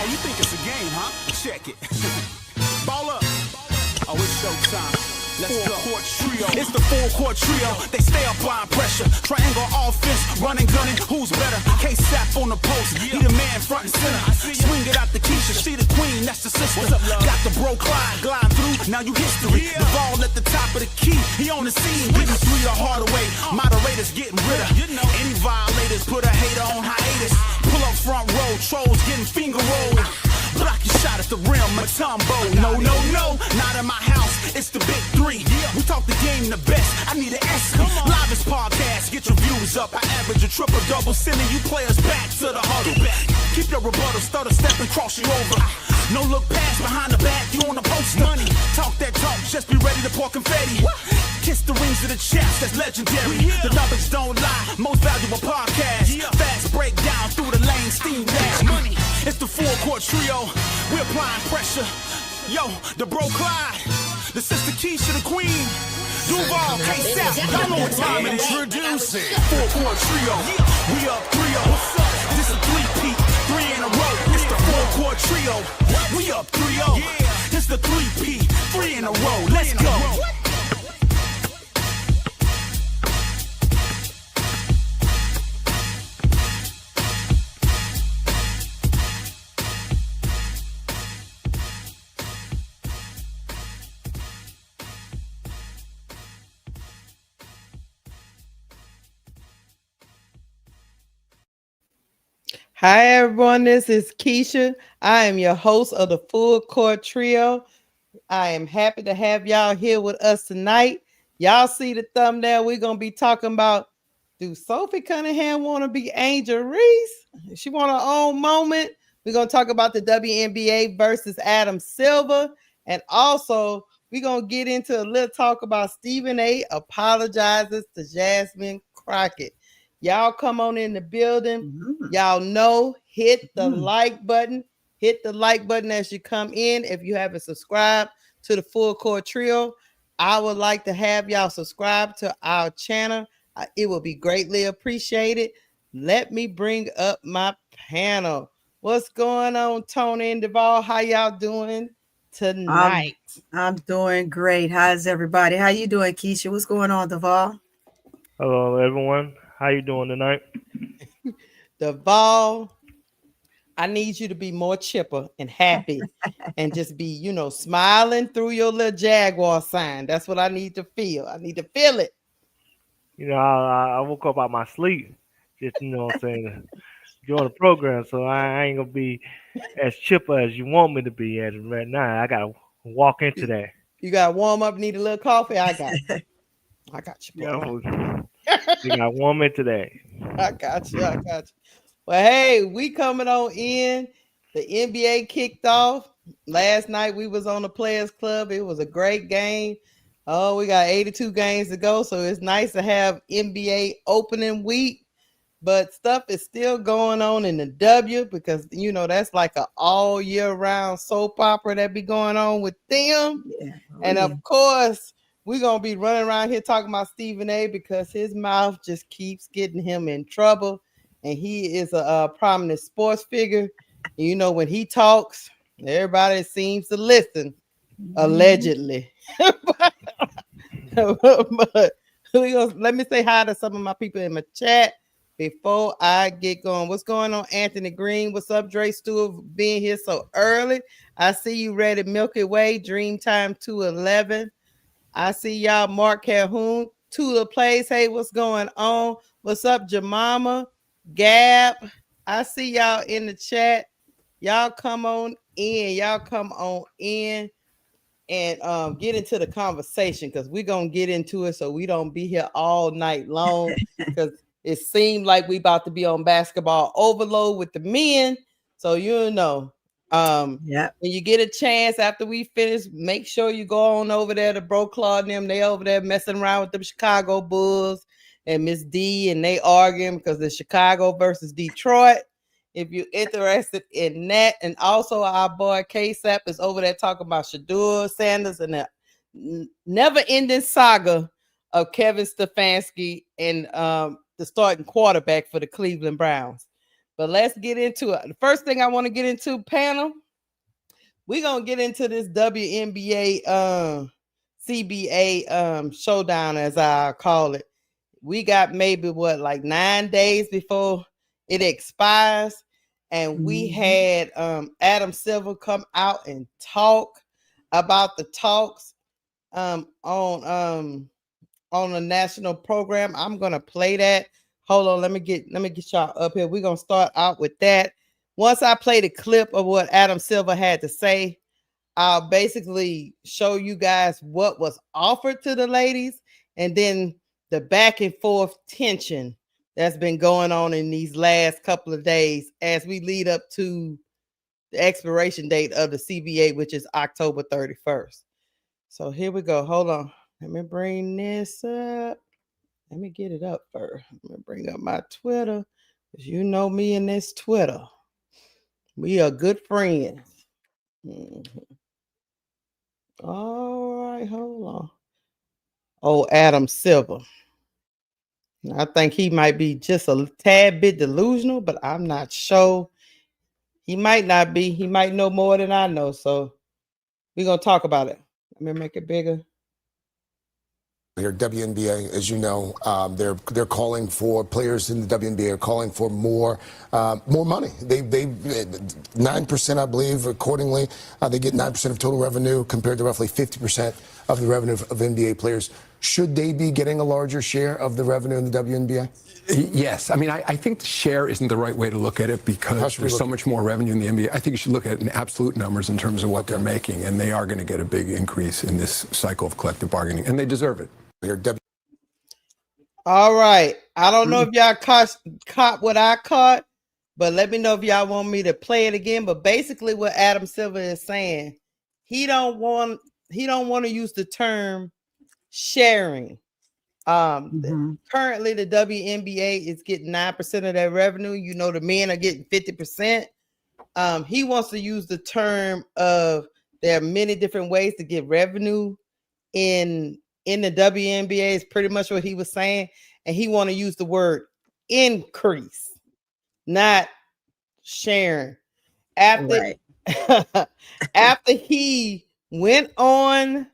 Oh, you think it's a game, huh? Check it. Ball up. Oh, it's showtime. Let's go. Full-court trio. It's the full-court trio. They stay applying pressure. Triangle offense, running, gunning. Who's better? K-Sap on the post. He the man front and center. Swing it out the Keisha. She the queen, that's the sister. Got the bro Clyde glide through. Now you history. The ball at the top of the key. He on the scene. Getting three the hard way. Moderators getting rid of. Any violators put a hater on hiatus. Pull up front row. Trolls getting finger rolled. Block your shot at the rim, Matumbo. No, no, no, not in my house. It's the big three. We talk the game the best. I need an S. Livest podcast. Get your views up. I average a triple double, sending you players back to the huddle. Keep your rebuttal, stutter, step and cross you over. No look past behind the back. You on the poster. Talk that talk. Just be ready to pour confetti. Kiss the rings of the champs. That's legendary. The numbers don't lie. Most valuable podcast. Fast breakdown through the lane. Steam dash. Money. It's the full-court trio. We're applying pressure. Yo, the bro Clyde, the sister Keisha, the queen, Duval, K-Sap. Y'all know what time it is. Introducing full-court trio. We up 3-0. What's up? This is a three-peat, 3 in a row. It's the full-court trio. We up 3-0. It's the three-peat, 3 in a row. Let's go. Hi, everyone. This is Keisha. I am your host of the Full Court Trio. I am happy to have y'all here with us tonight. Y'all see the thumbnail. We're going to be talking about, do Sophie Cunningham want to be Angel Reese? She want her own moment. We're going to talk about the WNBA versus Adam Silver. And also, we're going to get into a little talk about Stephen A. apologizes to Jasmine Crockett. Y'all come on in the building. Y'all know, hit the like button. Hit the like button as you come in. If you haven't subscribed to the Full Court Trio, I would like to have y'all subscribe to our channel. It will be greatly appreciated. Let me bring up my panel. What's going on, Tony and Duval? How y'all doing tonight? I'm doing great. How's everybody? How you doing, Keisha? What's going on, Duval? Hello, everyone. How you doing tonight? Duval, I need you to be more chipper and happy and just be, smiling through your little Jaguar sign. That's what I need to feel. I need to feel it. I woke up out my sleep, just, what I'm saying, join the program, so I ain't going to be as chipper as you want me to be as right now. I got to walk into that. You got to warm up, need a little coffee? I got you. I got you, boy. You got warm into that. I got you. Well, hey, we coming on in. The NBA kicked off. Last night we was on the Players Club. It was a great game. Oh, we got 82 games to go. So it's nice to have NBA opening week. But stuff is still going on in the W because, that's like an all year round soap opera that be going on with them. Yeah. And of course, we're going to be running around here talking about Stephen A. because his mouth just keeps getting him in trouble. And he is a prominent sports figure. And when he talks, everybody seems to listen, allegedly. But let me say hi to some of my people in my chat before I get going. What's going on, Anthony Green? What's up, Dre Stewart, being here so early? I see you ready, Milky Way, Dreamtime 211. I see y'all, Mark Calhoun, Tula Plays. Hey, what's going on? What's up, Jemima, Gab? I see y'all in the chat. Y'all come on in. And get into the conversation because we're going to get into it so we don't be here all night long because it seemed like we about to be on basketball overload with the men. So, when you get a chance after we finish, make sure you go on over there to Bro Claude and them. They over there messing around with the Chicago Bulls and Miss D, and they arguing because the Chicago versus Detroit. If you're interested in that, and also our boy K-Sap is over there talking about Shedeur Sanders and the never-ending saga of Kevin Stefanski and the starting quarterback for the Cleveland Browns. But let's get into it. The first thing I want to get into, panel, we're going to get into this WNBA CBA showdown, as I call it. We got maybe like 9 days before it expires. And we had Adam Silver come out and talk about the talks on a national program. I'm gonna play that. Hold on, let me get y'all up here. We're gonna start out with that. Once I play the clip of what Adam Silver had to say, I'll basically show you guys what was offered to the ladies, and then the back and forth tension that's been going on in these last couple of days as we lead up to the expiration date of the CBA, which is October 31st. So here we go. Hold on. Let me bring this up. Let me get it up first. Let me bring up my Twitter, because you know me and this Twitter. We are good friends. All right, hold on. Oh, Adam Silver. I think he might be just a tad bit delusional, but I'm not sure. He might not be. He might know more than I know. So we're going to talk about it. Let me make it bigger. Here, WNBA, as you know, they're calling for, players in the WNBA are calling for more money. They 9%, I believe, accordingly. They get 9% of total revenue compared to roughly 50% of the revenue of NBA players. Should they be getting a larger share of the revenue in the WNBA? Yes. I mean, I think the share isn't the right way to look at it, because there's so much more revenue in the NBA. I think you should look at it in absolute numbers in terms of what they're making, and they are going to get a big increase in this cycle of collective bargaining, and they deserve it. All right. I don't know if y'all caught what I caught, but let me know if y'all want me to play it again. But basically what Adam Silver is saying, he don't want to use the term sharing. Currently the WNBA is getting 9% of their revenue. You know, the men are getting 50%. He wants to use the term of there are many different ways to get revenue in the WNBA is pretty much what he was saying. And he want to use the word increase, not sharing. After after he went on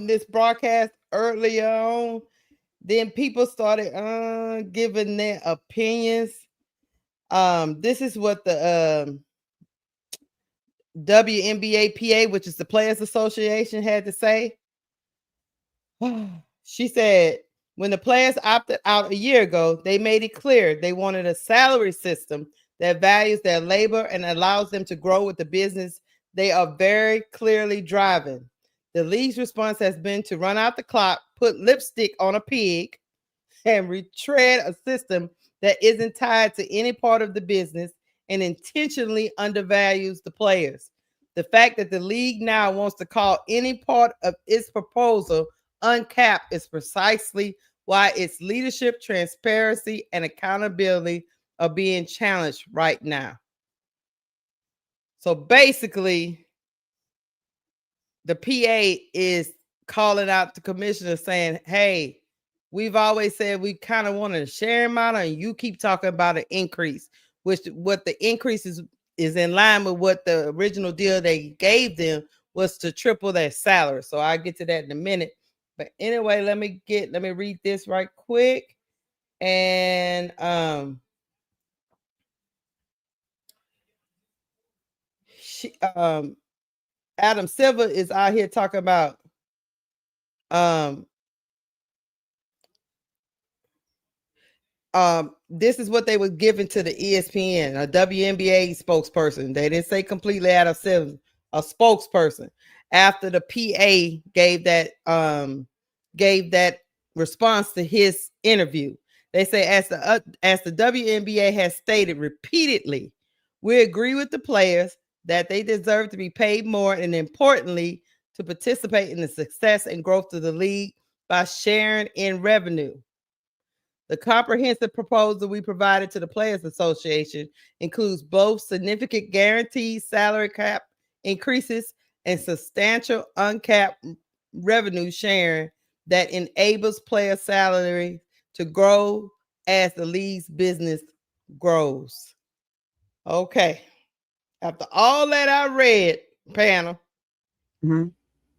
this broadcast earlier on, then people started giving their opinions. This is what the WNBA PA, which is the Players Association, had to say. She said, when the players opted out a year ago, they made it clear they wanted a salary system that values their labor and allows them to grow with the business they are very clearly driving. The league's response has been to run out the clock, put lipstick on a pig, and retread a system that isn't tied to any part of the business and intentionally undervalues the players. The fact that the league now wants to call any part of its proposal uncapped is precisely why its leadership, transparency, and accountability are being challenged right now. So basically, the PA is calling out the commissioner saying, hey, we've always said we kind of wanted a sharing model, and you keep talking about an increase, which what the increase is in line with what the original deal they gave them was to triple their salary. So I'll get to that in a minute. But anyway, let me read this right quick. And Adam Silver is out here talking about this is what they were giving to the ESPN, a WNBA spokesperson. They didn't say completely Adam Silver, a spokesperson. After the PA gave that response to his interview, they say, as the WNBA has stated repeatedly, we agree with the players that they deserve to be paid more, and importantly, to participate in the success and growth of the league by sharing in revenue. The comprehensive proposal we provided to the Players Association includes both significant guaranteed salary cap increases and substantial uncapped revenue sharing that enables player salary to grow as the league's business grows. Okay. After all that I read, panel,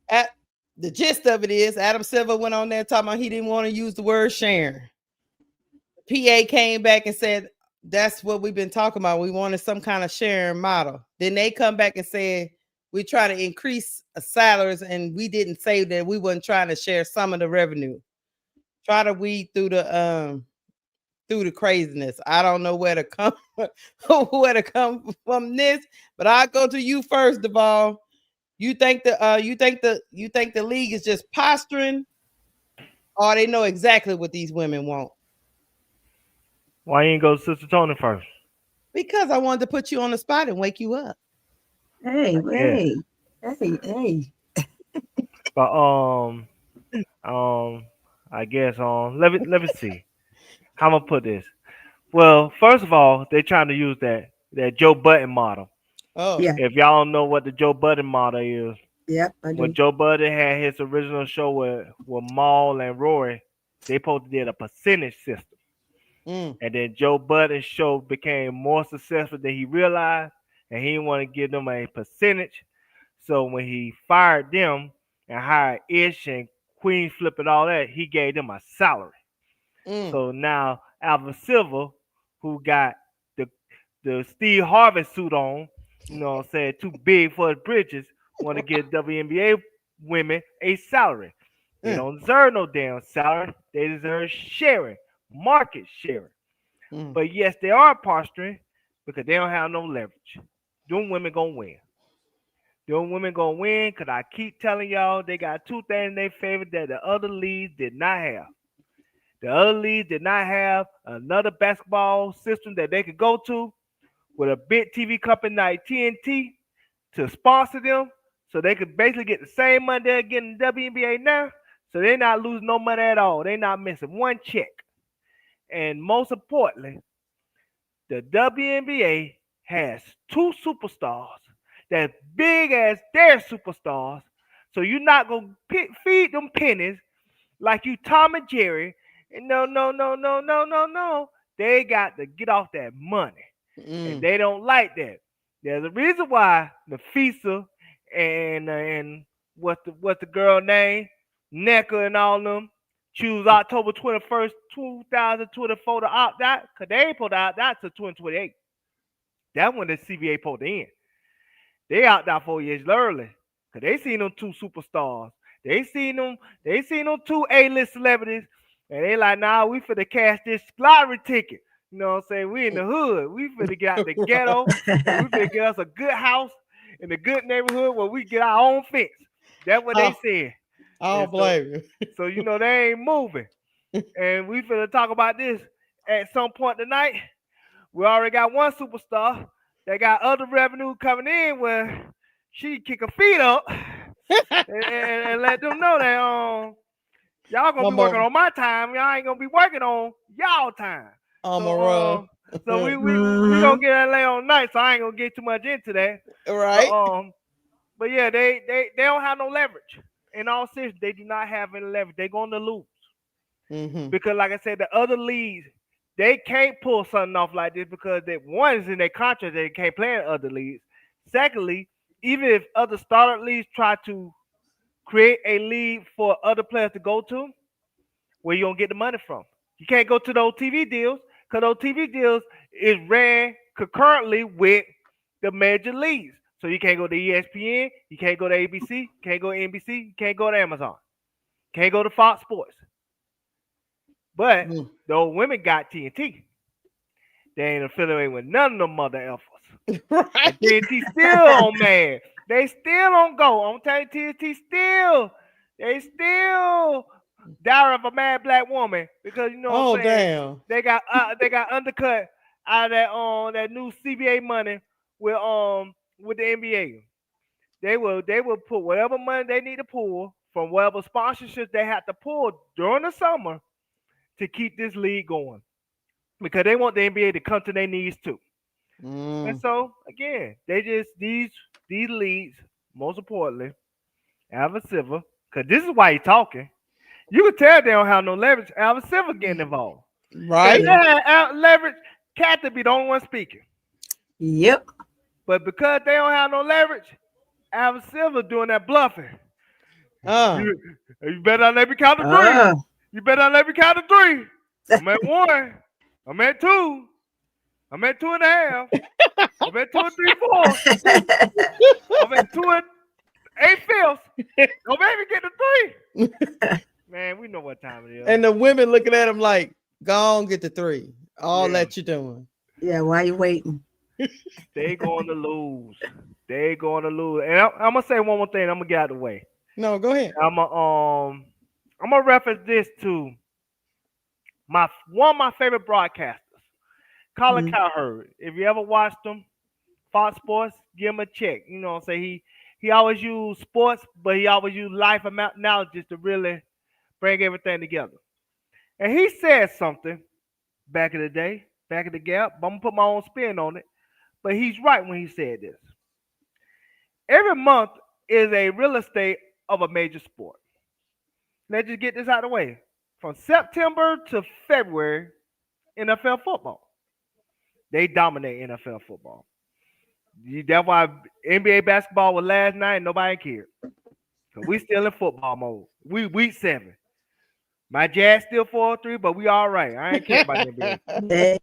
at the gist of it is Adam Silver went on there talking about he didn't want to use the word sharing. The PA came back and said, that's what we've been talking about. We wanted some kind of sharing model. Then they come back and said, we try to increase salaries, and we didn't say that we weren't trying to share some of the revenue. Try to weed through the craziness. I don't know where to come from this, but I'll go to you first of all. You think the league is just posturing, or they know exactly what these women want? Why you ain't go to Sister Tony first? Because I wanted to put you on the spot and wake you up. Hey. But I guess let me see. How I'm gonna put this? Well, first of all, they're trying to use that Joe Budden model. Oh, Yeah. If y'all don't know what the Joe Budden model is, Yep, I do. when Joe Budden had his original show with Maul and Rory, they supposed to did a percentage system. And then Joe Budden's show became more successful than he realized, and he didn't want to give them a percentage. So when he fired them and hired Ish and Queen Flip and all that, he gave them a salary. So now Alvin Silver, who got the Steve Harvey suit on, you know what I'm saying, too big for his britches, want to give WNBA women a salary. They don't deserve no damn salary. They deserve sharing, market sharing. But yes, they are posturing because they don't have no leverage. Them women gonna win. Them women gonna win because I keep telling y'all they got two things in their favor that the other leagues did not have. The other leagues did not have another basketball system that they could go to with a big TV company like TNT to sponsor them, so they could basically get the same money they're getting in the WNBA now. So they're not losing no money at all. They're not missing one check. And most importantly, the WNBA has two superstars that's big as their superstars. So you're not going to feed them pennies like you Tom and Jerry. And no. They got to get off that money. And they don't like that. There's a reason why Nafisa and what's the girl name? NECA and all them choose October 21st, 2024 to opt out, because they ain't supposed to opt out till 2028. That's when the CBA supposed to end. They opt out 4 years early, because they seen them two superstars. They seen them two A-list celebrities, and they like, nah, we finna cash this lottery ticket. You know what I'm saying? We in the hood. We finna get out the ghetto, and we finna get us a good house in a good neighborhood where we get our own fence. That's what they said. I don't blame you. So, you know, they ain't moving. And we finna talk about this at some point tonight. We already got one superstar. They got other revenue coming in where she kick her feet up and let them know that y'all gonna be working on my time. Y'all ain't gonna be working on y'all time. So we gonna get LA on night, so I ain't gonna get too much into that. Right. But yeah, they don't have no leverage. In all seriousness, they do not have any leverage. They're going to lose. Because like I said, the other leagues, they can't pull something off like this because one is in their contract, they can't play in other leagues. Secondly, even if other startup leagues try to create a league for other players to go to, where you don't get the money from. You can't go to those TV deals because those TV deals is ran concurrently with the major leagues. So you can't go to ESPN, you can't go to ABC, you can't go to NBC, you can't go to Amazon, you can't go to Fox Sports. But those women got TNT. They ain't affiliated with none of them mother effers. Right. And TNT still on man. They still don't go. I'm telling you, TNT they still Diary of a Mad Black Woman, because you know what I'm saying? Damn. They got undercut out of that new CBA money with the NBA. They will put whatever money they need to pull from whatever sponsorships they have to pull during the summer to keep this league going, because they want the NBA to come to their knees too. And so again, they just these leagues, most importantly, Alvin Silver, because this is why he's talking. You can tell they don't have no leverage. Alvin Silver getting involved. Right. If they had leverage, Cat to be the only one speaking. Yep. But because they don't have no leverage, Alvin Silver doing that bluffing. You better not let me count to three. You better not let me count to three. I'm at 1. I'm at 2. I'm at 2.5. I'm at 2 3/4. I'm at 2 8/5. Don't make me get to 3. Man, we know what time it is. And the women looking at him like, go on, get the 3. All that you're doing. Yeah, why you waiting? They going to lose. They going to lose. And I'm gonna say one more thing. I'm gonna get out of the way. No, go ahead. I'm gonna reference this to one of my favorite broadcasters, Colin Cowherd. If you ever watched him, Fox Sports, give him a check. You know what I'm saying? He always used sports, but he always used life analogies to really bring everything together. And he said something back in the day, back in the gap. I'm gonna put my own spin on it, but he's right when he said this. Every month is a real estate of a major sport. Let's just get this out of the way. From September to February, NFL football. They dominate NFL football. That's why NBA basketball was last night and nobody cared. Because we still in football mode. We week 7. My Jazz still 4-3, but we all right. I ain't care about the NBA.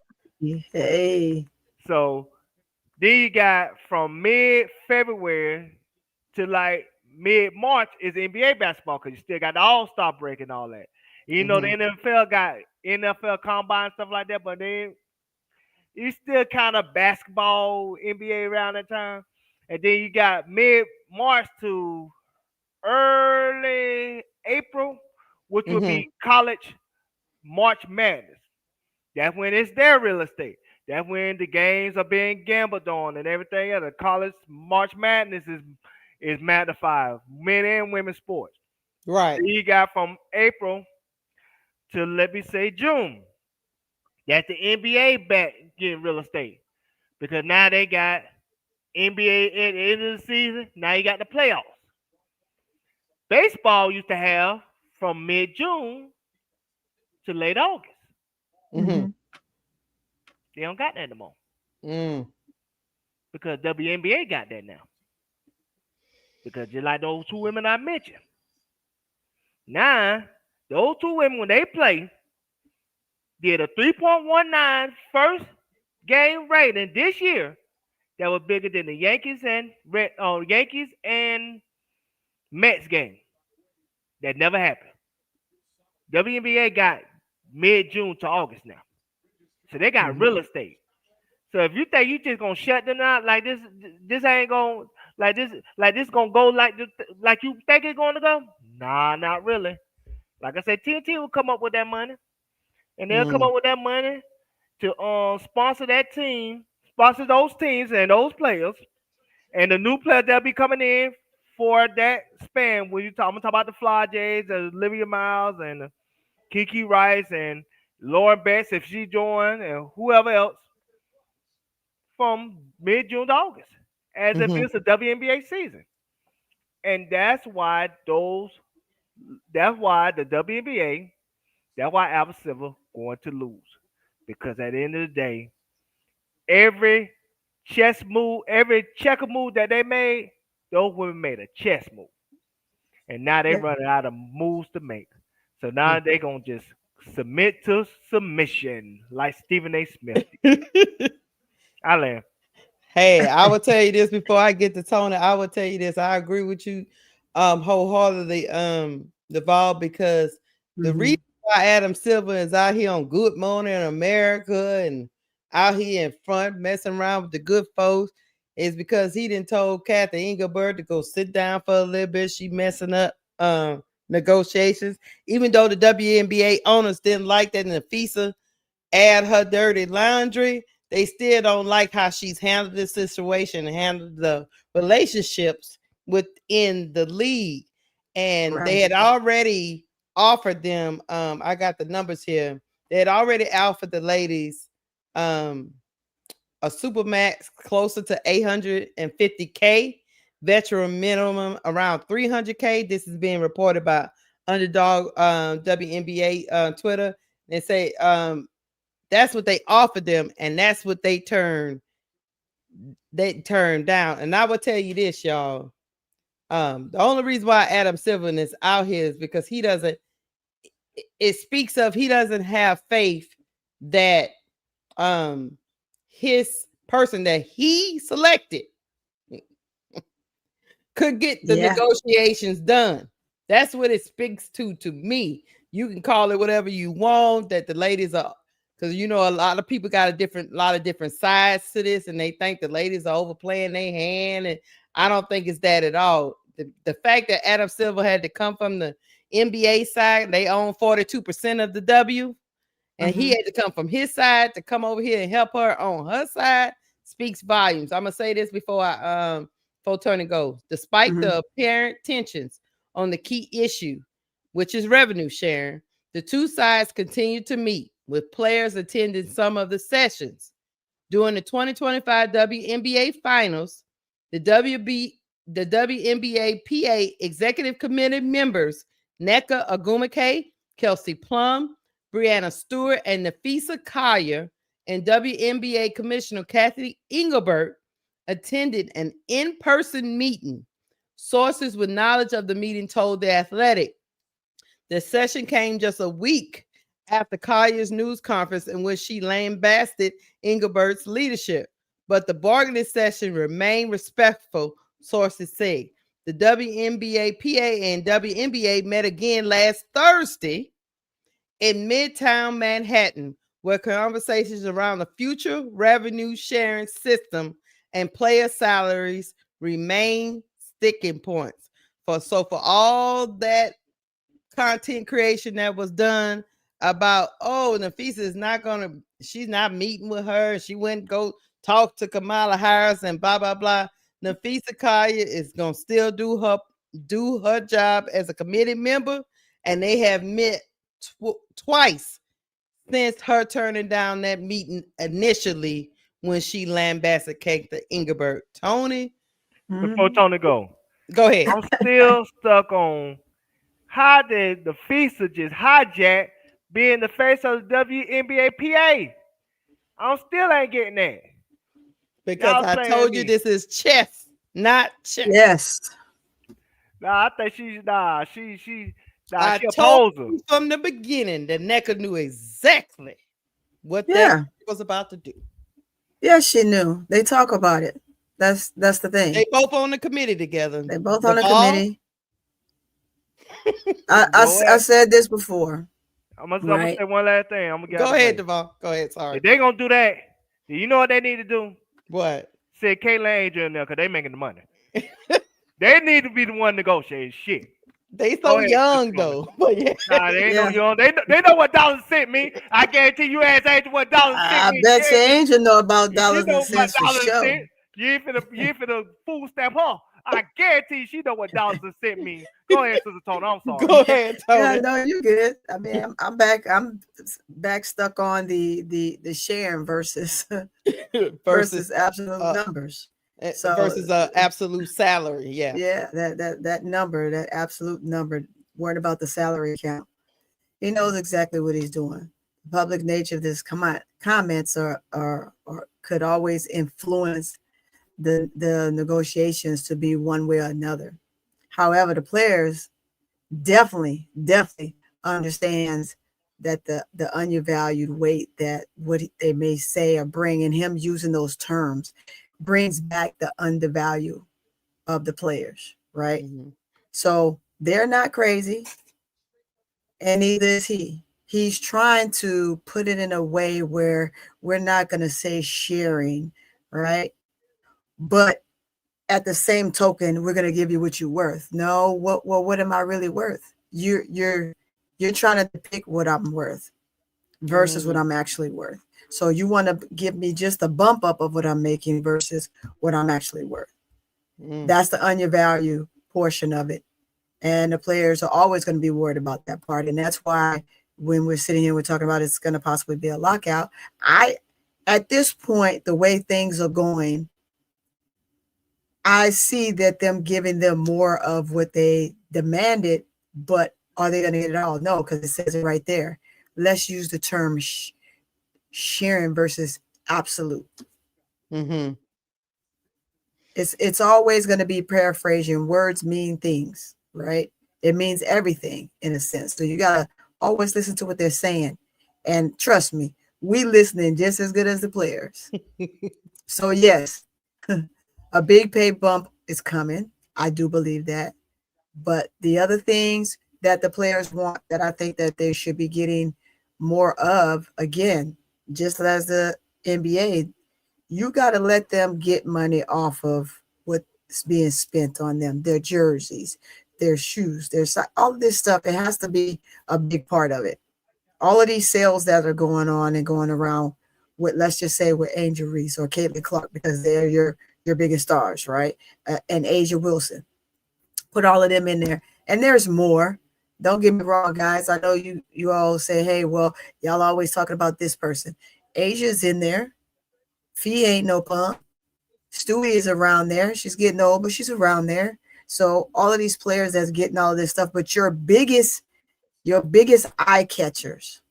Hey. So then you got from mid-February to like mid-March is NBA basketball because you still got the All-Star break and all that. You know, the NFL got NFL combine stuff like that, but then it's still kind of basketball NBA around that time. And then you got mid-March to early April, which would be college March Madness. That's when it's their real estate. That's when the games are being gambled on and everything else. The college March Madness is magnified, men and women's sports. Right. So you got from April to, let me say, June. That's the NBA back getting real estate. Because now they got NBA at the end of the season. Now you got the playoffs. Baseball used to have from mid-June to late August. They don't got that no more. Because WNBA got that now. Because just like those 2 women I mentioned. Now, those 2 women, when they play, did a 3.19 first game rating this year that was bigger than the Yankees and Mets game. That never happened. WNBA got mid-June to August now. So they got real estate. So if you think you just gonna shut them out like this ain't gonna this gonna go like you think it's gonna go? Nah, not really. Like I said, TNT will come up with that money, and they'll come up with that money to sponsor that team, sponsor those teams and those players, and the new players that'll be coming in for that span. When I'm gonna talk about the Fly Jays, Olivia Miles, and Kiki Rice, and Lauren Betts if she joined, and whoever else from mid-June to August, as if it's a WNBA season. And that's why the WNBA, that's why Alvin Silver going to lose. Because at the end of the day, every chess move, every checker move that they made, those women made a chess move. And now they running out of moves to make. So now they're going to just submit to submission like Stephen A. Smith. I laugh. Hey, I will tell you this before I get to Tony. I will tell you this. I agree with you wholeheartedly, Deval, because the reason why Adam Silver is out here on Good Morning America and out here in front messing around with the good folks is because he didn't told Kathy Engelbert to go sit down for a little bit. She messing up negotiations, even though the WNBA owners didn't like that, and the FISA add her dirty laundry. They still don't like how she's handled this situation and handled the relationships within the league. And they had already offered them, I got the numbers here. They had already offered the ladies a supermax closer to $850K, veteran minimum around $300K. This is being reported by Underdog WNBA Twitter. They say that's what they offered them, and that's what they turned down. And I will tell you this, y'all. The only reason why Adam Silver is out here is because he doesn't. It speaks of he doesn't have faith that his person that he selected could get the negotiations done. That's what it speaks to me. You can call it whatever you want, that the ladies are, because you know a lot of people got a lot of different sides to this, and they think the ladies are overplaying their hand, and I don't think it's that at all. The fact that Adam Silver had to come from the NBA side, they own 42% of the W, and he had to come from his side to come over here and help her on her side, speaks volumes. I'm gonna say this before Tony goes. Despite the apparent tensions on the key issue, which is revenue sharing, the two sides continue to meet, with players attending some of the sessions. During the 2025 WNBA Finals, the WNBA PA Executive Committee members Nneka Ogwumike, Kelsey Plum, Brianna Stewart, and Nafisa Collier, and WNBA Commissioner Kathy Engelbert attended an in-person meeting. Sources with knowledge of the meeting told The Athletic the session came just a week after Collier's news conference in which she lambasted Engelbert's leadership, but the bargaining session remained respectful, sources say. The WNBA PA and WNBA met again last Thursday in Midtown Manhattan, where conversations around the future revenue sharing system and player salaries remain sticking points. For all that content creation that was done about, Nafisa is not gonna, she's not meeting with her, she went go talk to Kamala Harris and blah blah blah. Nafisa Collier is gonna still do her job as a committee member, and they have met twice since her turning down that meeting initially when she lambasted Kate the Engelbert. Tony, before Tony go ahead. I'm still stuck on how did the FISA just hijack being the face of the WNBA PA? I still ain't getting that. Because I told you this is chess, not chess. Yes. Nah, I think she's I she told opposed her. you from the beginning that Nneka knew exactly what that was about to do. Yeah, she knew. They talk about it. That's the thing. They both on the committee together. They both on the committee. I said this before. I'm gonna say one last thing. Go ahead, Devon. Go ahead. Sorry. If they gonna do that, you know what they need to do? What? Say Kayla Angel in there because they making the money. They need to be the one negotiating shit. They so young though. But nah, they ain't no young. They know what dollars cent mean. I guarantee you ask Angel what dollars cent mean. I bet you Angel know about dollars and cents for sure. You ain't finna fool stamp her. I guarantee she know what dollars and cent mean. Go ahead, Sister Tony. I'm sorry. Go ahead, Tony. Yeah, no, you good. I mean, I'm back stuck on the sharing versus absolute numbers. So versus absolute salary. Yeah, that number, that absolute number, worrying about the salary count. He knows exactly what he's doing. The public nature of this comments are could always influence the negotiations to be one way or another. However, the players definitely understands that the undervalued weight that what they may say or bring, and him using those terms brings back the undervalue of the players, right? Mm-hmm. So they're not crazy, and neither is he. He's trying to put it in a way where we're not going to say sharing, right? But at the same token, we're going to give you what you're worth. No, what am I really worth? You're trying to depict what I'm worth versus what I'm actually worth. So you want to give me just a bump up of what I'm making versus what I'm actually worth. That's the undervalue portion of it. And the players are always going to be worried about that part. And that's why when we're sitting here, we're talking about it's going to possibly be a lockout. At this point, the way things are going, I see that them giving them more of what they demanded, but are they going to get it all? No, because it says it right there. Let's use the term sharing versus absolute. Mm-hmm. It's always going to be paraphrasing. Words mean things, right? It means everything in a sense. So you gotta always listen to what they're saying. And trust me, we listening just as good as the players. So yes, a big pay bump is coming. I do believe that. But the other things that the players want that I think that they should be getting more of, again, just as the NBA, you got to let them get money off of what's being spent on them, their jerseys, their shoes, all of this stuff. It has to be a big part of it. All of these sales that are going on and going around with, let's just say, with Angel Reese or Caitlin Clark, because they're your biggest stars, right? And Asia Wilson. Put all of them in there. And there's more. Don't get me wrong, guys. I know you all say, hey, well, y'all always talking about this person. Asia's in there. Fee ain't no punk. Stewie is around there. She's getting old, but she's around there. So all of these players that's getting all of this stuff, but your biggest eye catchers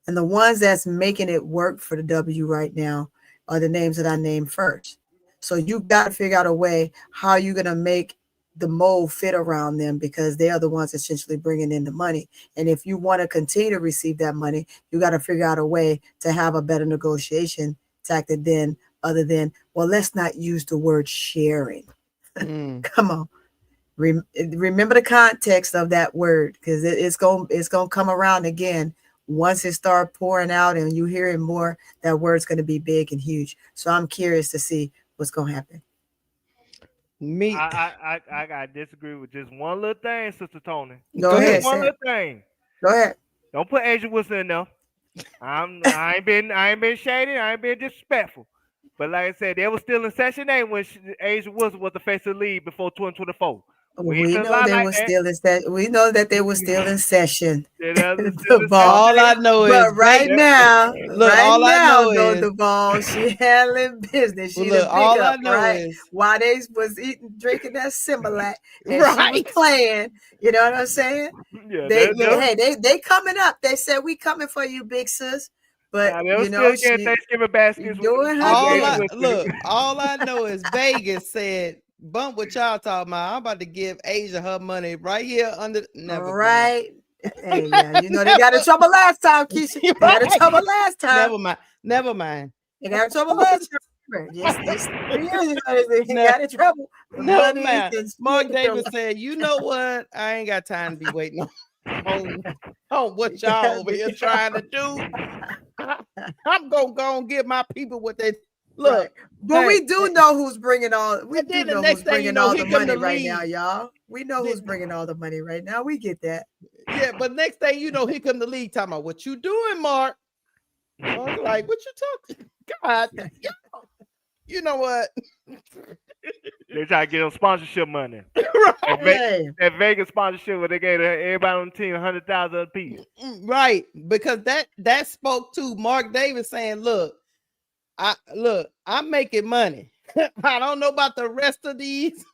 and the ones that's making it work for the W right now are the names that I named first. So you got to figure out a way how you're going to make the mold fit around them, because they are the ones essentially bringing in the money. And if you want to continue to receive that money, you got to figure out a way to have a better negotiation tactic other than, well, let's not use the word sharing. Come on. Remember the context of that word, because it's gonna come around again once it start pouring out and you hear it more. That word's going to be big and huge. So I'm curious to see what's going to happen. I gotta disagree with just one little thing, Sister Tony. Go ahead. One little thing. Go ahead. Don't put Angel Wilson in there. I ain't been shady. I ain't been disrespectful. But like I said, they were still in Section 8 when Angel Wilson was the face of the league before 2024. We know they were still in session. We know that they were still in session. All I know is, but right now, look, all I know is the ball. She handling business. She look, all I know is while they was drinking that Similac and she was playing. You know what I'm saying? Yeah, they coming up. They said we coming for you, big sis. But you know, she Thanksgiving baskets. Doing her all I know is Vegas said, bump what y'all talking about. I'm about to give Asia her money right here under. Hey, yeah, you know they got in trouble last time, Keisha. They got in trouble last time. Never mind. They got in trouble last time. Just 3 years ago, they got in trouble. Never mind. Mark Davis said, "You know what? I ain't got time to be waiting on what y'all over here trying to do. I'm gonna go and give my people what they look." Right. But we do know who's bringing all. We do know who's bringing all the money right now, y'all. We know who's bringing all the money right now. We get that. Yeah, but next thing you know, here come the league talking about what you doing, Mark. I was like, what you talking? God, you know what? They try to get them sponsorship money. Right. That Vegas sponsorship where they gave everybody on the team 100,000 apiece. Right, because that spoke to Mark Davis saying, "Look, I'm making money. I don't know about the rest of these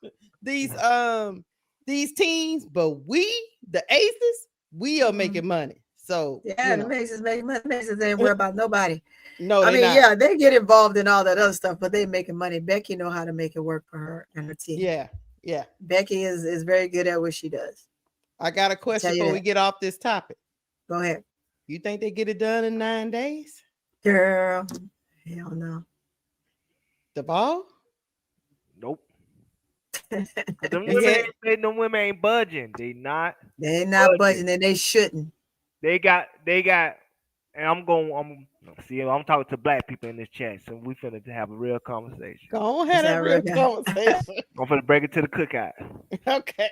teams, but we, the Aces, we are making money." So yeah, the Aces making money. The Aces ain't worry about nobody. No, I mean, yeah, they get involved in all that other stuff, but they making money. Becky know how to make it work for her and her team. Yeah. Becky is very good at what she does. I got a question before we get off this topic. Go ahead. You think they get it done in 9 days? Girl, hell no. The ball? Nope. Them women ain't budging. They not budging, and they shouldn't. They got, and I'm talking to black people in this chat, so we finna have a real conversation. Go ahead, have a real conversation. I'm finna break it to the cookout. Okay.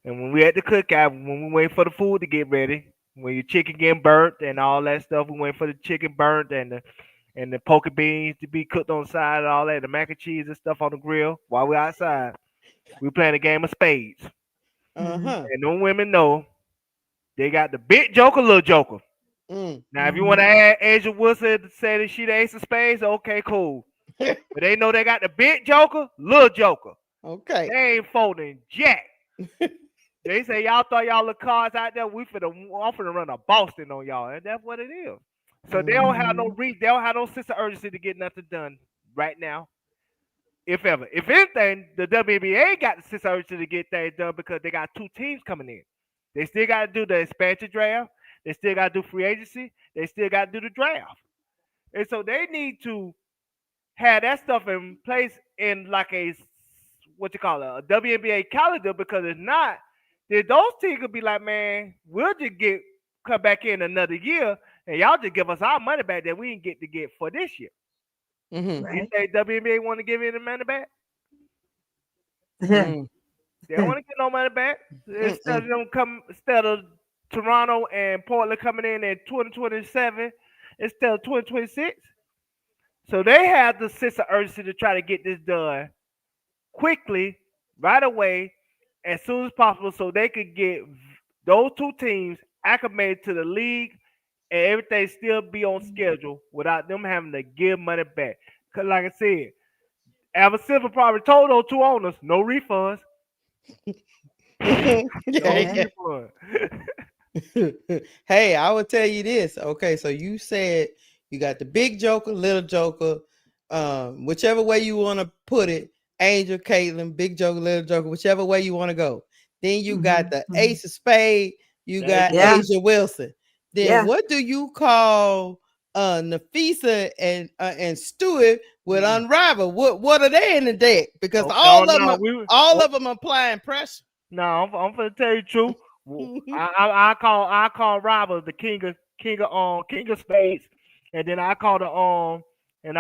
And when we at the cookout, when we wait for the food to get ready, when your chicken getting burnt and all that stuff, we wait for the chicken burnt and the poke beans to be cooked on the side and all that, the mac and cheese and stuff on the grill while we're outside. We playing a game of spades. And them women know they got the big joker, little joker. Now, if you want to add Angel Wilson to say that she the ace of spades, okay, cool. But they know they got the big joker, little joker. Okay. They ain't folding jack. They say y'all throw y'all little cards out there. I'm finna run a Boston on y'all, and that's what it is. So they don't have no they don't have no sense of urgency to get nothing done right now, if ever. If anything, the WNBA got the sense of urgency to get things done because they got 2 teams coming in. They still got to do the expansion draft. They still got to do free agency. They still got to do the draft. And so they need to have that stuff in place in like a what you call it, a WNBA calendar, because if not, then those teams could be like, man, we'll just come back in another year and y'all just give us our money back that we didn't get for this year. Right. You think WNBA want to give any money back? Mm. They don't want to get no money back. Instead of Toronto and Portland coming in 2027 instead of 2026. So they have the sense of urgency to try to get this done quickly, right away, as soon as possible, so they could get those 2 teams acclimated to the league and everything still be on schedule without them having to give money back. Because like I said, Ava Silver probably told those 2 owners, no refunds. Hey, I would tell you this. Okay, so you said you got the big joker, little joker, whichever way you want to put it. Angel, Caitlin, big joker, little joker, whichever way you want to go. Then you got the ace of spade. You got Asia Wilson. Then what do you call Nafisa and Stewart with Unrivaled? What are they in the deck? Because all of them applying pressure. No, I'm gonna tell you the truth. I call Rival the king of spades, and then I call you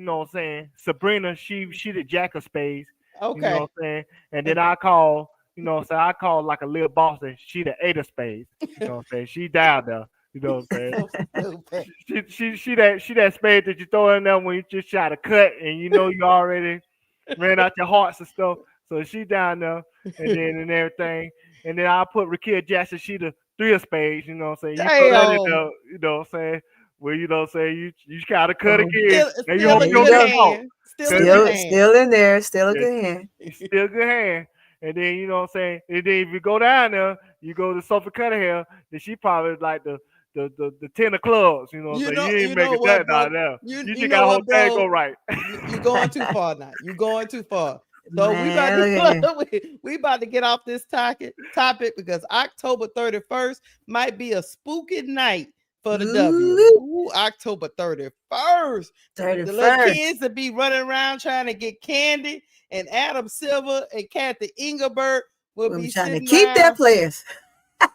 know what I'm saying, Sabrina, she the jack of spades. Okay. You know what I'm saying? And then I call, you know what I'm saying, I call like a little Boston, she the 8 of spades. You know what I'm saying? She down there. You know what I'm saying? she that spade that you throw in there when you just try to cut and you know you already ran out your hearts and stuff. So she down there and everything. And then I'll put Rakia Jackson, she the 3 of spades, you know what I'm saying? You throw that in there, you know what I'm saying? Well, you know what I'm saying, you gotta cut again. And you hope you don't get caught. Still in there, still a good hand. Still good hand. And then you know what I'm saying? And then if you go down there, you go to Sophie Cunningham, then she probably like the 10 of clubs, you know what I'm saying? You ain't making that down there. You just got a whole thing go right. You're going too far now. You're going too far. So we about to get off this topic because October 31st might be a spooky night for the W. Ooh, October 31st. The little kids will be running around trying to get candy, and Adam Silver and Kathy Engelbert will be trying to keep their players.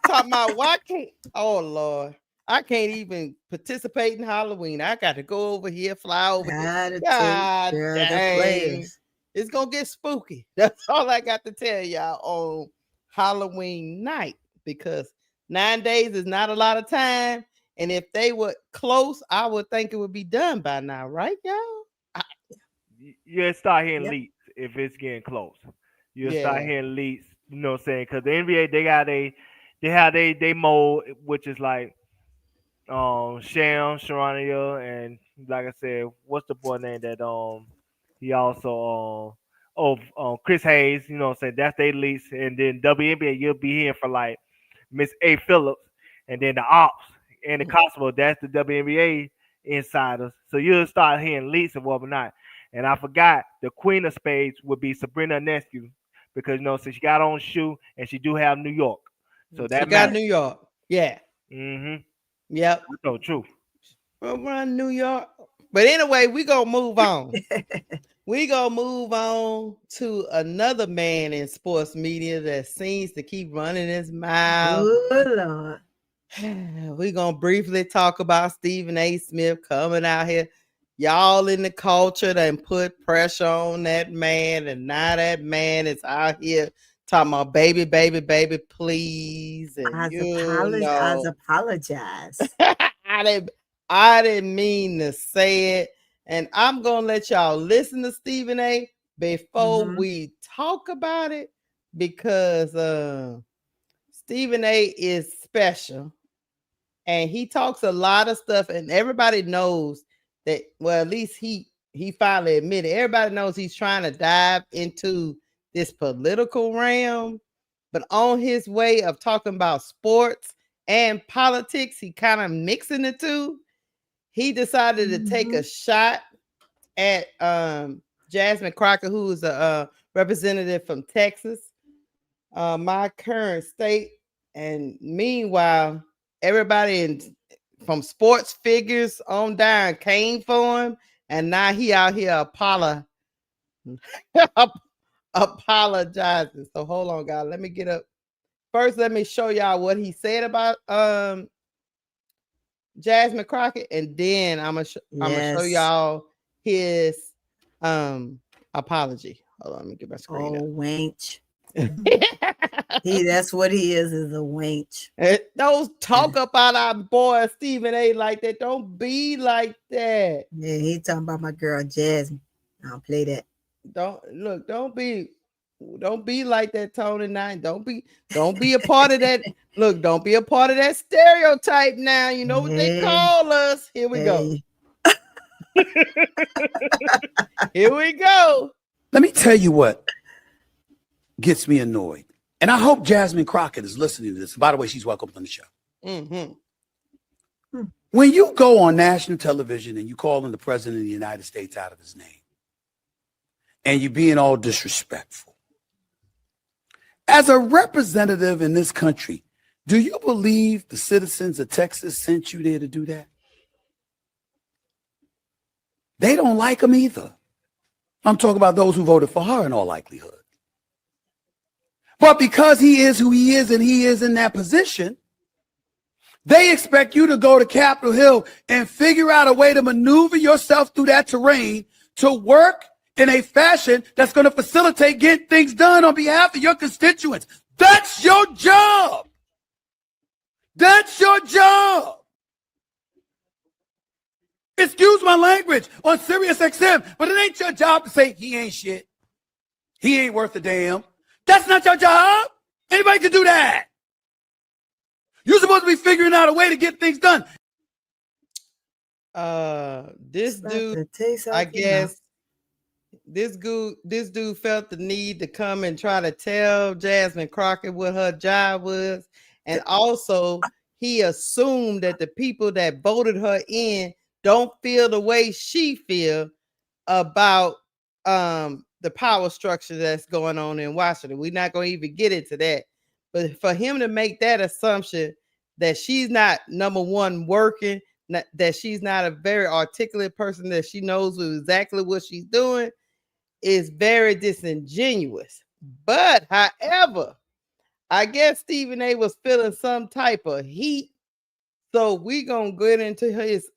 Talking about why can't, oh Lord, I can't even participate in Halloween. I got to go over here, fly over here. God dang. It's gonna get spooky. That's all I got to tell y'all on Halloween night, because 9 days is not a lot of time. And if they were close, I would think it would be done by now, right, y'all? You'll start hearing leaks if it's getting close. You'll start hearing leaks, you know what I'm saying? Because the NBA, they have they mold, which is like Sharania, and like I said, what's the boy name that he also Chris Hayes, you know what I'm saying? That's their lease. And then WNBA, you'll be hearing for like Miss A. Phillips, and then the Ops and the Kosovo, that's the WNBA insiders. So you'll start hearing leaks and whatnot. And I forgot the queen of spades would be Sabrina Ionescu, because you know, so she got on shoe and she do have New York. So that she got New York. Yeah. Mm-hmm. Yep. So true. We'll run New York. But anyway, we gonna move on. We gonna move on to another man in sports media that seems to keep running his mouth. Good Lord. We're gonna briefly talk about Stephen A. Smith coming out here. Y'all in the culture that put pressure on that man, and now that man is out here talking about baby, please. And I apologize. I didn't mean to say it. And I'm gonna let y'all listen to Stephen A. before we talk about it, because Stephen A. is special. And he talks a lot of stuff, and everybody knows that, well, at least he finally admitted, everybody knows he's trying to dive into this political realm, but on his way of talking about sports and politics, he kind of mixing the two. he decided to take a shot at Jasmine Crockett, who is a representative from Texas, my current state. And meanwhile, everybody from sports figures on down came for him, and now he out here apologizing. So hold on, guys. Let me get up. First, let me show y'all what he said about Jasmine Crockett, and then I'm gonna show y'all his apology. Hold on, let me get my screen up. Wench. That's what he is a wench. Don't talk about our boy Stephen A like that. Don't be like that. Yeah, he talking about my girl Jasmine. I'll play that. Don't be like that, Tony. Don't be a part of that. Look, don't be a part of that stereotype now. You know what they call us. Here we go. Here we go. Let me tell you what gets me annoyed. And I hope Jasmine Crockett is listening to this. By the way, she's welcome on the show. Mm-hmm. When you go on national television and you calling the president of the United States out of his name, and you're being all disrespectful, as a representative in this country, do you believe the citizens of Texas sent you there to do that? They don't like him either. I'm talking about those who voted for her in all likelihood. But because he is who he is and he is in that position, they expect you to go to Capitol Hill and figure out a way to maneuver yourself through that terrain to work in a fashion that's going to facilitate getting things done on behalf of your constituents. That's your job. That's your job. Excuse my language on Sirius XM, but it ain't your job to say he ain't shit. He ain't worth a damn. That's not your job. Anybody can do that. You're supposed to be figuring out a way to get things done. This dude, I guess, this dude felt the need to come and try to tell Jasmine Crockett what her job was. And also, he assumed that the people that voted her in don't feel the way she feel about the power structure that's going on in Washington. We're not going to even get into that. But for him to make that assumption that she's not, number one, working, that she's not a very articulate person, that she knows exactly what she's doing, is very disingenuous. But however, I guess Stephen A was feeling some type of heat. So we're going to get into his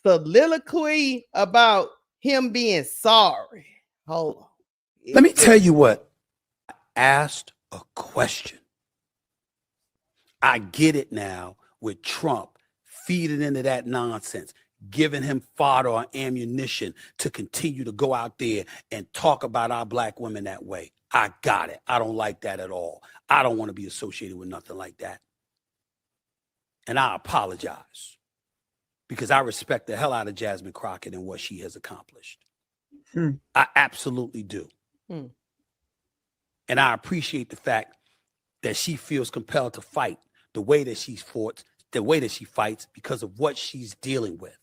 soliloquy about him being sorry. Hold on. Let me tell you what. I asked a question. I get it now with Trump feeding into that nonsense, giving him fodder or ammunition to continue to go out there and talk about our black women that way. I got it. I don't like that at all. I don't want to be associated with nothing like that. And I apologize because I respect the hell out of Jasmine Crockett and what she has accomplished. I absolutely do. And I appreciate the fact that she feels compelled to fight the way that she's fought, the way that she fights because of what she's dealing with.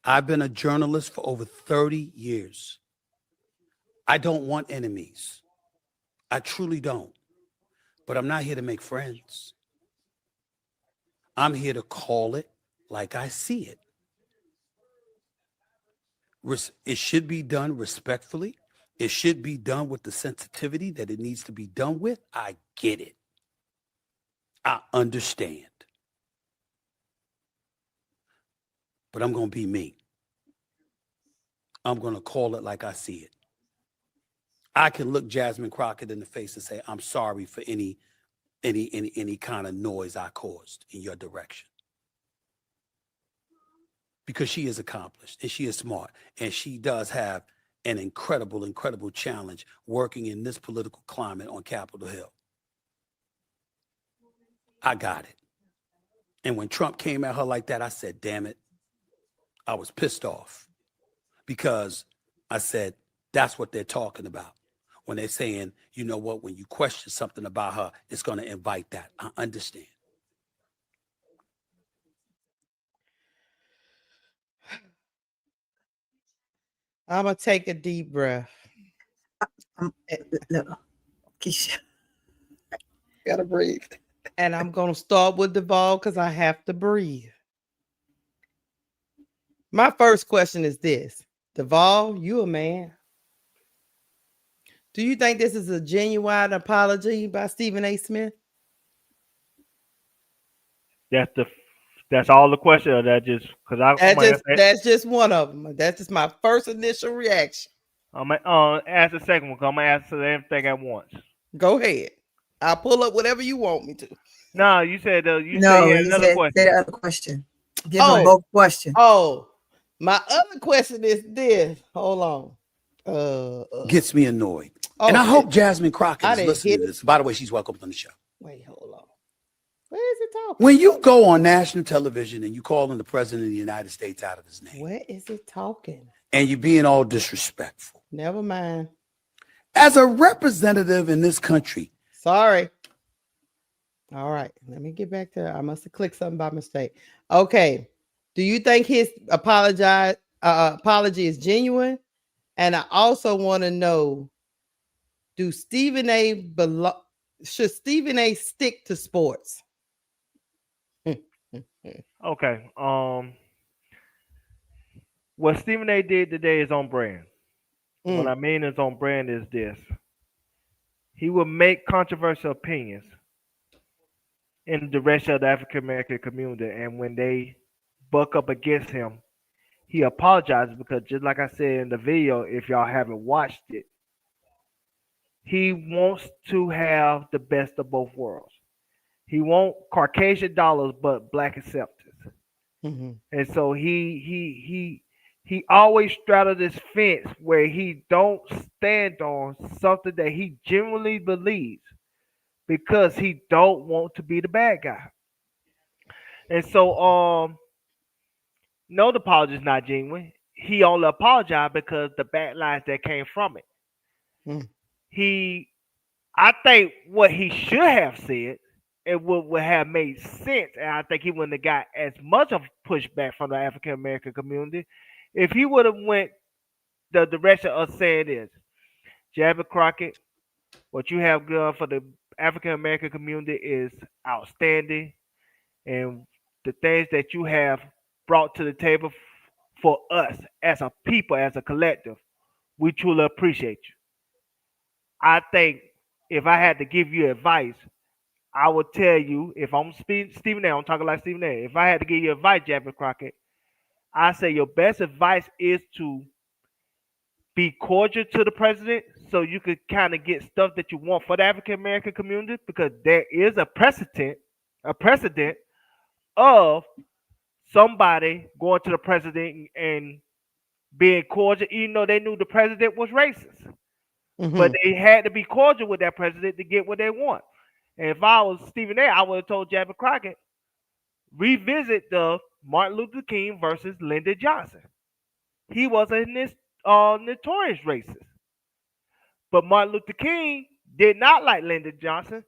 I've been a journalist for over 30 years. I don't want enemies. I truly don't. But I'm not here to make friends. I'm here to call it like I see it. It should be done respectfully. It should be done with the sensitivity that it needs to be done with. I get it. I understand. But I'm going to be me. I'm going to call it like I see it. I can look Jasmine Crockett in the face and say, I'm sorry for any kind of noise I caused in your direction. Because she is accomplished and she is smart and she does have an incredible, incredible challenge working in this political climate on Capitol Hill. I got it. And when Trump came at her like that, I said, damn it. I was pissed off because I said, that's what they're talking about. When they're saying, you know what, when you question something about her, it's going to invite that. I understand. I'm gonna take a deep breath. Look, Keisha, gotta breathe. And I'm gonna start with Duval because I have to breathe. My first question is this: Duval, you a man. Do you think this is a genuine apology by Stephen A. Smith? That's all the question, or that just because That's just one of them. That's just my first initial reaction. I'm gonna ask the second one. 'Cause I'm gonna answer everything at once. Go ahead. I'll pull up whatever you want me to. No, you said you No, said he another said question. say the other question. Give them both questions. Oh, my other question is this. Hold on. Gets me annoyed. And I hope Jasmine Crockett is listening to this. By the way, she's welcome on the show. Wait, hold on. Where is it talking? When you go on national television and you calling the president of the United States out of his name. Where is it talking? And you being all disrespectful. Never mind. As a representative in this country. Sorry. All right. Let me get back to I must have clicked something by mistake. Okay. Do you think his apology is genuine? And I also want to know, should Stephen A stick to sports? Okay. What Stephen A did today is on brand. What I mean is on brand is this. He will make controversial opinions in the direction of the African American community, and when they buck up against him, he apologizes because just like I said in the video, if y'all haven't watched it, he wants to have the best of both worlds. He wants Caucasian dollars but black acceptance. And so he always straddles this fence where he don't stand on something that he genuinely believes because he don't want to be the bad guy. And so no, the apology is not genuine. He only apologized because the backlash that came from it. I think what he should have said, it would have made sense, and I think he wouldn't have got as much of pushback from the African American community if he would have went the direction of saying this. Jasmine Crockett, what you have done for the African American community is outstanding, and the things that you have brought to the table for us as a people, as a collective, we truly appreciate you. I think if I had to give you advice, I would tell you, if I'm Stephen A, I'm talking like Stephen A. If I had to give you advice, Jasmine Crockett, I say your best advice is to be cordial to the president so you could kind of get stuff that you want for the African American community, because there is a precedent of somebody going to the president and being cordial, even though they knew the president was racist. But they had to be cordial with that president to get what they want. And if I was Stephen A, I would have told Jasmine Crockett, revisit the Martin Luther King versus Lyndon Johnson. He was a notorious racist. But Martin Luther King did not like Lyndon Johnson,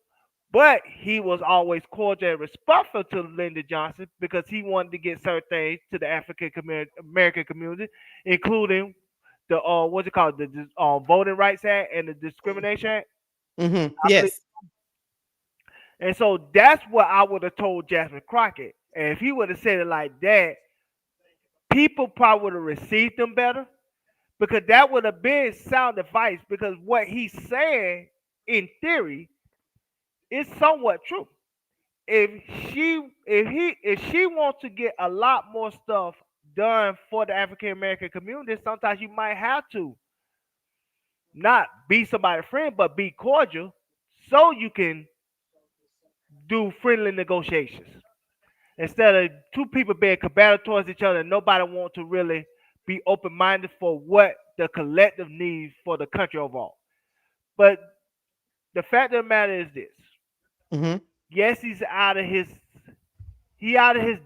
but he was always cordial and respectful to Lyndon Johnson because he wanted to get certain things to the African American community, including the the Voting Rights Act and the Discrimination Act. Yes. And so that's what I would have told Jasmine Crockett. And if he would have said it like that, people probably would have received him better, because that would have been sound advice, because what he's saying in theory is somewhat true. If she wants to get a lot more stuff done for the African American community, sometimes you might have to not be somebody's friend, but be cordial so you can do friendly negotiations. Instead of two people being combative towards each other and nobody want to really be open-minded for what the collective needs for the country overall. But the fact of the matter is this. Yes, he's out of his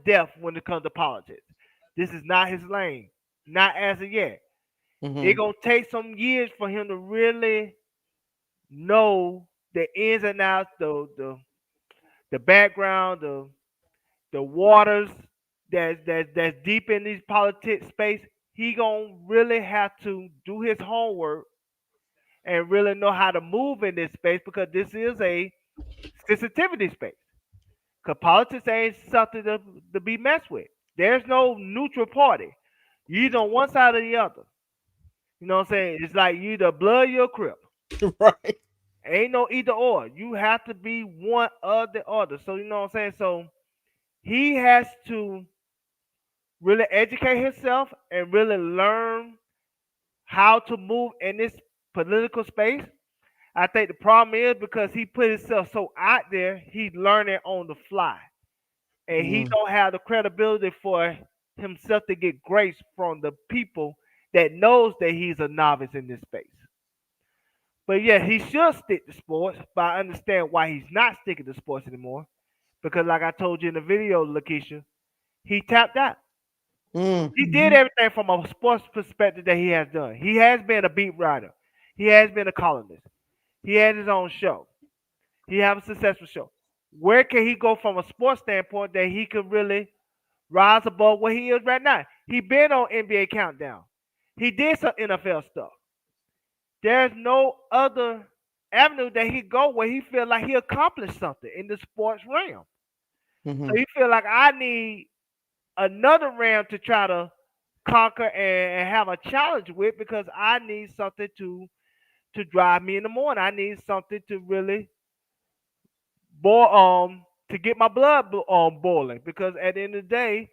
depth when it comes to politics. This is not his lane. Not as of yet. It's gonna take some years for him to really know the ins and outs, the background, the waters that's deep in these politics space. he gonna really have to do his homework and really know how to move in this space because this is a sensitivity space. Because politics ain't something to be messed with. There's no neutral party. You either on one side or the other. You know what I'm saying? It's like you either blood or crip. Right. Ain't no either or. You have to be one or the other. So you know what I'm saying? So he has to really educate himself and really learn how to move in this political space. I think the problem is because he put himself so out there, he's learning on the fly. And he don't have the credibility for himself to get grace from the people that knows that he's a novice in this space. But yeah, he should stick to sports, but I understand why he's not sticking to sports anymore. Because like I told you in the video, Lakeisha, he tapped out. He did everything from a sports perspective that he has done. He has been a beat writer. He has been a columnist. He has his own show. He has a successful show. Where can he go from a sports standpoint that he can really rise above where he is right now? He been on NBA Countdown. He did some NFL stuff. There's no other avenue that he go where he feel like he accomplished something in the sports realm. So he feel like I need another realm to try to conquer and have a challenge with because I need something to drive me in the morning. I need something to really to get my blood boiling because at the end of the day,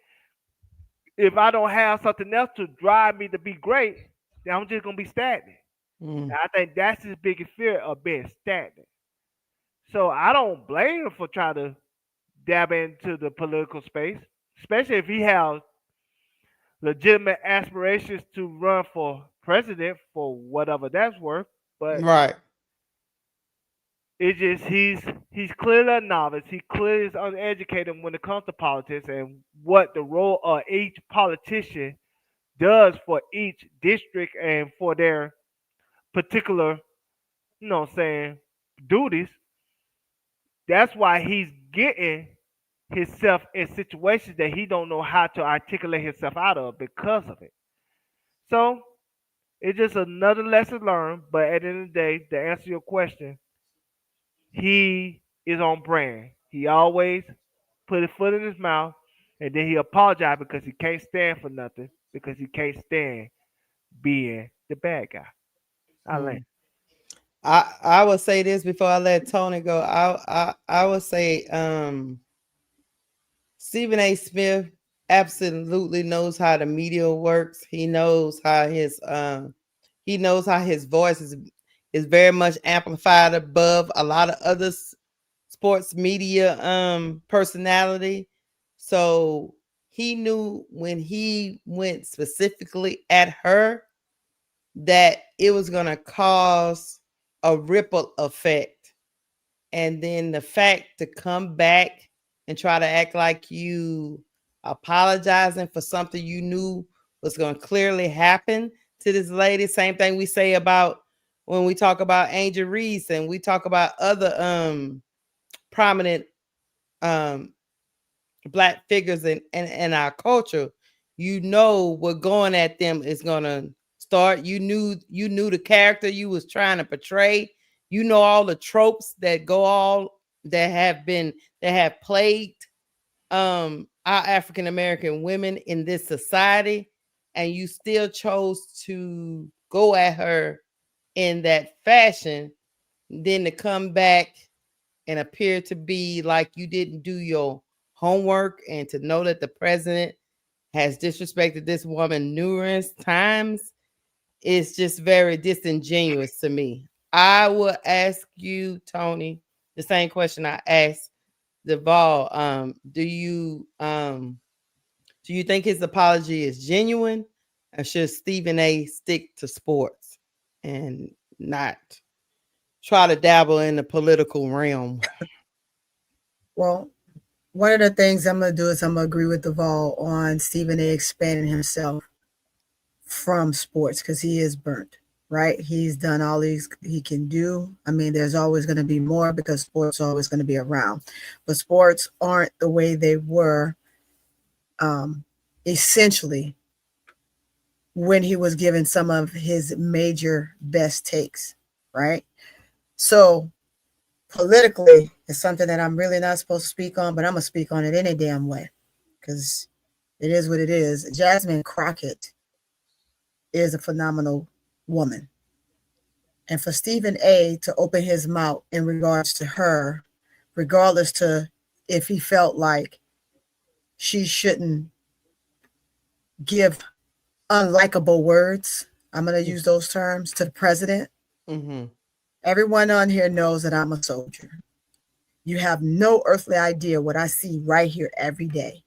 if I don't have something else to drive me to be great, then I'm just gonna be stagnant. And I think that's his biggest fear of being stagnant. So I don't blame him for trying to dab into the political space, especially if he has legitimate aspirations to run for president for whatever that's worth. But Right. it's just he's clearly a novice. He clearly is uneducated when it comes to politics and what the role of each politician does for each district and for their particular, you know what I'm saying, duties. That's why he's getting himself in situations that he don't know how to articulate himself out of because of it. So it's just another lesson learned. But at the end of the day, to answer your question, he is on brand. He always put his foot in his mouth and then he apologized because he can't stand for nothing because he can't stand being the bad guy. I land. I would say this before I let Tony go. I would say Stephen A. Smith absolutely knows how the media works. He knows how his voice is very much amplified above a lot of other sports media personality. So he knew when he went specifically at her that it was going to cause a ripple effect. And then the fact to come back and try to act like you apologizing for something you knew was going to clearly happen to this lady. Same thing we say about when we talk about Angel Reese and we talk about other prominent Black figures in our culture. You know what going at them is going to start. You knew the character you was trying to portray. You know all the tropes that have plagued our African American women in this society, and you still chose to go at her in that fashion, then to come back and appear to be like you didn't do your homework and to know that the president has disrespected this woman numerous times is just very disingenuous to me. I will ask you, Tony, the same question I asked Duvall. Do you think his apology is genuine, or should Stephen A. stick to sports and not try to dabble in the political realm? Well, one of the things I'm going to do is I'm going to agree with Duvall on Stephen A. expanding himself from sports because he is burnt, right? He's done all he can do. I mean, there's always going to be more because sports are always going to be around. But sports aren't the way they were essentially when he was giving some of his major best takes, right? So politically, it's something that I'm really not supposed to speak on, but I'm going to speak on it any damn way because it is what it is. Jasmine Crockett is a phenomenal woman. And for Stephen A. to open his mouth in regards to her, regardless to if he felt like she shouldn't give unlikable words, I'm going to use those terms, to the president. Mm-hmm. Everyone on here knows that I'm a soldier. You have no earthly idea what I see right here every day.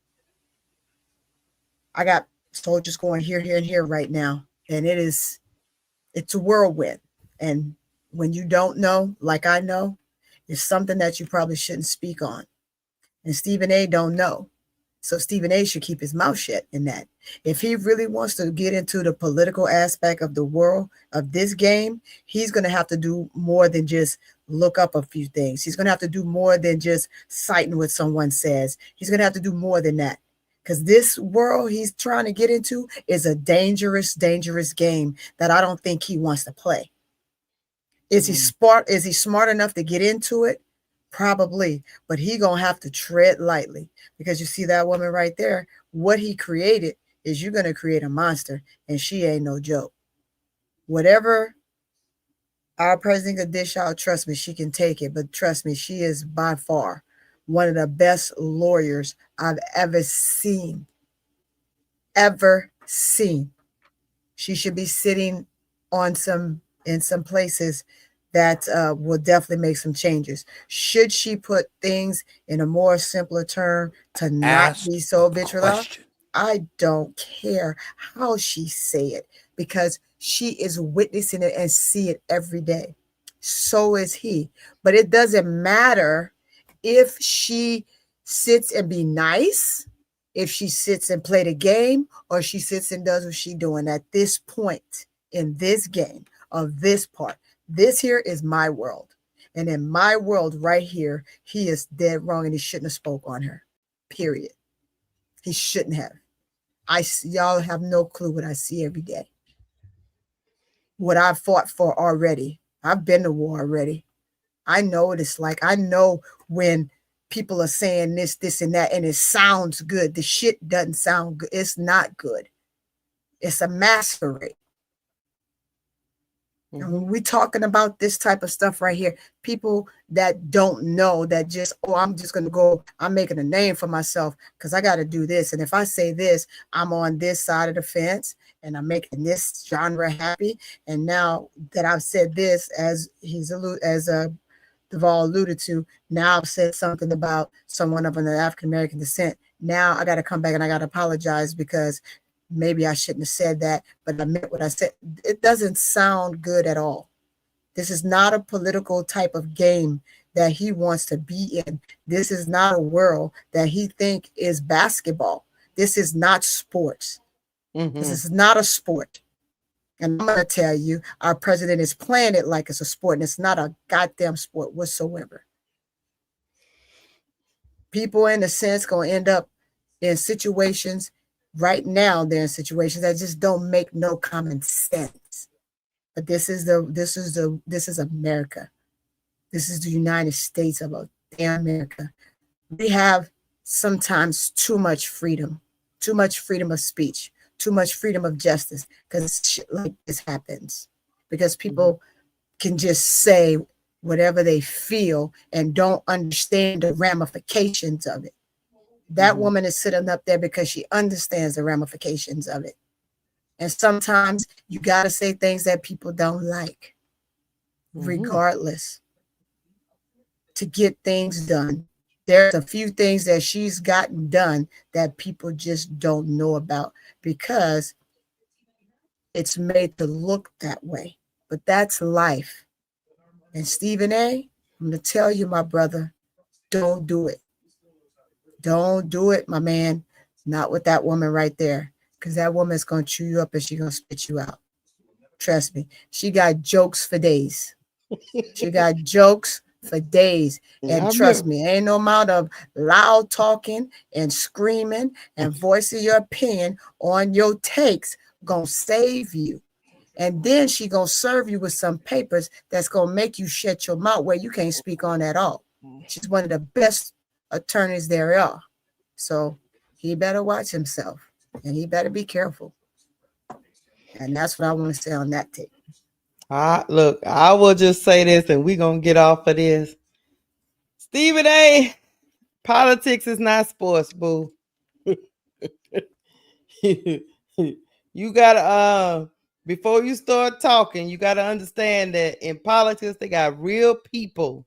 I got soldiers going here, here, and here right now. And it's a whirlwind. And when you don't know, like I know, it's something that you probably shouldn't speak on. And Stephen A. don't know. So Stephen A. should keep his mouth shut in that. If he really wants to get into the political aspect of the world of this game, he's going to have to do more than just look up a few things. He's going to have to do more than just citing what someone says. He's going to have to do more than that. Because this world he's trying to get into is a dangerous, dangerous game that I don't think he wants to play. Is he smart? Is he smart enough to get into it? Probably, but he gonna have to tread lightly because you see that woman right there. What he created is you're gonna create a monster, and she ain't no joke. Whatever our president could dish out, trust me, she can take it. But trust me, she is by far one of the best lawyers I've ever seen. Ever seen. She should be sitting on in some places that will definitely make some changes. Should she put things in a more simpler term to not be so vitriolic? I don't care how she say it because she is witnessing it and see it every day. So is he. But it doesn't matter if she sits and be nice, if she sits and play the game, or she sits and does what she's doing at this point in this game of this part. This here is my world. And in my world right here, he is dead wrong and he shouldn't have spoke on her. Period. He shouldn't have. Y'all have no clue what I see every day. What I've fought for already. I've been to war already. I know what it's like. I know when people are saying this, this, and that, and it sounds good. The shit doesn't sound good. It's not good. It's a masquerade. And when we're talking about this type of stuff right here, people that don't know that just, oh, I'm just going to go, I'm making a name for myself because I got to do this. And if I say this, I'm on this side of the fence and I'm making this genre happy. And now that I've said this, as Duval alluded to, now I've said something about someone of an African-American descent. Now I got to come back and I got to apologize because maybe I shouldn't have said that, but I meant what I said. It doesn't sound good at all. This is not a political type of game that he wants to be in. This is not a world that he think is basketball. This is not sports. This is not a sport. And I'm going to tell you, our president is playing it like it's a sport, and it's not a goddamn sport whatsoever. People, in a sense, going to end up in situations. Right now, they're in situations that just don't make no common sense. But this is America. This is the United States of America. We have sometimes too much freedom of speech, too much freedom of justice, because shit like this happens. Because people can just say whatever they feel and don't understand the ramifications of it. That woman is sitting up there because she understands the ramifications of it. And sometimes you got to say things that people don't like, regardless, to get things done. There's a few things that she's gotten done that people just don't know about because it's made to look that way. But that's life. And Stephen A., I'm going to tell you, my brother, don't do it. Don't do it, my man. Not with that woman right there. Because that woman's going to chew you up and she's going to spit you out. Trust me. She got jokes for days. She got jokes for days. And trust me, ain't no amount of loud talking and screaming and voicing your opinion on your takes gonna save you. And then she gonna serve you with some papers that's gonna make you shut your mouth where you can't speak on at all. She's one of the best attorneys there are. So he better watch himself and he better be careful. And that's what I want to say on that tape. Look, I will just say this and we're gonna get off of this. Stephen A, politics is not sports, boo. You gotta before you start talking, you gotta understand that in politics they got real people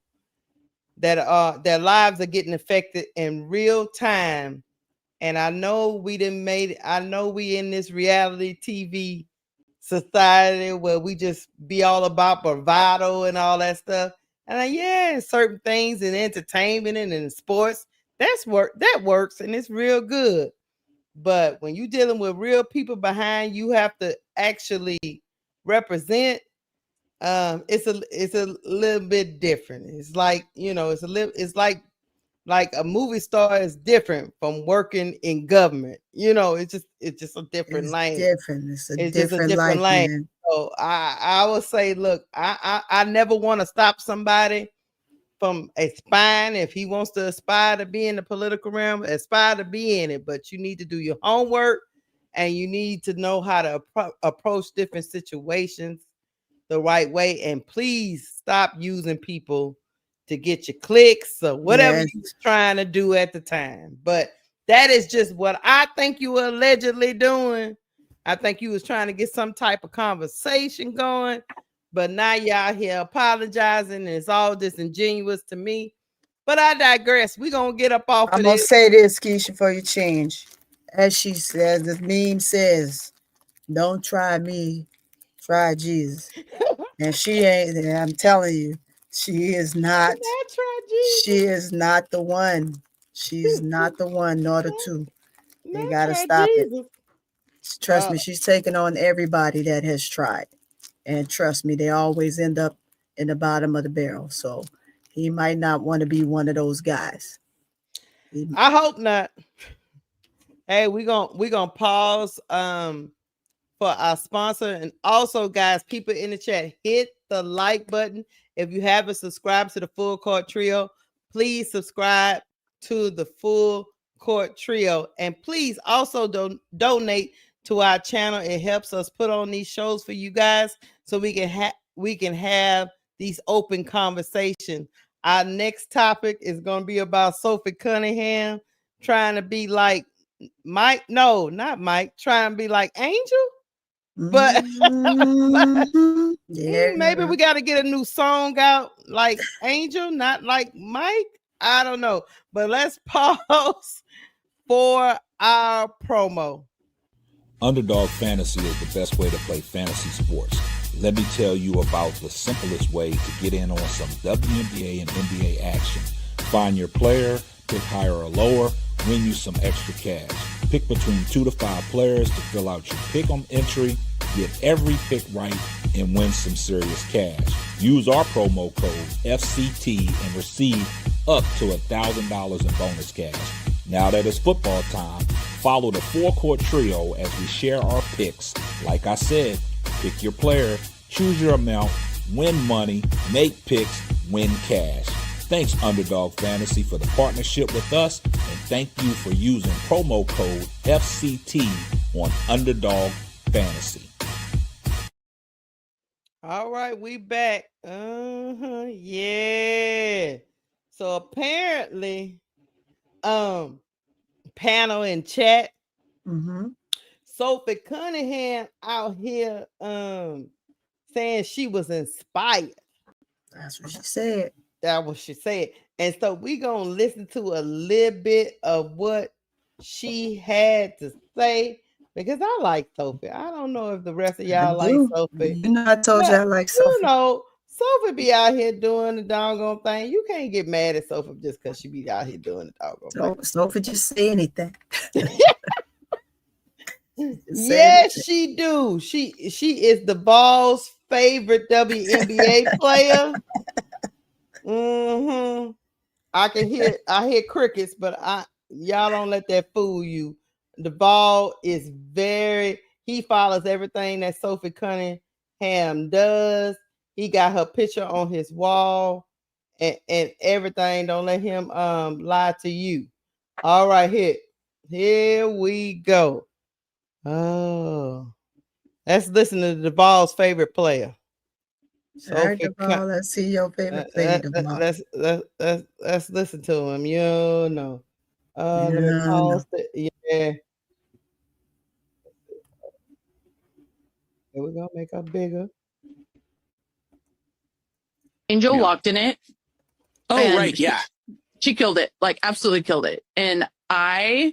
that their lives are getting affected in real time. And I know we didn't made it. I know we in this reality TV society where we just be all about bravado and all that stuff. And yeah, certain things in entertainment and in sports, that works and it's real good. But when you're dealing with real people behind you have to actually represent, it's a little bit different. It's like, it's like a movie star is different from working in government. It's just a different lane. Different. It's just different a different life, lane. man. So I would say, look, I never want to stop somebody from aspiring. If he wants to aspire to be in the political realm, aspire to be in it. But you need to do your homework and you need to know how to approach different situations the right way. And please stop using people to get your clicks or whatever you was trying to do at the time. But that is just what I think you were allegedly doing. I think you was trying to get some type of conversation going. But now y'all here apologizing and it's all disingenuous to me. But I digress. We're going to get up off of this. I'm going to say this, Keisha, before you change. As she says, the meme says, don't try me, try Jesus. And she ain't, I'm telling you, she is not. She is not the one. She's not the one, nor the two. They got to stop it. Trust me, she's taken on everybody that has tried. And trust me, they always end up in the bottom of the barrel. So he might not want to be one of those guys. I hope not. Hey, we're gonna pause for our sponsor. And also, guys, people in the chat, hit the like button. If you haven't subscribed to the Full Court Trio, please subscribe to the Full Court Trio. And please also donate to our channel. It helps us put on these shows for you guys so we can have these open conversations. Our next topic is going to be about Sophie Cunningham trying to be like Mike. No, not Mike. Trying to be like Angel. But maybe we got to get a new song out like Angel, not like Mike. I don't know. But let's pause for our promo. Underdog Fantasy is the best way to play fantasy sports. Let me tell you about the simplest way to get in on some WNBA and NBA action. Find your player, pick higher or lower, win you some extra cash. Pick between 2 to 5 players to fill out your pick'em entry, get every pick right, and win some serious cash. Use our promo code FCT and receive up to $1,000 in bonus cash. Now that it's football time, follow the Full Court Trio as we share our picks. Like I said, pick your player, choose your amount, win money, make picks, win cash. Thanks, Underdog Fantasy, for the partnership with us, and thank you for using promo code FCT on Underdog Fantasy. All right, we back. Yeah. So apparently, panel in chat. Sophie Cunningham out here saying she was inspired. That's what she said. That's what she said. And so we gonna listen to a little bit of what she had to say because I like Sophie. I don't know if the rest of y'all like Sophie. You know, I told you I like Sophie. You know, Sophie be out here doing the doggone thing. You can't get mad at Sophie just because she be out here doing the doggone thing. Sophie just say anything. Yes, she do. She is the ball's favorite WNBA player. I hear crickets, but y'all don't let that fool you. The ball is very He follows everything that Sophie Cunningham does. He got her picture on his wall and everything. Don't let him lie to you. All right, here we go. Oh, let's listen to Duvall's favorite player. All right, Duvall, let's see your favorite player, Duvall. Let's listen to him. You know. Let me pause it. Yeah. Here we go. Make her bigger. Angel walked in it. Oh, right. Yeah. She killed it. Like, absolutely killed it. And oh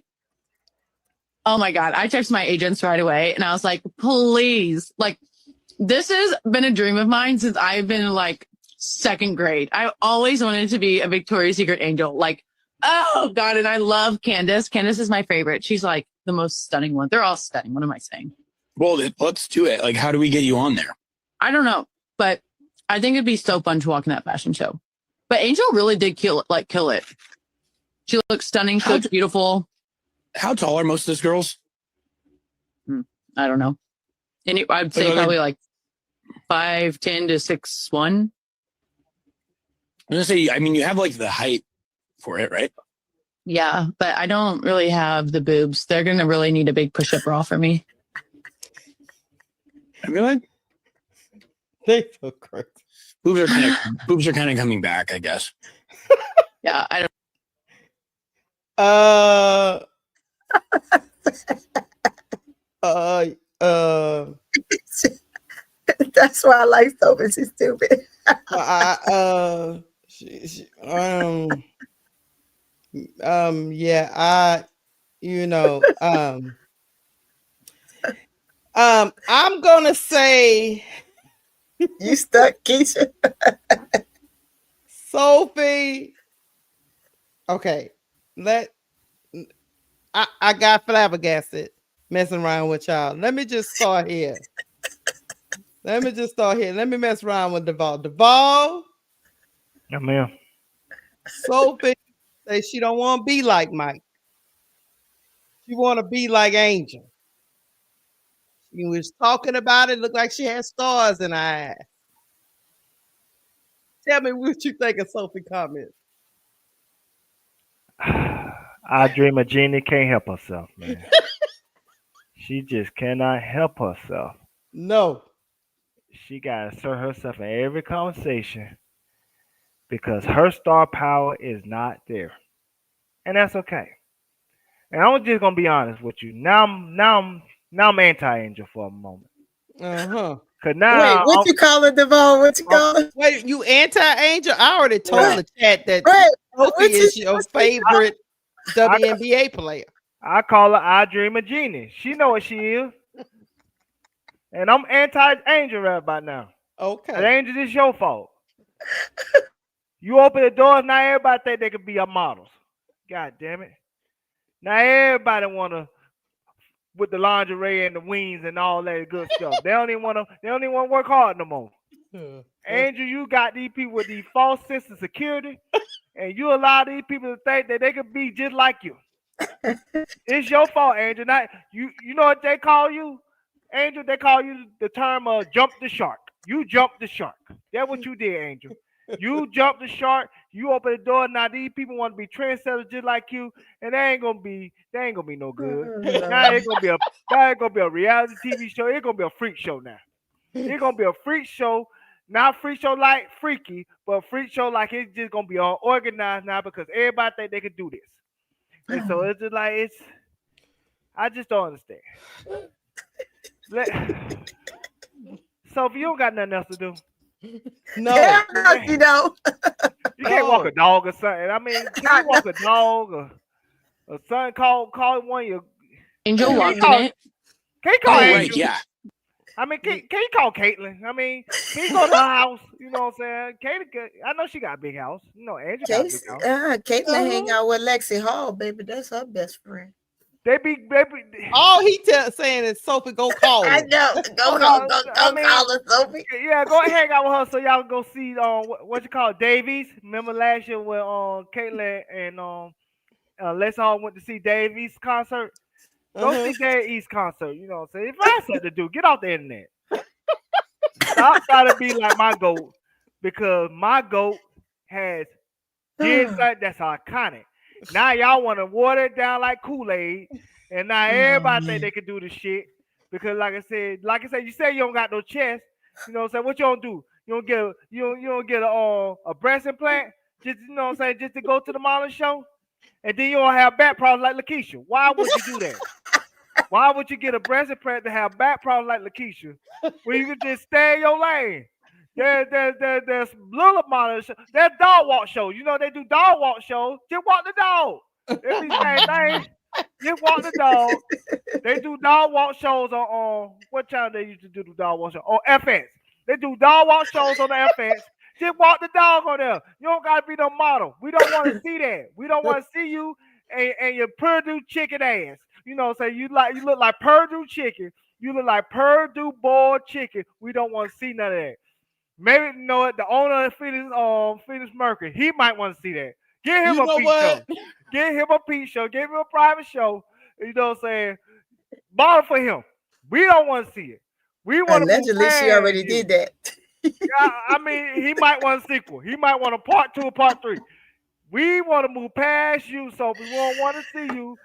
my God, I texted my agents right away and I was like, please, like, this has been a dream of mine since I've been in like second grade. I always wanted to be a Victoria's Secret angel. Like, oh God. And I love Candace. Candace is my favorite. She's like the most stunning one. They're all stunning. What am I saying? Well, let's do it. Like, how do we get you on there? I don't know, but I think it'd be so fun to walk in that fashion show. But Angel really did kill it. She looks stunning. She looks beautiful. How tall are most of those girls? I don't know. I'd say probably like 5'10" to 6'1". I'm gonna say, I mean, you have like the height for it, right? Yeah, but I don't really have the boobs. They're gonna really need a big push-up bra for me. I feel like they so crazy. Boobs are kind of coming back, I guess. Yeah, I don't. That's why I like Sophie. She's stupid. I'm gonna say you stuck, Keisha. Sophie. Okay, I got flabbergasted messing around with y'all. Let me just start here. Let me mess around with Duvall. Duvall. Yeah, ma'am. Sophie says she don't want to be like Mike. She want to be like Angel. She was talking about it. Looked like she had stars in her eyes. Tell me what you think of Sophie comments. I Dream of Jeannie can't help herself, man. She just cannot help herself. No. She got to assert herself in every conversation because her star power is not there. And that's okay. And I'm just going to be honest with you. Now I'm anti-Angel for a moment. Uh-huh. Cause now, wait, what you call it, Devon? What you call it? Wait, you anti-Angel? I already told the chat that Sophie is your favorite WNBA player. I call her I Dream of Jeannie. She know what she is. And I'm anti-Angel right about now. Okay. And Angel, it's your fault. You open the doors, now everybody think they could be our models. God damn it. Now everybody wanna with the lingerie and the wings and all that good stuff. They don't even wanna work hard no more. Angel, you got these people with these false sense of security, and you allow these people to think that they could be just like you. It's your fault, Angel. Not you know what they call you? Angel, they call you the term jump the shark. You jumped the shark. That's what you did, Angel. You jumped the shark. You open the door. Now these people want to be trendsetters just like you, and they ain't gonna be no good. Now it's gonna be a reality TV show. It's gonna be a freak show now. It's gonna be a freak show, not freak show like freaky, but a freak show like it's just gonna be all organized now because everybody think they can do this. And so it's just like I just don't understand. So if you don't got nothing else to do, no, you know, you can't walk a dog or something. I mean, can you walk a dog or something? Call one of your Angel walked in it. Can you call Angel? Right, yeah. I mean, can you call Caitlin? I mean, can you go to her house? You know what I'm saying? I know she got a big house. You know, Angel got a big house. Caitlin hang out with Lexi Hall, baby. That's her best friend. They be all he saying is Sophie, go call her. I know. Go call her, Sophie. Yeah, go hang out with her so y'all can go see what you call it, Davies. Remember last year when Caitlin and Les Hall went to see Davies concert? Go see Dad East concert. You know what I'm saying? If I said to do, get off the internet. Stop trying to be like my goat because my goat has insight that's iconic. Now y'all want to water it down like Kool-Aid, and now everybody think they can do the shit because, like I said, you say you don't got no chest. You know what I'm saying? What you don't do? You don't get a breast implant, just you know what I'm saying, just to go to the modeling show, and then you don't have back problems like Lakeisha. Why would you do that? Why would you get a breast implant to have back problems like Lakeisha when you could just stay in your lane? There's little model shows. There's dog walk shows. You know they do dog walk shows. Just walk the dog. It's the same thing. Just walk the dog. They do dog walk shows on what channel they used to do the dog walk show? On FX. They do dog walk shows on the FX. Just walk the dog on there. You don't gotta be no model. We don't want to see that. We don't want to see you and your Purdue chicken ass. You know what I'm saying? You look like Purdue chicken. You look like Purdue boiled chicken. We don't want to see none of that. Maybe you know what the owner of Phoenix Mercury, he might want to see that. Get him a peep show. Get him a peep show. Give him a private show. You know what I'm saying? Bother for him. We don't want to see it. We want allegedly she already did that. Yeah, I mean, he might want a sequel. He might want a part 2 or part 3. We want to move past you, so we won't want to see you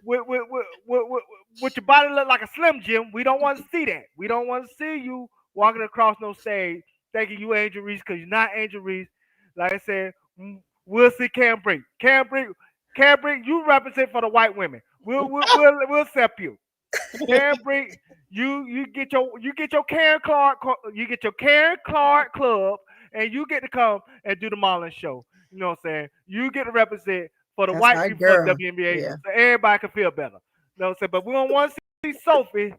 with your body look like a Slim Jim. We don't want to see that. We don't want to see you walking across no stage thinking you Angel Reese because you're not Angel Reese. Like I said, we'll see Cam Brink. Cam Brink, you represent for the white women. We'll accept you. Karen Brink, you get your Karen Clark Club, and you get to come and do the modeling show. You know what I'm saying? You get to represent for the white people of the WNBA, so everybody can feel better. You know what I'm saying? But we don't want to see Sophie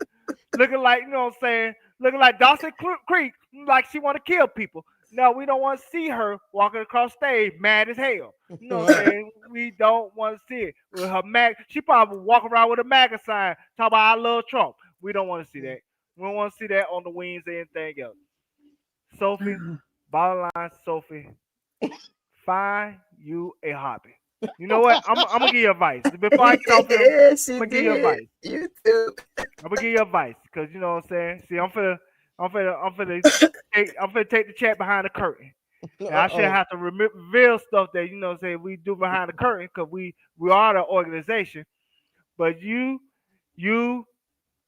looking like, you know what I'm saying, looking like Dawson Creek, like she want to kill people. No, we don't want to see her walking across stage mad as hell. You know what I'm saying? We don't want to see it. With her she probably walk around with a MAGA sign, talk about I love Trump. We don't want to see that. We don't want to see that on the wings or anything else. Sophie, bottom line, Sophie, find you a hobby. You know what? I'm gonna give you advice. Before I get off here, I'm gonna give you advice. You too. I'm gonna give you advice because you know what I'm saying. See, I'm finna take the chat behind the curtain. And I should have to reveal stuff that you know what I'm saying we do behind the curtain because we are the organization. But you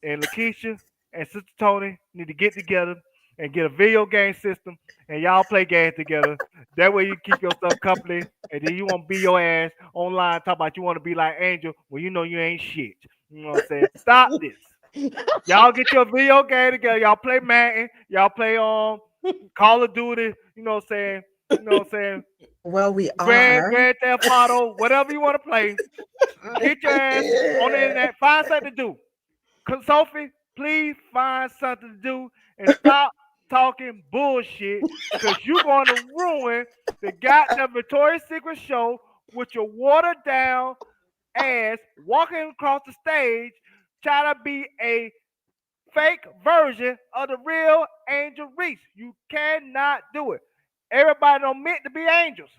and Lakeisha and Sister Tony need to get together and get a video game system and y'all play games together. That way you keep yourself company and then you won't be your ass online talking about you want to be like Angel when you know you ain't shit. You know what I'm saying? Stop this. Y'all get your video game together. Y'all play Madden. Y'all play Call of Duty. You know what I'm saying? You know what I'm saying? Well, we Grand Theft Auto, whatever you want to play. Get your ass on the internet. Find something to do. Sophie, please find something to do and stop talking bullshit because you're going to ruin the goddamn Victoria's Secret show with your watered down ass walking across the stage trying to be a fake version of the real Angel Reese. You cannot do it. Everybody don't meant to be angels.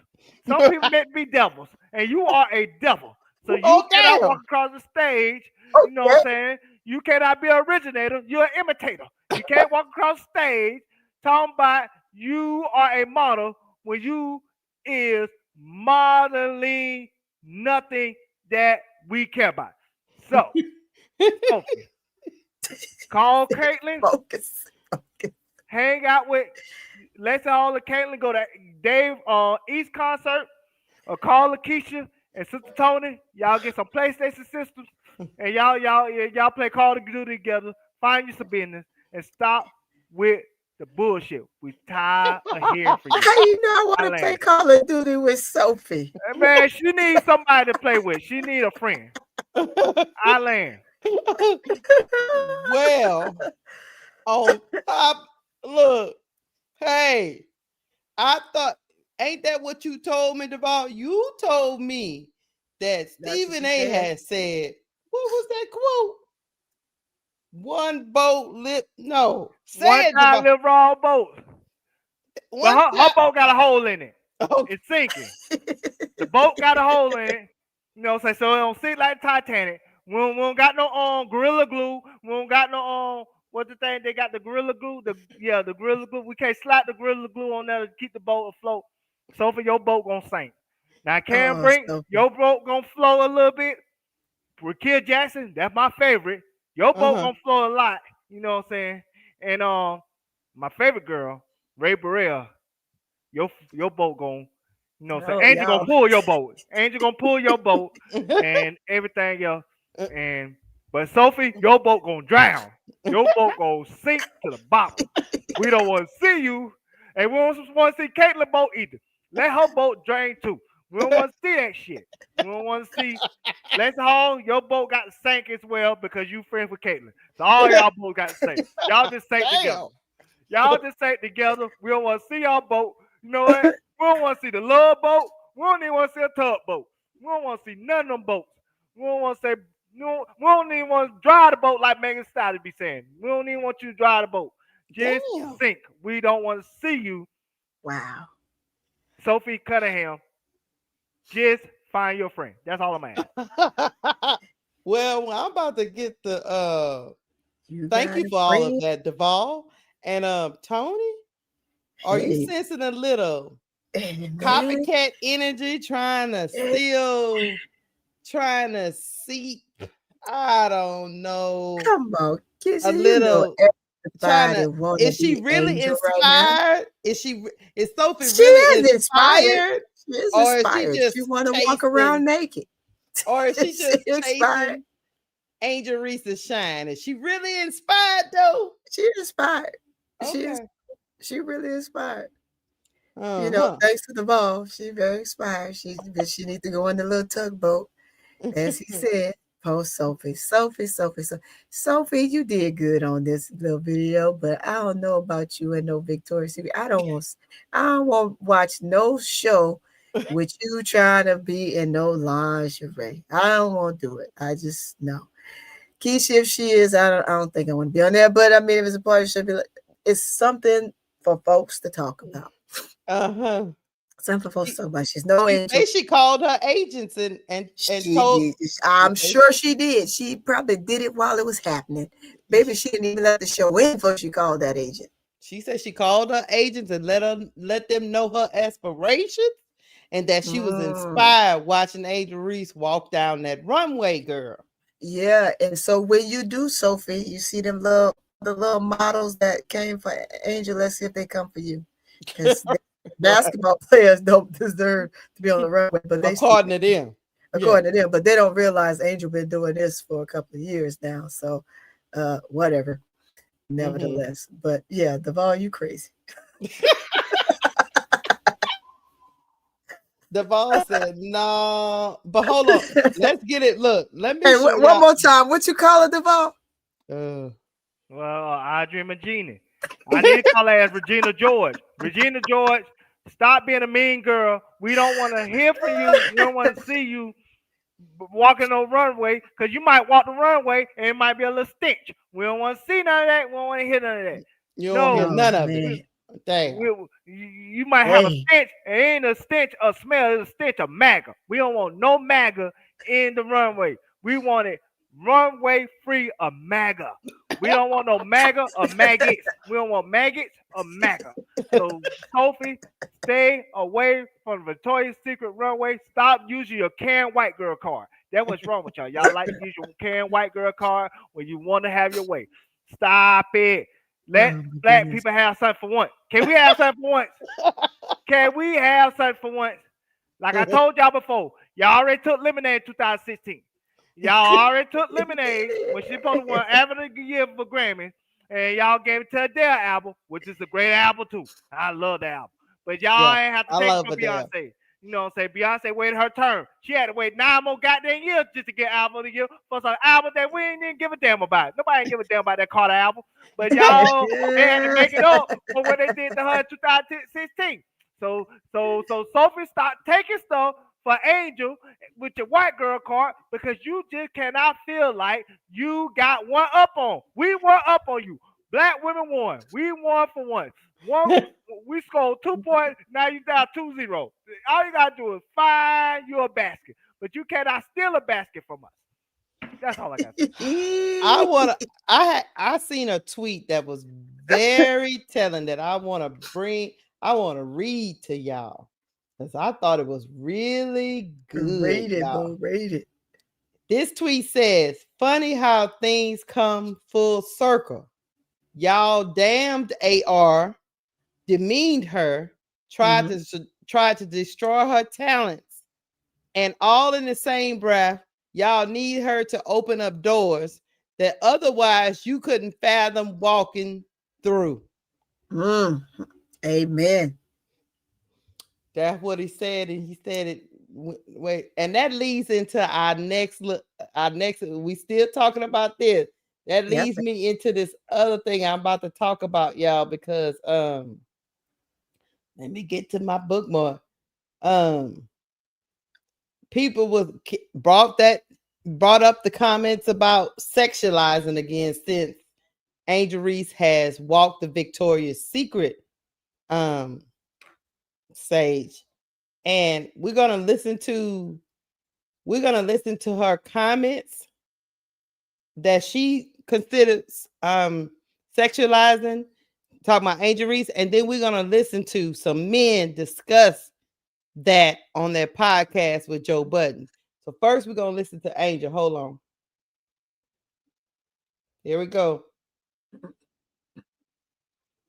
Some people meant to be devils, and you are a devil. So you cannot walk across the stage. You know what I'm saying? You cannot be an originator. You're an imitator. You can't walk across the stage talking about you are a model when you is modeling nothing that we care about. So, Sophie, call Caitlin. Focus. Hang out with. Let's all of Caitlin go to Dave East concert or call Lakeisha and Sister Tony. Y'all get some PlayStation systems and y'all play Call of Duty together. Find you some business and stop with the bullshit. We tired of hearing from you. How you know I want to play Call of Duty with Sophie? Man, she needs somebody to play with. She need a friend. I land. Well, on top, look. Hey, I thought, ain't that what you told me about? You told me that Stephen A. had said, what was that quote? One boat live, no. One time live raw boat. But her boat got a hole in it. Okay. It's sinking. The boat got a hole in it. You know what I'm saying? So it don't sink like Titanic. We don't got no Gorilla Glue. We don't got no what's the thing? They got the Gorilla Glue. The Gorilla Glue. We can't slap the Gorilla Glue on there to keep the boat afloat. Sophie, your boat gonna sink. Now Karen Brink, Sophie. your boat gonna float a little bit. Rakia Jackson, that's my favorite. Your boat gonna float a lot. You know what I'm saying? And my favorite girl, Ray Burrell, your boat gonna, you know what I'm saying? Angel gonna pull your boat. Angel gonna pull your boat and everything else. But Sophie, your boat gonna drown. Your boat gonna sink to the bottom. We don't want to see you, and we don't want to see Caitlyn's boat either. Let her boat drain too. We don't want to see that shit. We don't want to see. Let's haul. Your boat got to sink as well because you friends with Caitlyn. So all y'all boats got to sink. Y'all just sink together. Y'all just sink together. We don't want to see y'all boat. You know what? We don't want to see the love boat. We don't even want to see a tub boat. We don't want to see none of them boats. We don't want to say. No, we don't even want to drive the boat like Megan Thee Stallion be saying. We don't even want you to drive the boat. Just sink. We don't want to see you. Wow. Sophie Cunningham, just find your friend. That's all I'm asking. Well, I'm about to get the thank you for all of that, Duvall. And Tony, are you sensing a little copycat energy trying to see? I don't know. Come on, kids. A little trying to. Is she really inspired? Is Sophie really inspired? She is or inspired. Is she just she want to walk around naked? Or is she just inspired? chasing Angel Reese's shine? Is she really inspired though? She's inspired. Okay. She really inspired. You know, thanks to the ball, she's very inspired. She needs to go in the little tugboat, as he said. Post Sophie, you did good on this little video, but I don't know about you and no Victoria's Secret. I don't want to watch no show with you trying to be in no lingerie. I don't want to do it. I just no. Keisha, if she is, I don't think I want to be on there. But I mean, if it's a party, it should be like, it's something for folks to talk about. Something for folks to talk about. She's no angel. She called her agents and told. I'm sure she did. She probably did it while it was happening. Maybe she didn't even let the show in before she called that agent. She said she called her agents and let them know her aspirations and that she was inspired watching Angel Reese walk down that runway, girl. Yeah, and so when you do, Sophie, you see them the little models that came for Angel. Let's see if they come for you. Because basketball players don't deserve to be on the runway, but they according to them, but they don't realize Angel been doing this for a couple of years now. So, whatever. Nevertheless, but yeah, Duvall, you crazy. Duvall said no, but hold on, let's get it. Look, let me. Hey, one more time. What you call it, Duvall? Well, Audrey Magini. I need to call her as Regina George. Regina George, stop being a mean girl. We don't want to hear from you. We don't want to see you walking on runway because you might walk the runway and it might be a little stench. We don't want to see none of that. We don't want to hear none of that. You don't hear none of it. You might have a stench. It ain't a stench of smell. It's a stench of MAGA. We don't want no MAGA in the runway. We want it runway free of MAGA. We don't want no MAGA or maggots. We don't want maggots or MAGA. So, Sophie, stay away from the Victoria's Secret runway. Stop using your Karen White Girl card. That's what's wrong with y'all. Y'all like to use your Karen White Girl card when you want to have your way. Stop it. Let black people have something for once. Can we have something for once? Can we have something for once? Like I told y'all before, y'all already took Lemonade in 2016. Y'all already took Lemonade when she supposed to win Album of the Year for Grammy, and y'all gave it to Adele album, which is a great album too. I love that album. But y'all ain't have to take it from Beyonce. You know what I'm saying? Beyonce waited her turn. She had to wait 9 more goddamn years just to get Album of the Year for some album that we didn't even give a damn about. Nobody ain't give a damn about that Carter album. But y'all, they had to make it up for what they did to her in 2016. So Sophie, stop taking stuff for Angel with your white girl card because you just cannot feel like you got one up on. We won up on you. Black women won. We won for once. We scored 2 points. Now you down 2-0. All you gotta do is find you a basket, but you cannot steal a basket from us. That's all I got. I seen a tweet that was very telling that I want to read to y'all because I thought it was really good. Rate it, y'all. bro. Rate it. This tweet says, "Funny how things come full circle. Y'all damned AR, demeaned her, tried to destroy her talents, and all in the same breath, y'all need her to open up doors that otherwise you couldn't fathom walking through." Amen. That's what he said, and he said it. Wait, and that leads into our next look. We still talking about this. That leads me into this other thing I'm about to talk about, y'all, because let me get to my bookmark. People brought up the comments about sexualizing again since Angel Reese has walked the Victoria's Secret stage, and we're gonna listen to her comments that she considers sexualizing, talking about Angel Reese, and then we're gonna listen to some men discuss that on their podcast with Joe Budden. So first we're gonna listen to Angel. Hold on. Here we go.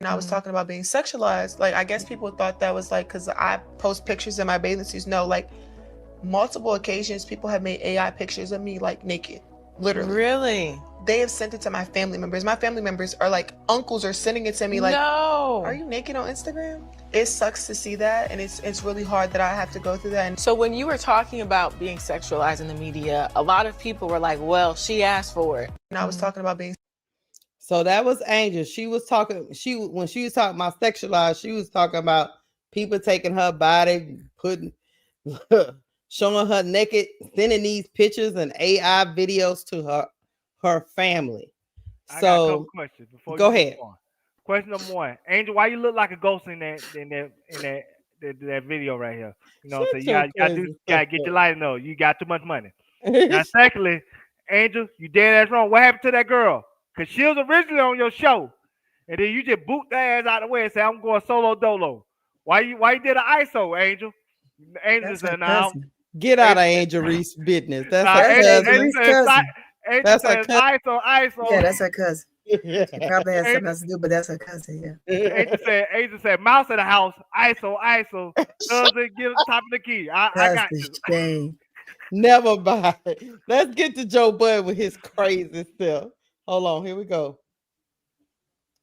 And I was talking about being sexualized. Like, I guess people thought that was like, because I post pictures in my bathing suits. No, like, multiple occasions, people have made AI pictures of me, like, naked. Literally. Really? They have sent it to my family members. My family members are like, uncles are sending it to me like, no. Are you naked on Instagram? It sucks to see that, and it's really hard that I have to go through that. So when you were talking about being sexualized in the media, a lot of people were like, well, she asked for it. And I was talking about being. So that was Angel. She was talking, when she was talking about sexualized, she was talking about people taking her body, showing her naked, sending these pictures and AI videos to her family. I got a couple questions before go you ahead. Move on. Question number one, Angel, why you look like a ghost in that video right here? You know what I'm saying? You gotta get your light on. You got too much money. Now, secondly, Angel, you dead ass wrong. What happened to that girl? Because she was originally on your show. And then you just boot that ass out of the way and say, I'm going solo dolo. Why you did an ISO, Angel? Angel said, now. Get out of Angel Reese business. That's her cousin. That's her cousin. ISO. Yeah, that's her cousin. She probably has something else to do, but that's her cousin, yeah. Angel said, mouse in the house, ISO. Cousin, get on top of the key. I got you. Shame. Never mind. Let's get to Joe Bud with his crazy stuff. Hold on, here we go.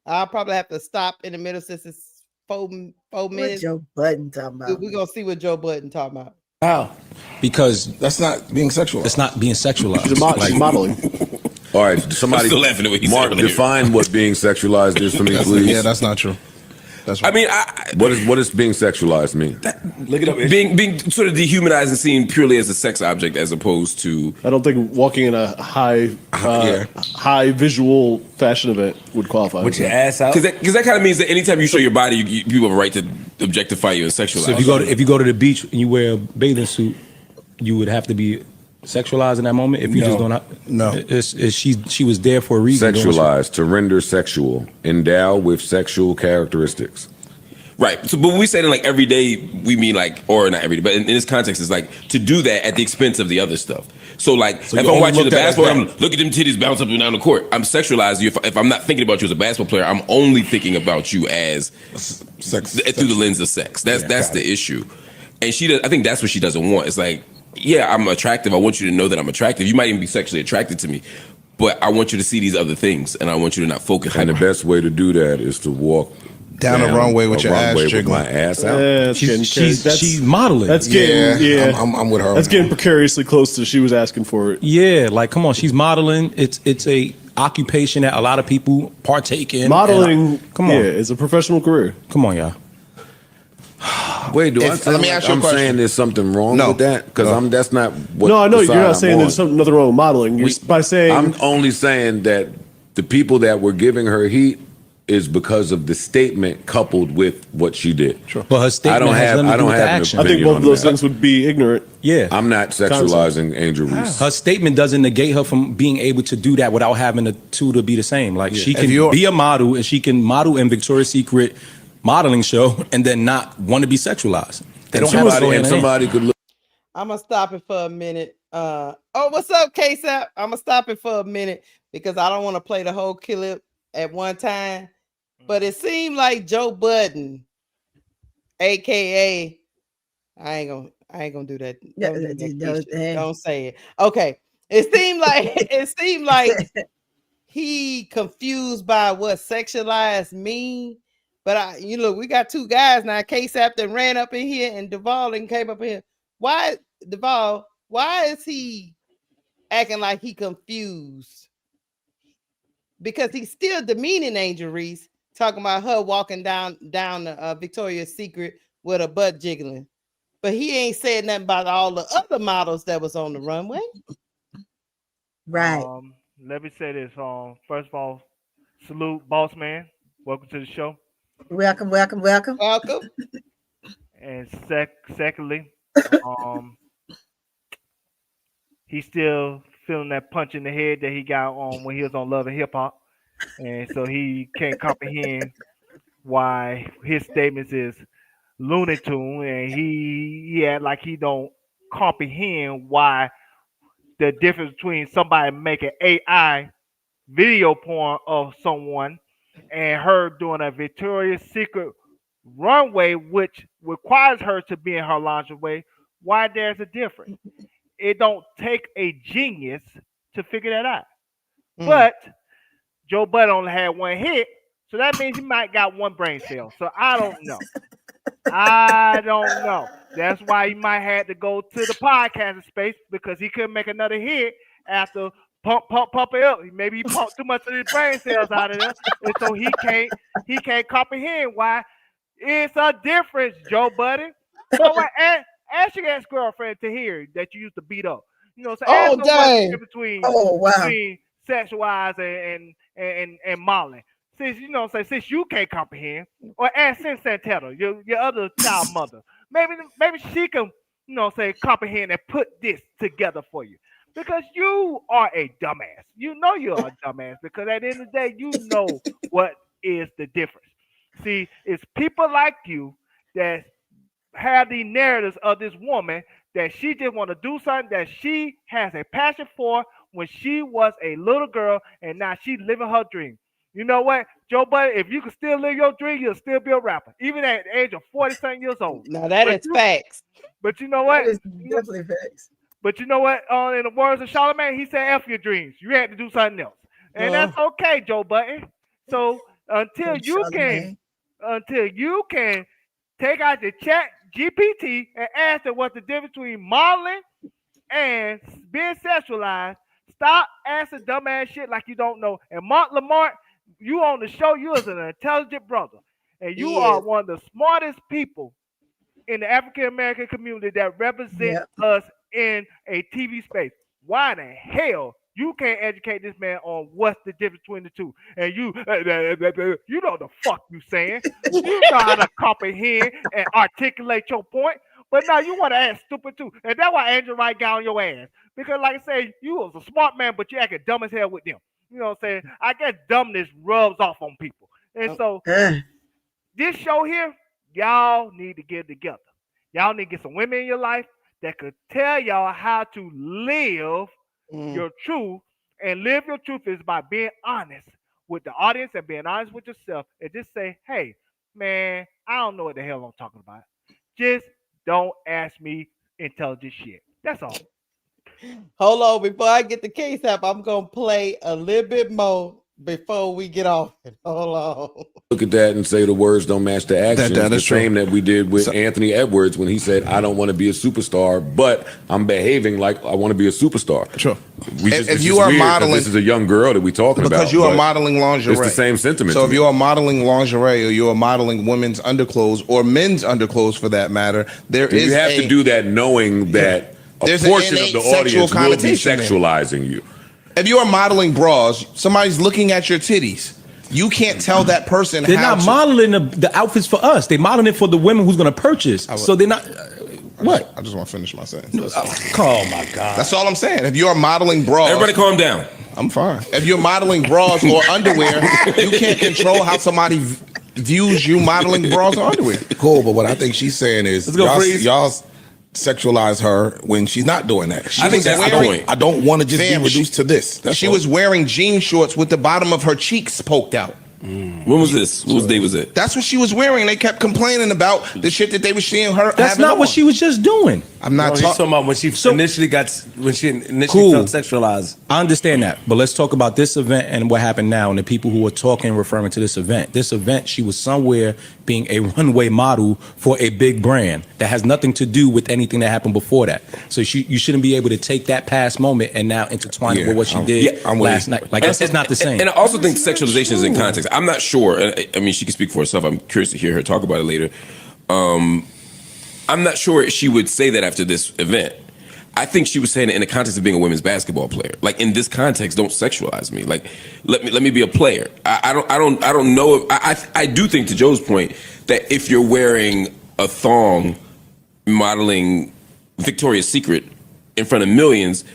I'll probably have to stop in the middle since it's 4 minutes. What Joe Budden talking about? We're gonna see what Joe Budden talking about. How? Because that's not being sexualized. It's not being sexualized. She's modeling. All right, somebody. I'm still laughing at what he Mark, said define what being sexualized is for me, please. Yeah, that's not true. That's right. I mean, what does being sexualized mean? Look it up. Being sort of dehumanized and seen purely as a sex object, as opposed to. I don't think walking in a high visual fashion event would qualify. With your ass out, because that kind of means that anytime you show your body, people have a right to objectify you and sexualize. So if you go to the beach and you wear a bathing suit, you would have to be sexualized in that moment. If you just don't, no, she was there for a reason. Sexualized, to render sexual, endow with sexual characteristics. Right. So, but when we say it like every day, we mean like, or not every day, but in this context, it's like to do that at the expense of the other stuff. So like, if I'm watching the basketball, I'm look at them titties bounce up and down the court. I'm sexualizing you. If I'm not thinking about you as a basketball player, I'm only thinking about you as sex through the lens of sex. That's the issue. And I think that's what she doesn't want. It's like, yeah, I'm attractive. I want you to know that I'm attractive. You might even be sexually attracted to me, but I want you to see these other things, and I want you to not focus. And the best way to do that is to walk down a runway with your ass jiggling. My ass out. She's modeling. That's getting I'm with her. That's getting precariously close to she was asking for it. Yeah, like come on, she's modeling. It's a occupation that a lot of people partake in. Modeling, it's a professional career. Come on, y'all. Wait, let me ask you a question. I'm saying there's something wrong with that because that's not what. No, I know you're not saying there's nothing wrong with modeling. By saying I'm only saying that the people that were giving her heat is because of the statement coupled with what she did. Sure. But her statement has nothing to do with the action. I think both of those things would be ignorant. Yeah. I'm not sexualizing Angel Reese. Her statement doesn't negate her from being able to do that without having the two to be the same. Like she can be a model and she can model in Victoria's Secret modeling show and then not want to be sexualized. They don't have to go hand in hand. Somebody could look. I'm gonna stop it for a minute. What's up, K-Sap? I'm gonna stop it for a minute because I don't want to play the whole clip at one time. But it seemed like Joe Budden, aka, I ain't gonna do that. Don't say it. Okay. It seemed like he confused by what sexualized mean. But we got two guys now. K-Sap that ran up in here and Duval and came up in here. Why, Duval? Why is he acting like he confused? Because he's still demeaning Angel Reese, talking about her walking down the Victoria's Secret with a butt jiggling. But he ain't said nothing about all the other models that was on the runway. Right. Let me say this. First of all, salute, boss man. Welcome to the show. Welcome. And secondly, he's still feeling that punch in the head that he got on when he was on Love and Hip Hop. And so he can't comprehend why his statements is Looney Tune, and he act like he don't comprehend why the difference between somebody making AI video porn of someone and her doing a Victoria's Secret runway, which requires her to be in her lingerie, why there's a difference. It don't take a genius to figure that out. But Joe Budden only had one hit, so that means he might got one brain cell. So I don't know. That's why he might have to go to the podcasting space because he couldn't make another hit after pump it up. Maybe he pumped too much of his brain cells out of there, and so he can't comprehend why it's a difference, Joe Budden. So ask your ex-girlfriend to hear that you used to beat up. So ask dang. Between sexualizing and modeling. Since you can't comprehend, or ask Sin Santana, your other child mother. Maybe she can, comprehend and put this together for you. Because you are a dumbass. You know you're a dumbass because at the end of the day, you know what is the difference. See, it's people like you that have the narratives of this woman that she just want to do something that she has a passion for when she was a little girl and now she's living her dream. You know what, Joe Budden, if you can still live your dream, you'll still be a rapper, even at the age of 47 years old. Now that is facts. But you know what? That is definitely facts. But you know what? In the words of Charlamagne, he said, F your dreams. You had to do something else. And that's okay, Joe Budden. So until you can take out the chat GPT and ask her what's the difference between modeling and being sexualized, stop asking dumbass shit like you don't know. And Mark Lamar, you on the show, you is an intelligent brother. And you are one of the smartest people in the African American community that represent us in a TV space. Why the hell you can't educate this man on what's the difference between the two? And you know the fuck you saying. You know how to comprehend and articulate your point. But now you want to act stupid too. And that's why Angel Wright got on your ass. Because like I say, you was a smart man, but you acted dumb as hell with them. You know what I'm saying? I guess dumbness rubs off on people. And so this show here, y'all need to get together. Y'all need to get some women in your life that could tell y'all how to live your truth. And live your truth is by being honest with the audience and being honest with yourself. And just say, hey, man, I don't know what the hell I'm talking about. Just don't ask me intelligent shit. That's all. Hold on, before I get the case up, I'm gonna play a little bit more before we get off it. Hold on. Look at that and say the words don't match the action. The same that we did with Anthony Edwards when he said, I don't want to be a superstar, but I'm behaving like I want to be a superstar. Sure. If you are modeling, this is a young girl that we're talking about. Because you are modeling lingerie. It's the same sentiment. So if you are modeling lingerie or you are modeling women's underclothes or men's underclothes for that matter, you have to do that knowing that a portion of the audience will be sexualizing you. If you are modeling bras, somebody's looking at your titties. You can't tell that person They're how not modeling the outfits for us. They're modeling it for the women who's going to purchase. So they're not. What? I just want to finish my sentence. Oh my God. That's all I'm saying. If you're modeling bras, Everybody calm down. I'm fine. If you're modeling bras or underwear, you can't control how somebody views you modeling bras or underwear. Cool, but what I think she's saying is y'all sexualize her when she's not doing that. I think that's the point. I don't want to just be reduced to this. She was wearing jean shorts with the bottom of her cheeks poked out. When was this? What day was it? That's what she was wearing. They kept complaining about the shit that they were seeing her. That's not what she was just doing. I'm not talking about when she initially felt sexualized. I understand that, but let's talk about this event and what happened now, and the people who were talking, referring to this event. This event, she was somewhere being a runway model for a big brand that has nothing to do with anything that happened before that. So you shouldn't be able to take that past moment and now intertwine it with what she did last night. Like it's not the same. And I also think sexualization is in context. I'm not sure. I mean, she can speak for herself. I'm curious to hear her talk about it later. I'm not sure she would say that after this event. I think she was saying it in the context of being a women's basketball player. Like in this context, don't sexualize me. Like let me be a player. I don't know. I do think, to Joe's point, that if you're wearing a thong modeling Victoria's Secret in front of millions,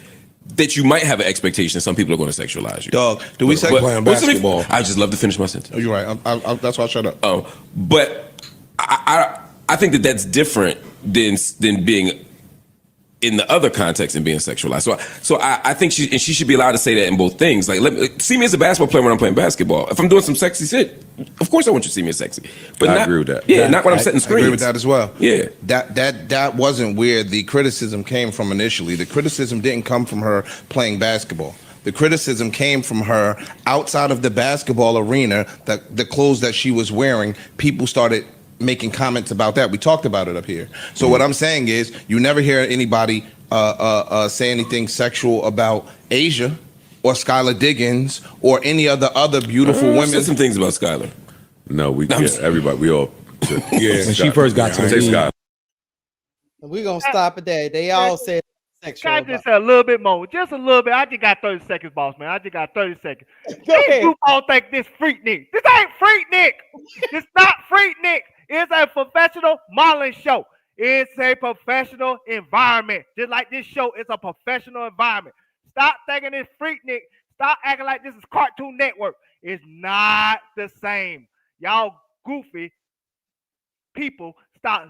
that you might have an expectation that some people are going to sexualize you. Dog, do we say playing basketball? I just love to finish my sentence. Oh, you're right. That's why I shut up. Oh, but I think that that's different than being in the other context and being sexualized. So I think she should be allowed to say that in both things. Like, see me as a basketball player when I'm playing basketball. If I'm doing some sexy shit, of course I want you to see me as sexy. But I agree with that. Yeah, not when I'm setting screens. I agree with that as well. Yeah. That wasn't where the criticism came from initially. The criticism didn't come from her playing basketball. The criticism came from her outside of the basketball arena, the clothes that she was wearing. People started making comments about that. We talked about it up here. So what I'm saying is, you never hear anybody say anything sexual about Asia or Skylar Diggins or any other beautiful women. Said some things about Skylar. No, everybody, we all. Yeah, when she first got to the league. We're gonna stop it there. They all said sexual. Can I just say a little bit more? Just a little bit. I just got 30 seconds, boss man. I just got 30 seconds. You all think this Freaknik. This ain't Freaknik. It's not Freaknik. It's a professional modeling show. It's a professional environment. Just like this show, it's a professional environment. Stop thinking it's Freaknik. Stop acting like this is Cartoon Network. It's not the same. Y'all goofy people stop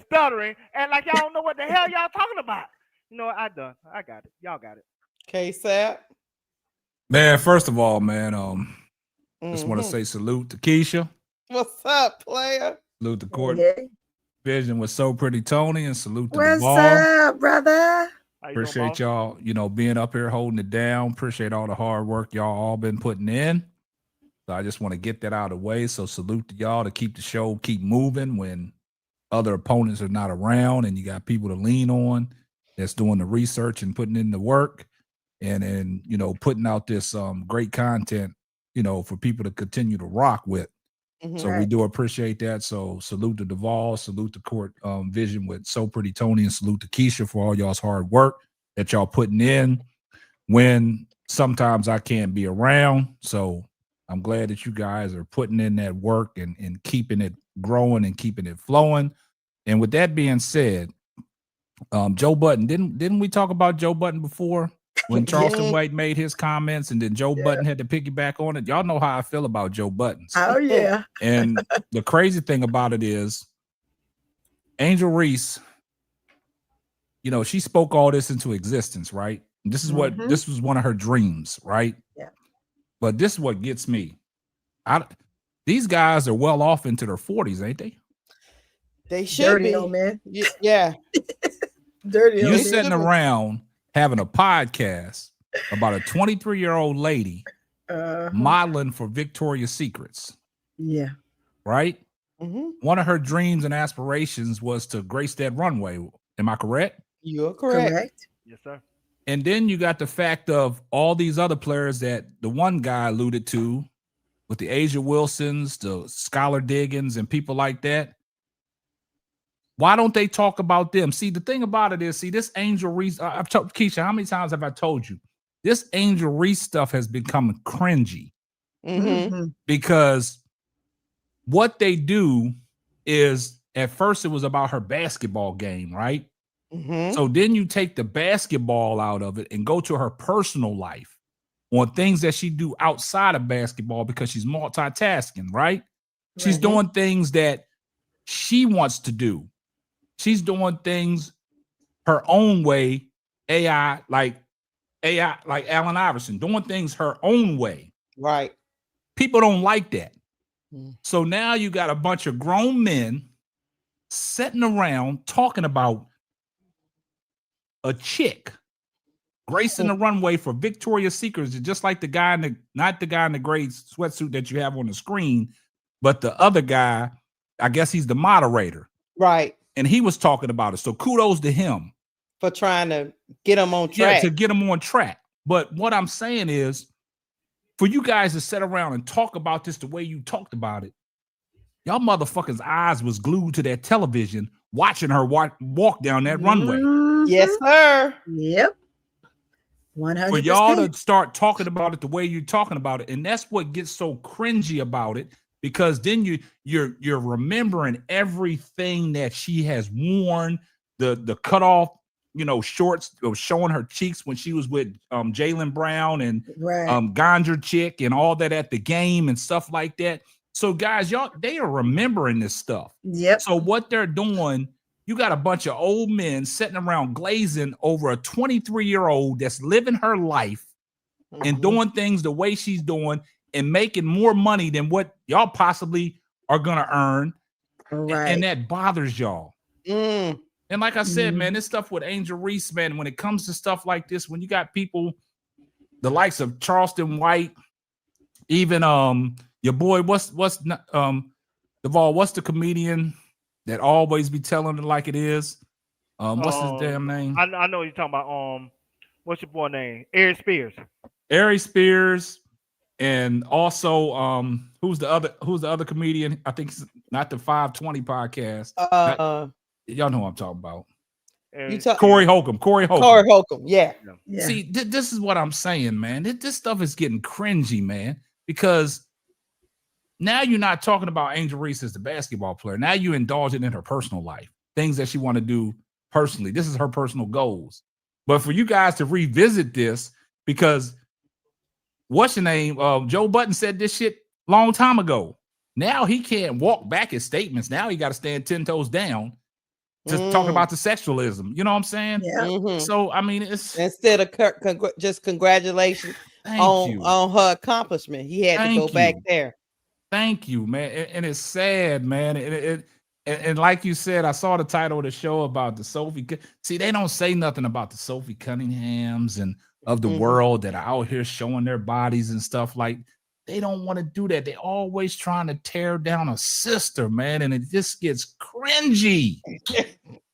stuttering and like y'all don't know what the hell y'all talking about. You know what? I done. I got it. Y'all got it. K-Sap. Man, first of all, man, just want to say salute to Keisha. What's up, player? Salute to Court Vision with So Pretty Tony, and salute to What's Duvall. up, brother? Appreciate y'all, being up here holding it down. Appreciate all the hard work y'all all been putting in. So I just want to get that out of the way. So salute to y'all to keep the show keep moving when other opponents are not around, and you got people to lean on that's doing the research and putting in the work, and putting out this great content, for people to continue to rock with. So we do appreciate that. So salute to Duvall, salute to Court Vision with So Pretty Tony, and salute to Keisha for all y'all's hard work that y'all putting in when sometimes I can't be around. So I'm glad that you guys are putting in that work and keeping it growing and keeping it flowing. And with that being said, Joe Budden, didn't we talk about Joe Budden before? When Charleston White made his comments and then Joe Budden had to piggyback on it. Y'all know how I feel about Joe Budden. Oh, yeah. And the crazy thing about it is Angel Reese, she spoke all this into existence, right? This is what this was one of her dreams, right? Yeah. But this is what gets me. These guys are well off into their 40s, ain't they? They should Dirty be. old man. Yeah. Dirty old You're man. sitting around having a podcast about a 23-year-old lady modeling for Victoria's Secrets. Yeah. Right? One of her dreams and aspirations was to grace that runway. Am I correct? You're correct. Yes, sir. And then you got the fact of all these other players that the one guy alluded to with the Asia Wilsons, the Skylar Diggins, and people like that. Why don't they talk about them? See, the thing about it is, this Angel Reese, I've told Keisha, how many times have I told you? This Angel Reese stuff has become cringy. Because what they do is, at first it was about her basketball game, right? So then you take the basketball out of it and go to her personal life on things that she do outside of basketball, because she's multitasking, right? She's doing things that she wants to do. She's doing things her own way, AI like Allen Iverson, doing things her own way. Right. People don't like that. So now you got a bunch of grown men sitting around talking about a chick gracing the runway for Victoria's Secret, just like the guy in the, not the guy in the gray sweatsuit that you have on the screen, but the other guy, I guess he's the moderator. Right. And he was talking about it. So kudos to him for trying to get him on track. Yeah, to get him on track. But what I'm saying is, for you guys to sit around and talk about this the way you talked about it, y'all motherfuckers' eyes was glued to that television watching her walk down that runway. Yes, sir. Yep. 100%. For y'all to start talking about it the way you're talking about it, and that's what gets so cringy about it, because then you're remembering everything that she has worn, the cut off, shorts showing her cheeks when she was with Jaylen Brown and Ganja chick and all that at the game and stuff like that. So guys, they are remembering this stuff. Yep. So what they're doing, you got a bunch of old men sitting around glazing over a 23-year-old that's living her life and doing things the way she's doing and making more money than what y'all possibly are gonna earn. Right. And that bothers y'all. And like I said, man, this stuff with Angel Reese, man, when it comes to stuff like this, when you got people, the likes of Charleston White, even your boy, Duvall, what's the comedian that always be telling it like it is? What's his damn name? I know what you're talking about. What's your boy name? Ari Spears. Ari Spears, and also who's the other comedian? I think it's not the 520 podcast. Y'all know what I'm talking about. Corey Holcomb. Corey Holcomb. Yeah. See, this is what I'm saying, man. This stuff is getting cringy, man, because now you're not talking about Angel Reese as the basketball player. Now you indulge it in her personal life, things that she want to do personally. This is her personal goals. But for you guys to revisit this, because what's your name? Joe Budden said this shit long time ago. Now he can't walk back his statements. Now he got to stand 10 toes down to talk about the sexualism. You know what I'm saying? Yeah. So, I mean, it's instead of just congratulations on her accomplishment, he had to go back there. Thank you, man. And it's sad, man. And like you said, I saw the title of the show about the Sophie. See, they don't say nothing about the Sophie Cunninghams and of the world that are out here showing their bodies and stuff. Like, they don't want to do that. They're always trying to tear down a sister, man. And it just gets cringy.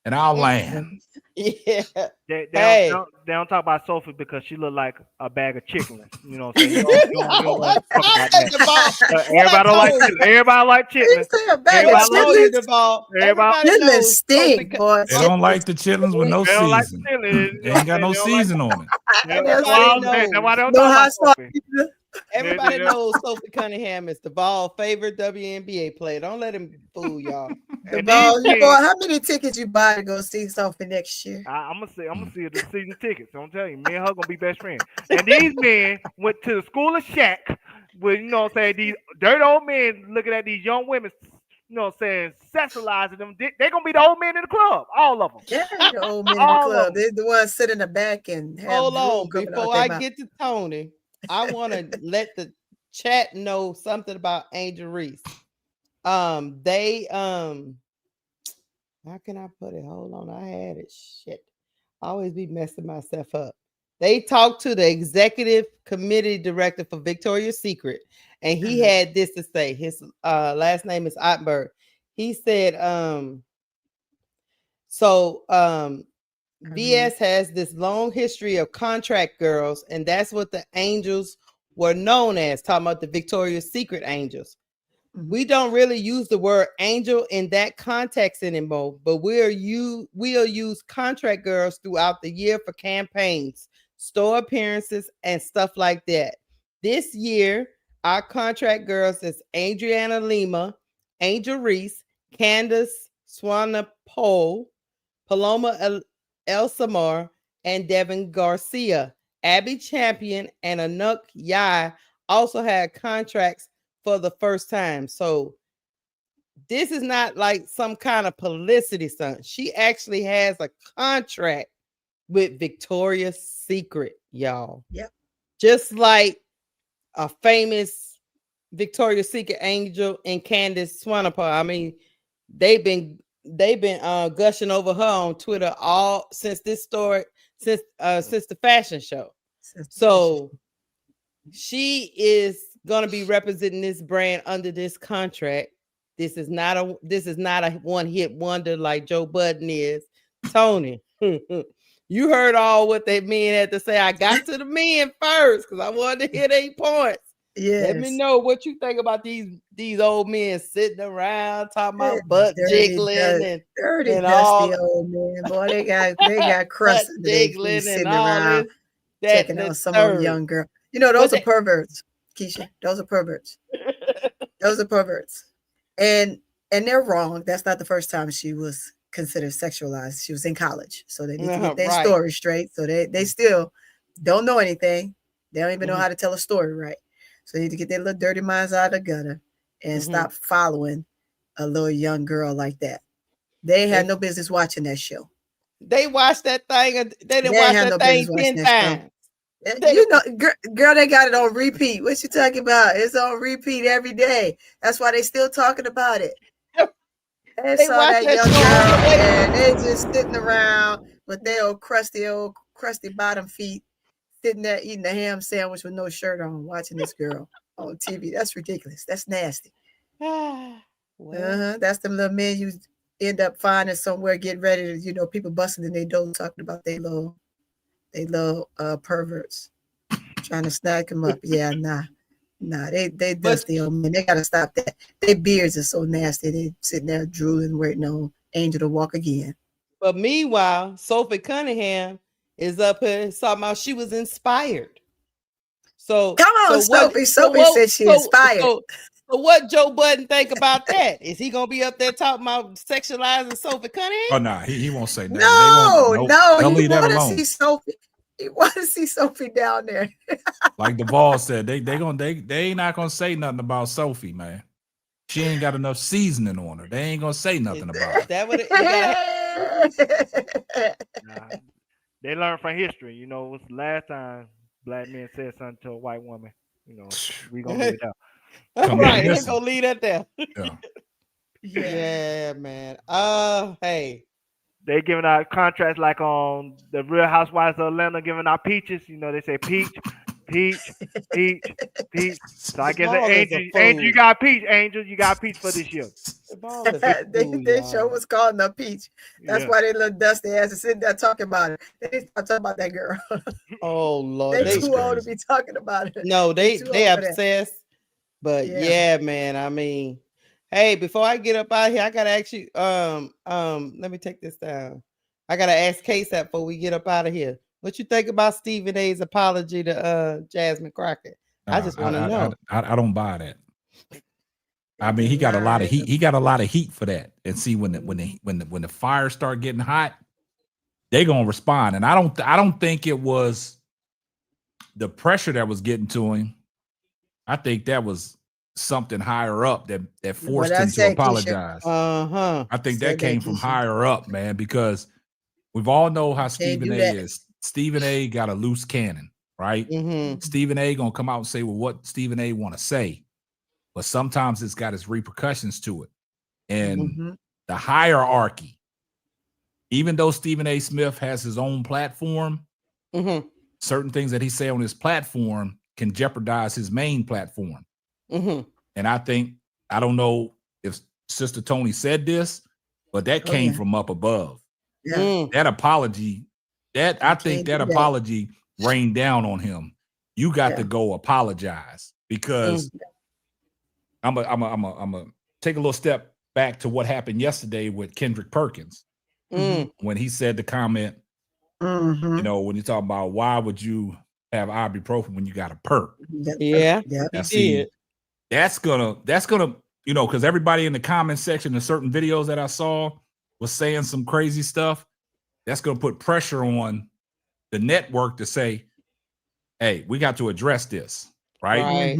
And I'll land. Yeah. They don't talk about Sophie because she look like a bag of chitlins. You know what I'm saying? Everybody don't like chitlins. Everybody like chitlins. Everybody stink, boy. They don't like the chitlins with no season. They ain't got no season on it. That's why they don't talk about Sophie. Everybody knows Sophie Cunningham is the ball favorite WNBA player. Don't let him fool y'all. How many tickets you buy to go see Sophie next year? I'm gonna see her the season tickets. I'm telling you, me and her gonna be best friends. And these men went to the school of Shaq with, you know what I'm saying, these dirty old men looking at these young women, you know what I'm saying, sexualizing them. They're gonna be the old men in the club, all of them. Yeah, the old men in the club. They're the ones sitting in the back and have hold on before I get to Tony. I want to let the chat know something about Angel Reese. How can I put it? Hold on, I had it. Shit, I always be messing myself up. They talked to the executive committee director for Victoria's Secret, and he had this to say. His last name is Ottenberg. He said, VS has this long history of contract girls, and that's what the Angels were known as, talking about the Victoria's Secret Angels. We don't really use the word angel in that context anymore, but we'll use contract girls throughout the year for campaigns, store appearances, and stuff like that. This year, our contract girls is Adriana Lima, Angel Reese, Candace Swanepoel, Paloma Elsamar, and Devin Garcia. Abby Champion and Anuk Yai also had contracts for the first time. So this is not like some kind of publicity stunt. She actually has a contract with Victoria's Secret, y'all. Yep. Just like a famous Victoria's Secret Angel and Candace Swanepoel. I mean, they've been gushing over her on Twitter all since this story, since the fashion show. So she is gonna be representing this brand under this contract. This is not a one-hit wonder like Joe Budden is. Tony, you heard all what they men had to say. I got to the men first because I wanted to hit 8 points. Yes. Let me know what you think about these old men sitting around talking about butt jiggling and dirty, and dusty all old men. Boy, they got crust butt under their feet jiggling sitting and all around this, checking out some old young girl. You know, those But are perverts, Keisha. Those are perverts. Those are perverts. And they're wrong. That's not the first time she was considered sexualized. She was in college. So they need to get their Right. story straight. So they still don't know anything. They don't even know how to tell a story right. So they need to get their little dirty minds out of the gutter and stop following a little young girl like that. They had no business watching that show. They watched that thing. They didn't watch that thing 10 times. You know, girl, they got it on repeat. What you talking about? It's on repeat every day. That's why they still talking about it. They saw that young girl and they just sitting around with their old crusty bottom feet, sitting there eating a ham sandwich with no shirt on, watching this girl on TV. That's ridiculous. That's nasty. That's the little men you end up finding somewhere, getting ready to, you know, people busting in their door talking about they little perverts trying to snag them up. Yeah, nah, they dusty old men. They gotta stop that. Their beards are so nasty. They sitting there drooling, waiting on Angel to walk again. But meanwhile, Sophie Cunningham is up here talking about she was inspired. So come on, Sophie. Sophie said she inspired. So what Joe Budden think about that? Is he gonna be up there talking about sexualizing Sophie Cunningham? Oh no, he won't say that. No, They'll he leave that want to alone. see Sophie. He want to see Sophie down there. Like Duvall said, they ain't not gonna say nothing about Sophie, man. She ain't got enough seasoning on her. They ain't gonna say nothing about it. That would They learn from history. You know, what's the last time black men said something to a white woman? You know, we gonna leave it out. Right, they're gonna leave that there. Yeah. Yeah, man. Hey. They giving out contracts like on the Real Housewives of Atlanta, giving out peaches. You know, they say peach. So I guess Angel, you got a peach. Angel, you got a peach for this year. They show was calling her peach. That's why they little dusty ass are sitting there talking about it. They didn't stop talking about that girl. Oh Lord, they too old to be talking about it. No, they obsessed. But yeah, man. I mean, hey, before I get up out here, I gotta ask you. Let me take this down. I gotta ask KSAP before we get up out of here. What you think about Stephen A's apology to Jasmine Crockett? I just want to know. I don't buy that. I mean, he got a lot of heat. He got a lot of heat for that. And see, when the fires start getting hot, they gonna respond. And I don't think it was the pressure that was getting to him. I think that was something higher up that forced him to apologize. I think that came from higher up, man, because we've all know how Stephen A is. Stephen A got a loose cannon, right? Stephen A gonna come out and say, well, what Stephen A want to say, but sometimes it's got its repercussions to it. And the hierarchy, even though Stephen A Smith has his own platform, certain things that he say on his platform can jeopardize his main platform. And I think, I don't know if Sister Tony said this, but that came from up above. That apology, I think that apology rained down on him. You got to go apologize, because I'm gonna take a little step back to what happened yesterday with Kendrick Perkins when he said the comment. You know, when you talk about why would you have ibuprofen when you got a perk? Yeah, Now, see, that's gonna, you know, because everybody in the comment section in certain videos that I saw was saying some crazy stuff. That's gonna put pressure on the network to say, hey, we got to address this, right? Right.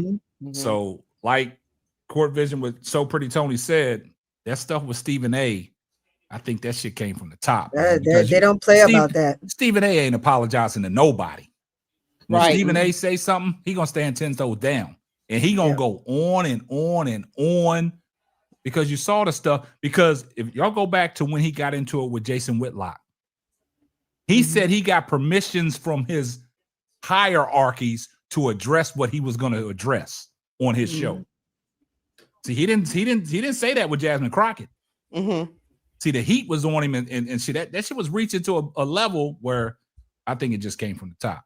So, like Court Vision with So Pretty Tony said, that stuff with Stephen A. I think that shit came from the top. They don't play about that. Stephen A. ain't apologizing to nobody. When Right. Stephen A. say something, he gonna stand 10 toes down, and he gonna go on and on and on because you saw the stuff. Because if y'all go back to when he got into it with Jason Whitlock, he said he got permissions from his hierarchies to address what he was going to address on his show. See, he didn't say that with Jasmine Crockett. See, the heat was on him, and see that shit was reaching to a level where I think it just came from the top.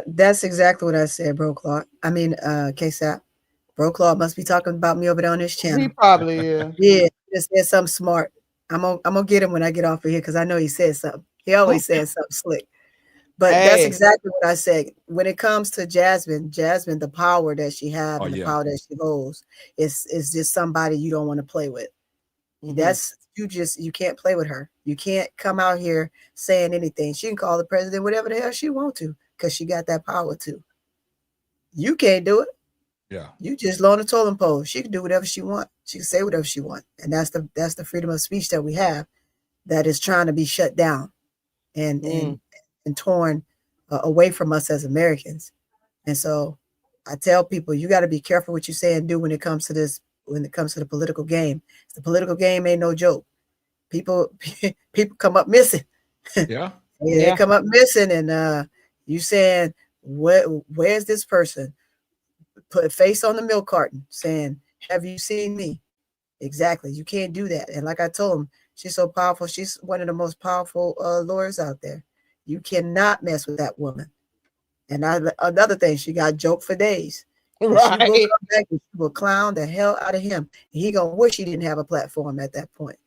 That's exactly what I said, Bro Claude. I mean, KSAP. Bro Claude must be talking about me over there on his channel. He probably is. Yeah, just said something smart. I'm gonna get him when I get off of here because I know he said something. He always says something slick. But that's exactly what I said. When it comes to Jasmine, the power that she has and the power that she holds is just somebody you don't want to play with. That's you can't play with her. You can't come out here saying anything. She can call the president whatever the hell she wants to because she got that power too. You can't do it. Yeah. You just low on the totem pole. She can do whatever she wants. She can say whatever she wants. And that's the freedom of speech that we have that is trying to be shut down and torn away from us as Americans. And so I tell people, you got to be careful what you say and do when it comes to this, when it comes to the political game. The political game ain't no joke. People come up missing. Yeah. They come up missing, and you saying, where's this person? Put a face on the milk carton saying, have you seen me? Exactly. You can't do that. And like I told him, she's so powerful. She's one of the most powerful lawyers out there. You cannot mess with that woman. And another thing, she got joke for days. Right. She will come back and she will clown the hell out of him. And he gonna wish he didn't have a platform at that point.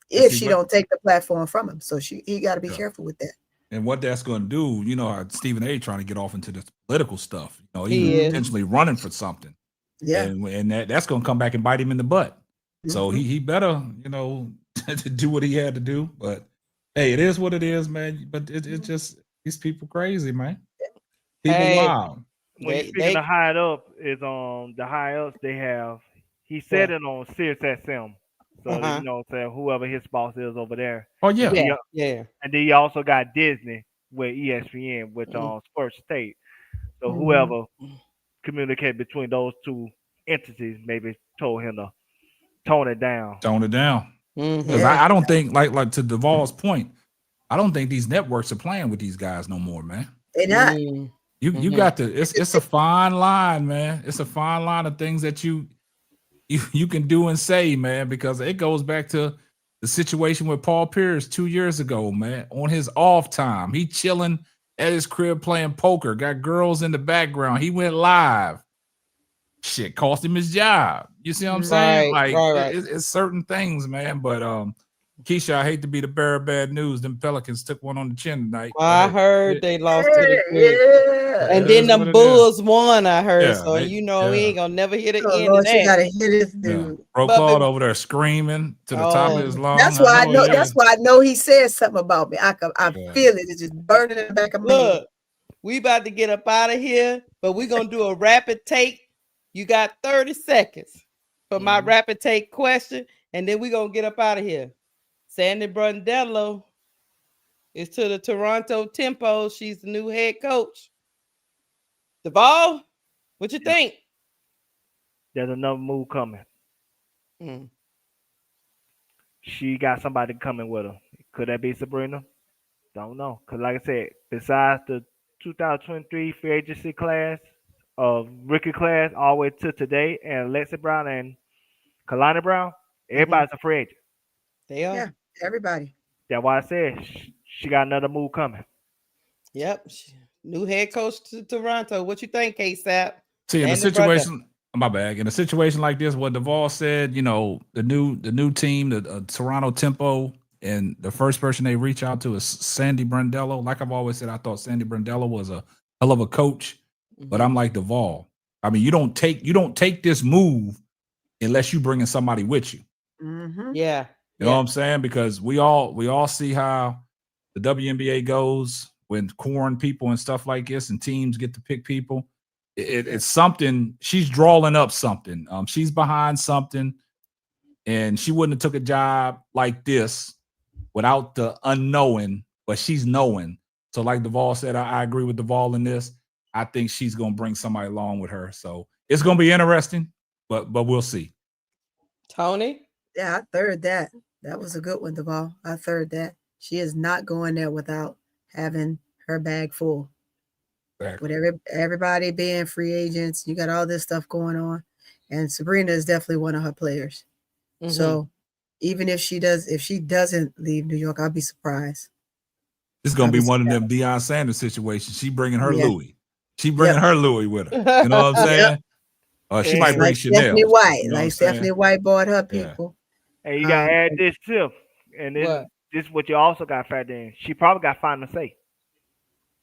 If she don't take the platform from him. So he got to be careful with that. And what that's going to do, you know, how Stephen A. trying to get off into this political stuff. You know, he's potentially running for something. Yeah. And that's going to come back and bite him in the butt. So he better, you know, to do what he had to do. But hey, it is what it is, man. But it's just these people crazy, man. People wild. When you're speaking of high up, is the high ups they have. He said it on Sirius XM. So you know what I'm saying, whoever his boss is over there. Oh yeah. And then you also got Disney with ESPN with Sports State. So whoever communicated between those two entities maybe told him to tone it down. Because I don't think, like to Duvall's point, I don't think these networks are playing with these guys no more, man. They're not. You got to. It's a fine line, man. It's a fine line of things that you can do and say, man, because it goes back to the situation with Paul Pierce 2 years ago, man. On his off time, he chilling at his crib playing poker, got girls in the background. He went live. Shit cost him his job. You see what I'm saying? Like it's certain things, man. But Keisha, I hate to be the bearer of bad news. Them Pelicans took one on the chin tonight. I heard they lost to the Knicks. And then the Bulls won, I heard. So you know we ain't gonna never hear the end of that. You gotta hear this dude. Bro Claude over there screaming to the top of his lungs. That's why I know. That's why I know he said something about me. I feel it. It's just burning in the back of my head. Look, we about to get up out of here, but we're gonna do a rapid take. You got 30 seconds for my rapid take question, and then we're gonna get up out of here. Sandy Brondello is to the Toronto Tempo. She's the new head coach. Duvall, what you think? There's another move coming. She got somebody coming with her. Could that be Sabrina? Don't know. Because like I said, besides the 2023 free agency class of rookie class all the way to today, and Lexi Brown and Kalani Brown, everybody's a free agent. They are. Yeah, everybody. That's why I said she got another move coming. Yep. New head coach to Toronto. What you think, K-Sap? See, in a situation, my bad. In a situation like this, what Duvall said, you know, the new team, the Toronto Tempo, and the first person they reach out to is Sandy Brondello. Like I've always said, I thought Sandy Brondello was a hell of a coach, but I'm like Duvall. I mean, you don't take this move unless you bringing somebody with you. Yeah. You know what I'm saying? Because we all see how the WNBA goes when corn people and stuff like this, and teams get to pick people. It's something. She's drawing up something. She's behind something, and she wouldn't have took a job like this without the unknowing. But she's knowing. So, like Duvall said, I agree with Duvall in this. I think she's gonna bring somebody along with her. So it's gonna be interesting, but we'll see. Tony? Yeah, I third that. That was a good one, Duvall. I third that. She is not going there without having her bag full. Exactly. With everybody being free agents, you got all this stuff going on. And Sabrina is definitely one of her players. So even if she doesn't leave New York, I'll be surprised. It's gonna be one of them Deion Sanders situations. She bringing her Louis. She bringing her Louis with her. You know what I'm saying? She might bring Chanel. Stephanie White. You know Like Stephanie White bought her people. Hey, you gotta add this too. And this is what you also got factored in. She probably got final say.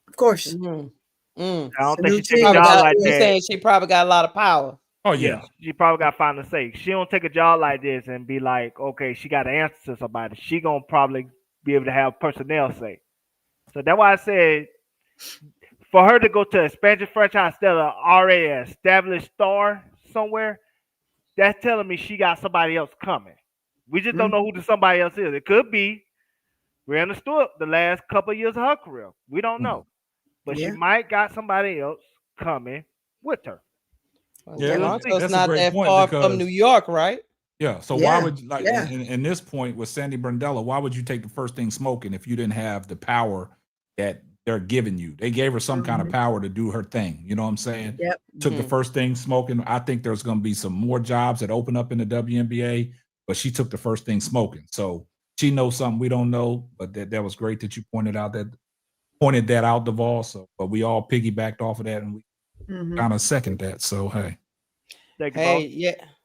Of course. I don't think she take a job like that. You're saying she probably got a lot of power. Oh yeah. She probably got final say. She don't take a job like this and be like, okay, she got to answer to somebody. She gonna probably be able to have personnel say. So that's why I said for her to go to an expansion franchise instead of already an established star somewhere, that's telling me she got somebody else coming. We just don't know who the somebody else is. It could be Brianna Stewart the last couple of years of her career. We don't know. But she might got somebody else coming with her. Yeah, Toronto's not that far from New York, right? Yeah. So why would in this point with Sandy Brandella, why would you take the first thing smoking if you didn't have the power that they're giving you? They gave her some kind of power to do her thing. You know what I'm saying? Yep. Took the first thing smoking. I think there's going to be some more jobs that open up in the WNBA, but she took the first thing smoking. So she knows something we don't know, but that was great that you pointed that out, Duvall. So, but we all piggybacked off of that and we kind of second that. So, hey.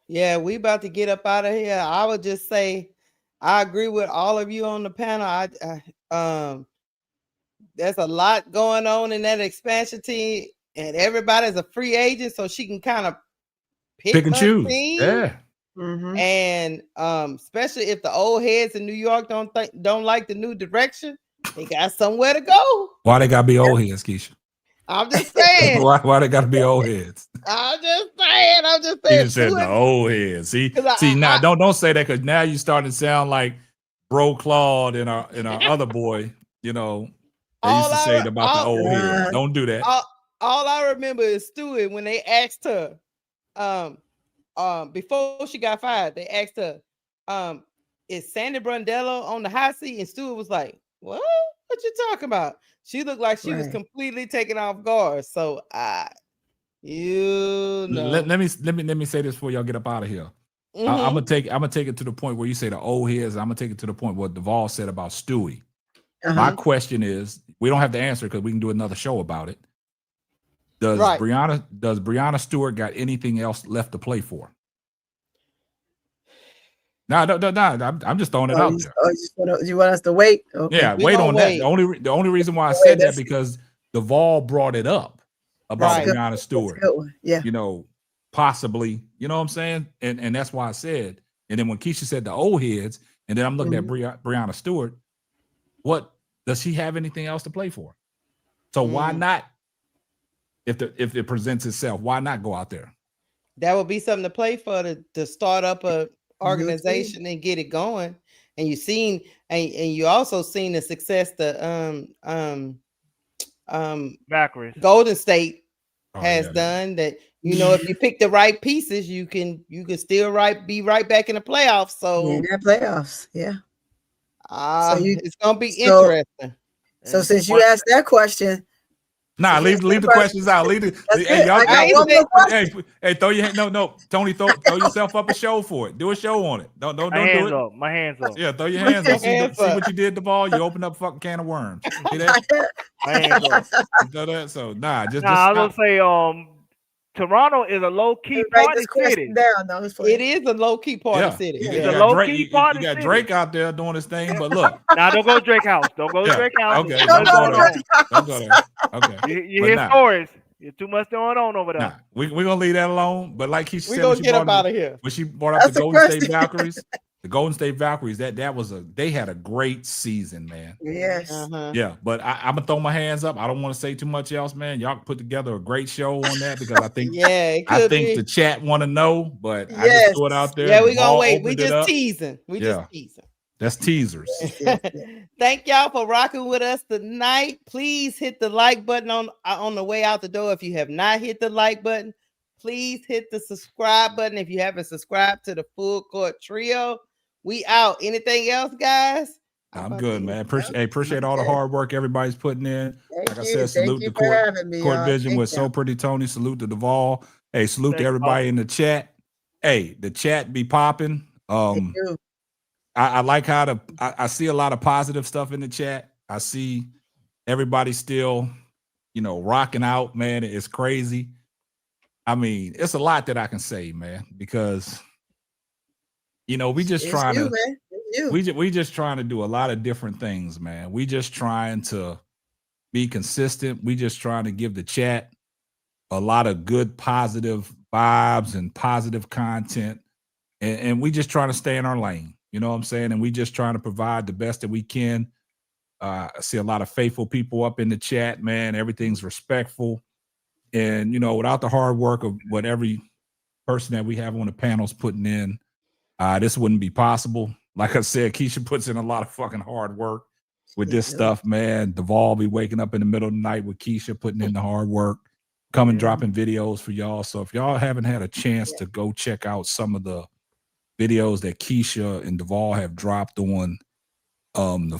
Yeah, we about to get up out of here. I would just say I agree with all of you on the panel. There's a lot going on in that expansion team, and everybody's a free agent, so she can kind of pick and choose. Team. Yeah. And especially if the old heads in New York don't like the new direction, they got somewhere to go. Why they gotta be old heads, Keisha? I'm just saying. why they gotta be old heads? I'm just saying. You just said the old heads. See, now don't say that because now you starting to sound like Bro Claude and our other boy. You know, they used to say about the old heads. Don't do that. All I remember is Stewie when they asked her, before she got fired, they asked her, is Sandy Brandella on the hot seat? And Stewie was like, what you talking about? She looked like she was completely taken off guard. So let me say this before y'all get up out of here. I'm gonna take it to the point where you say the old heads. I'm gonna take it to the point what Duvall said about Stewie. My question is, we don't have to answer because we can do another show about it. Does Brianna Stewart got anything else left to play for? No. I'm just throwing it out there. You want us to wait? Okay. Yeah, wait on that. The only reason why I said that because Duvall brought it up about Brianna Stewart. Yeah, you know, possibly. You know what I'm saying? And that's why I said. And then when Keisha said the old heads, and then I'm looking at Brianna Stewart. What does she have anything else to play for? So why not? If it presents itself, why not go out there? That would be something to play for to start up a organization and get it going. And you also seen the success the Golden State has done. That if you pick the right pieces, you can still be right back in the playoffs. So in the playoffs, it's gonna be interesting. So since you asked that question. Nah, leave the questions out. Hey, throw your Tony, throw yourself up a show for it. Do a show on it. Don't do it. My hands up. Yeah, throw your hands up. See what you did, the ball. You open up a fucking can of worms. See that? My hands up. You know that? So I was gonna say Toronto is a low-key party city. It is a low-key party city. It's a low-key party city. You got Drake out there doing his thing, but look. Now don't go to Drake house. Don't go to Drake house. Okay. Don't go there. Okay. You hear stories. You're too much going on over there. Nah, we're gonna leave that alone. But like he said, gonna get up out of here. When she brought up the Golden State Valkyries, they had a great season, man. Yes. Yeah, but I'm gonna throw my hands up. I don't want to say too much else, man. Y'all put together a great show on that because I think the chat want to know, but I just threw it out there. Yeah, we gonna wait. We just teasing. Just teasing. That's teasers. Thank y'all for rocking with us tonight. Please hit the like button on the way out the door. If you have not hit the like button, please hit the subscribe button. If you haven't subscribed to the Full Court Trio, we out. Anything else, guys? I'm good, man. Appreciate all the hard work everybody's putting in. Like I said, salute the Court Vision with So Pretty Tony. Salute to Duvall. Hey, salute to everybody in the chat. Hey, the chat be popping. I like how I see a lot of positive stuff in the chat. I see everybody still, rocking out, man. It's crazy. I mean, it's a lot that I can say, man, because we just trying to do a lot of different things, man. We just trying to be consistent. We just trying to give the chat a lot of good, positive vibes and positive content. And we just trying to stay in our lane. You know what I'm saying? And we just trying to provide the best that we can. I see a lot of faithful people up in the chat, man. Everything's respectful. And, without the hard work of what every person that we have on the panel's putting in, this wouldn't be possible. Like I said, Keisha puts in a lot of fucking hard work with this stuff, man. Duvall be waking up in the middle of the night with Keisha putting in the hard work, dropping videos for y'all. So if y'all haven't had a chance to go check out some of the videos that Keisha and Duvall have dropped on the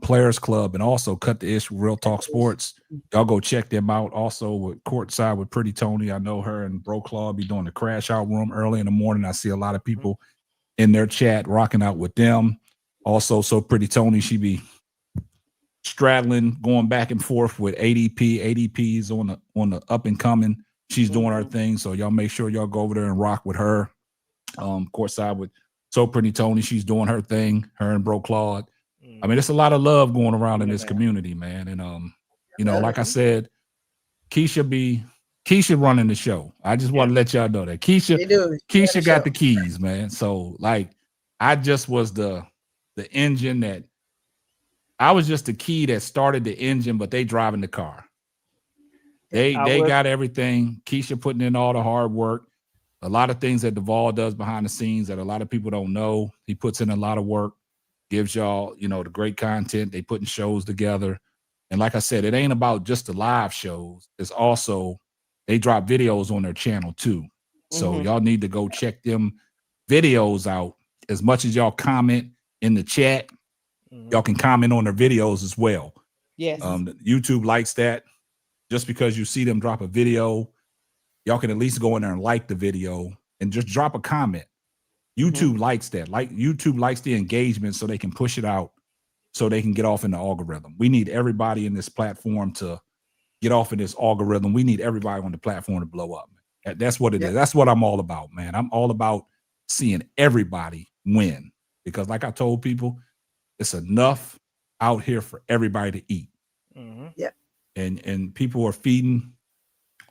Players Club and also Cut the Ish Real Talk Sports, y'all go check them out. Also with Courtside with Pretty Tony, I know her and Bro Claw be doing the Crash Out Room early in the morning. I see a lot of people in their chat rocking out with them. Also, So Pretty Tony, she be straddling, going back and forth with ADP. ADP's on the up and coming. She's doing her thing, so y'all make sure y'all go over there and rock with her. Courtside with So Pretty Tony, she's doing her thing. Her and Bro Claude. I mean, there's a lot of love going around in this community, man. And like I said, Keisha running the show. I just want to let y'all know that Keisha got the keys, man. So I just was the engine that I was just the key that started the engine, but they driving the car. They got everything. Keisha putting in all the hard work. A lot of things that Duvall does behind the scenes that a lot of people don't know. He puts in a lot of work, gives y'all, the great content. They putting shows together. And like I said, it ain't about just the live shows. It's also, they drop videos on their channel too. So y'all need to go check them videos out. As much as y'all comment in the chat, y'all can comment on their videos as well. Yes. YouTube likes that. Just because you see them drop a video, y'all can at least go in there and like the video and just drop a comment. YouTube likes that. YouTube likes the engagement so they can push it out so they can get off in the algorithm. We need everybody in this platform to get off in this algorithm. We need everybody on the platform to blow up. That's what it is. That's what I'm all about, man. I'm all about seeing everybody win because like I told people, it's enough out here for everybody to eat. Yeah. And people are feeding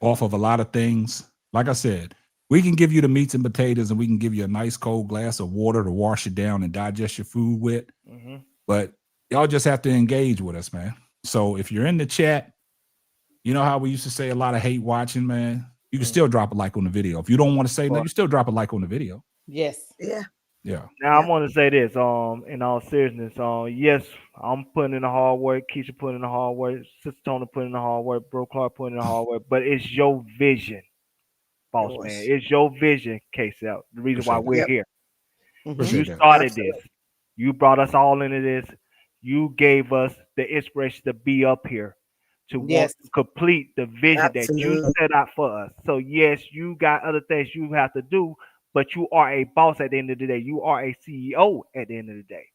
off of a lot of things. Like I said, we can give you the meats and potatoes and we can give you a nice cold glass of water to wash it down and digest your food with. But y'all just have to engage with us, man. So if you're in the chat, you know how we used to say a lot of hate watching, man. You can still drop a like on the video. If you don't want to say no, you still drop a like on the video. Yes. Yeah. Yeah. Now I want to say this, in all seriousness, yes, I'm putting in the hard work, Keisha putting in the hard work, Sister Tony putting in the hard work, Bro Clark putting in the hard work, but it's your vision, boss man. It's your vision, K-Cell. The reason why we're here. You started this. You brought us all into this. You gave us the inspiration to be up here, to want to complete the vision that you set out for us. So yes, you got other things you have to do, but you are a boss at the end of the day. You are a CEO at the end of the day.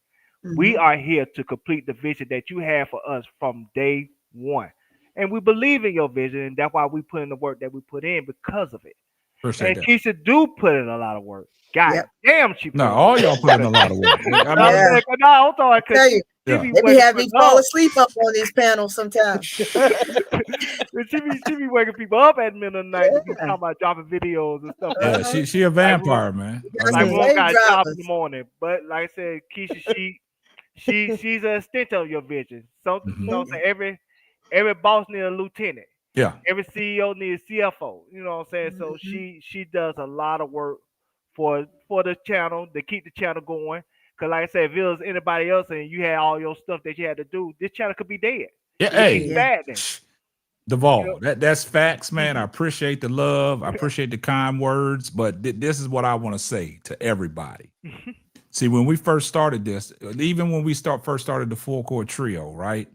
We are here to complete the vision that you have for us from day one. And we believe in your vision, and that's why we put in the work that we put in because of it. Appreciate and Keisha do put in a lot of work. God damn, she put all y'all put in a lot of work. I'm sorry, They be having me fall asleep up on these panels sometimes. she be waking people up at the middle of the night to be talking about dropping videos and stuff. Yeah, she a vampire, man. Like we don't got a job in the morning, but like I said, Keisha, she's an extension of your vision. So you know, what I'm saying, every boss needs a lieutenant. Yeah. Every CEO needs a CFO. You know what I'm saying? So she does a lot of work for the channel to keep the channel going. Cause like I said, if it was anybody else and you had all your stuff that you had to do, this channel could be dead. Yeah, hey, bad then. Duvall, that's facts, man. I appreciate the love. I appreciate the kind words, but this is what I want to say to everybody. See, when we first started this, even when we first started the Full Court Trio, right?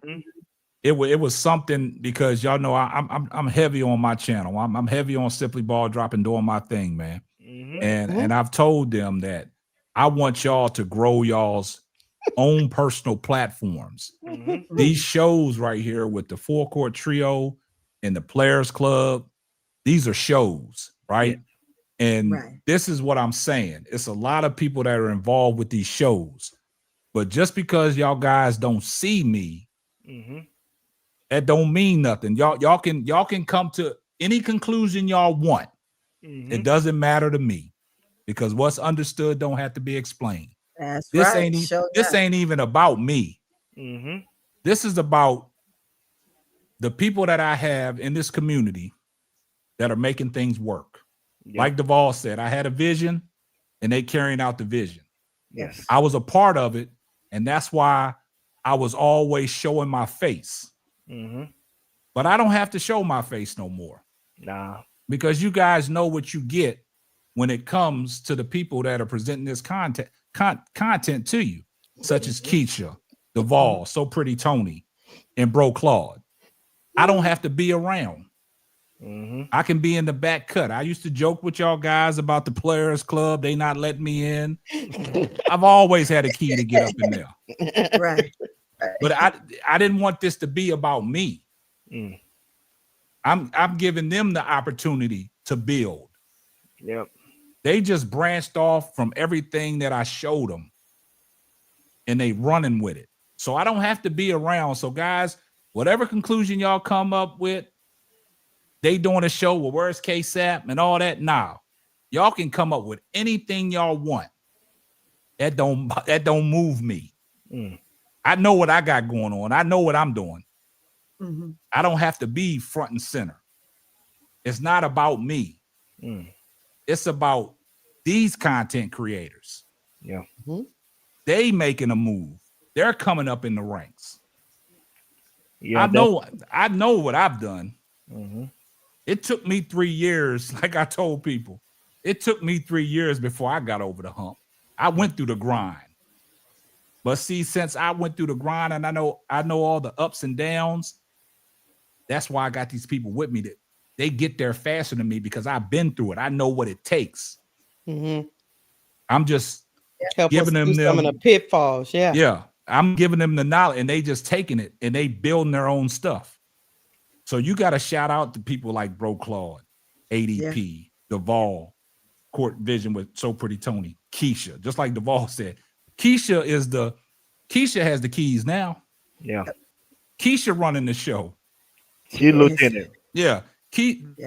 It was something because y'all know I'm heavy on my channel. I'm heavy on Simply Ball Dropping, doing my thing, man. And I've told them that I want y'all to grow y'all's own personal platforms. These shows right here with the Full Court Trio and the Players Club, these are shows, right? And this is what I'm saying. It's a lot of people that are involved with these shows. But just because y'all guys don't see me, that don't mean nothing. Y'all can come to any conclusion y'all want. It doesn't matter to me because what's understood don't have to be explained. That's this right. Ain't even about me. This is about the people that I have in this community that are making things work. Like Duvall said, I had a vision and they carrying out the vision. Yes. I was a part of it, and that's why I was always showing my face. But I don't have to show my face no more. Nah. Because you guys know what you get when it comes to the people that are presenting this content to you, such as Keisha, Duvall, So Pretty Tony, and Bro Claude. I don't have to be around. I can be in the back cut. I used to joke with y'all guys about the Players Club. They not letting me in. I've always had a key to get up in there. Right. But I didn't want this to be about me. I'm giving them the opportunity to build. Yep. They just branched off from everything that I showed them, and they running with it. So I don't have to be around. So guys, whatever conclusion y'all come up with, they doing a show with where's KSAP and all that. Now, y'all can come up with anything y'all want. That don't move me. I know what I got going on. I know what I'm doing. I don't have to be front and center. It's not about me. It's about these content creators. Yeah. They making a move. They're coming up in the ranks. Yeah. I know what I've done. It took me 3 years, like I told people. It took me 3 years before I got over the hump. I went through the grind. But see, since I went through the grind and I know all the ups and downs, that's why I got these people with me that they get there faster than me because I've been through it. I know what it takes. I'm just giving them some of the pitfalls. Yeah. I'm giving them the knowledge and they just taking it and they building their own stuff. So you got to shout out to people like Bro Claude, ADP, Duvall, Court Vision with So Pretty Tony, Keisha. Just like Duvall said, Keisha has the keys now. Yeah. Keisha running the show. She lieutenant. Yeah.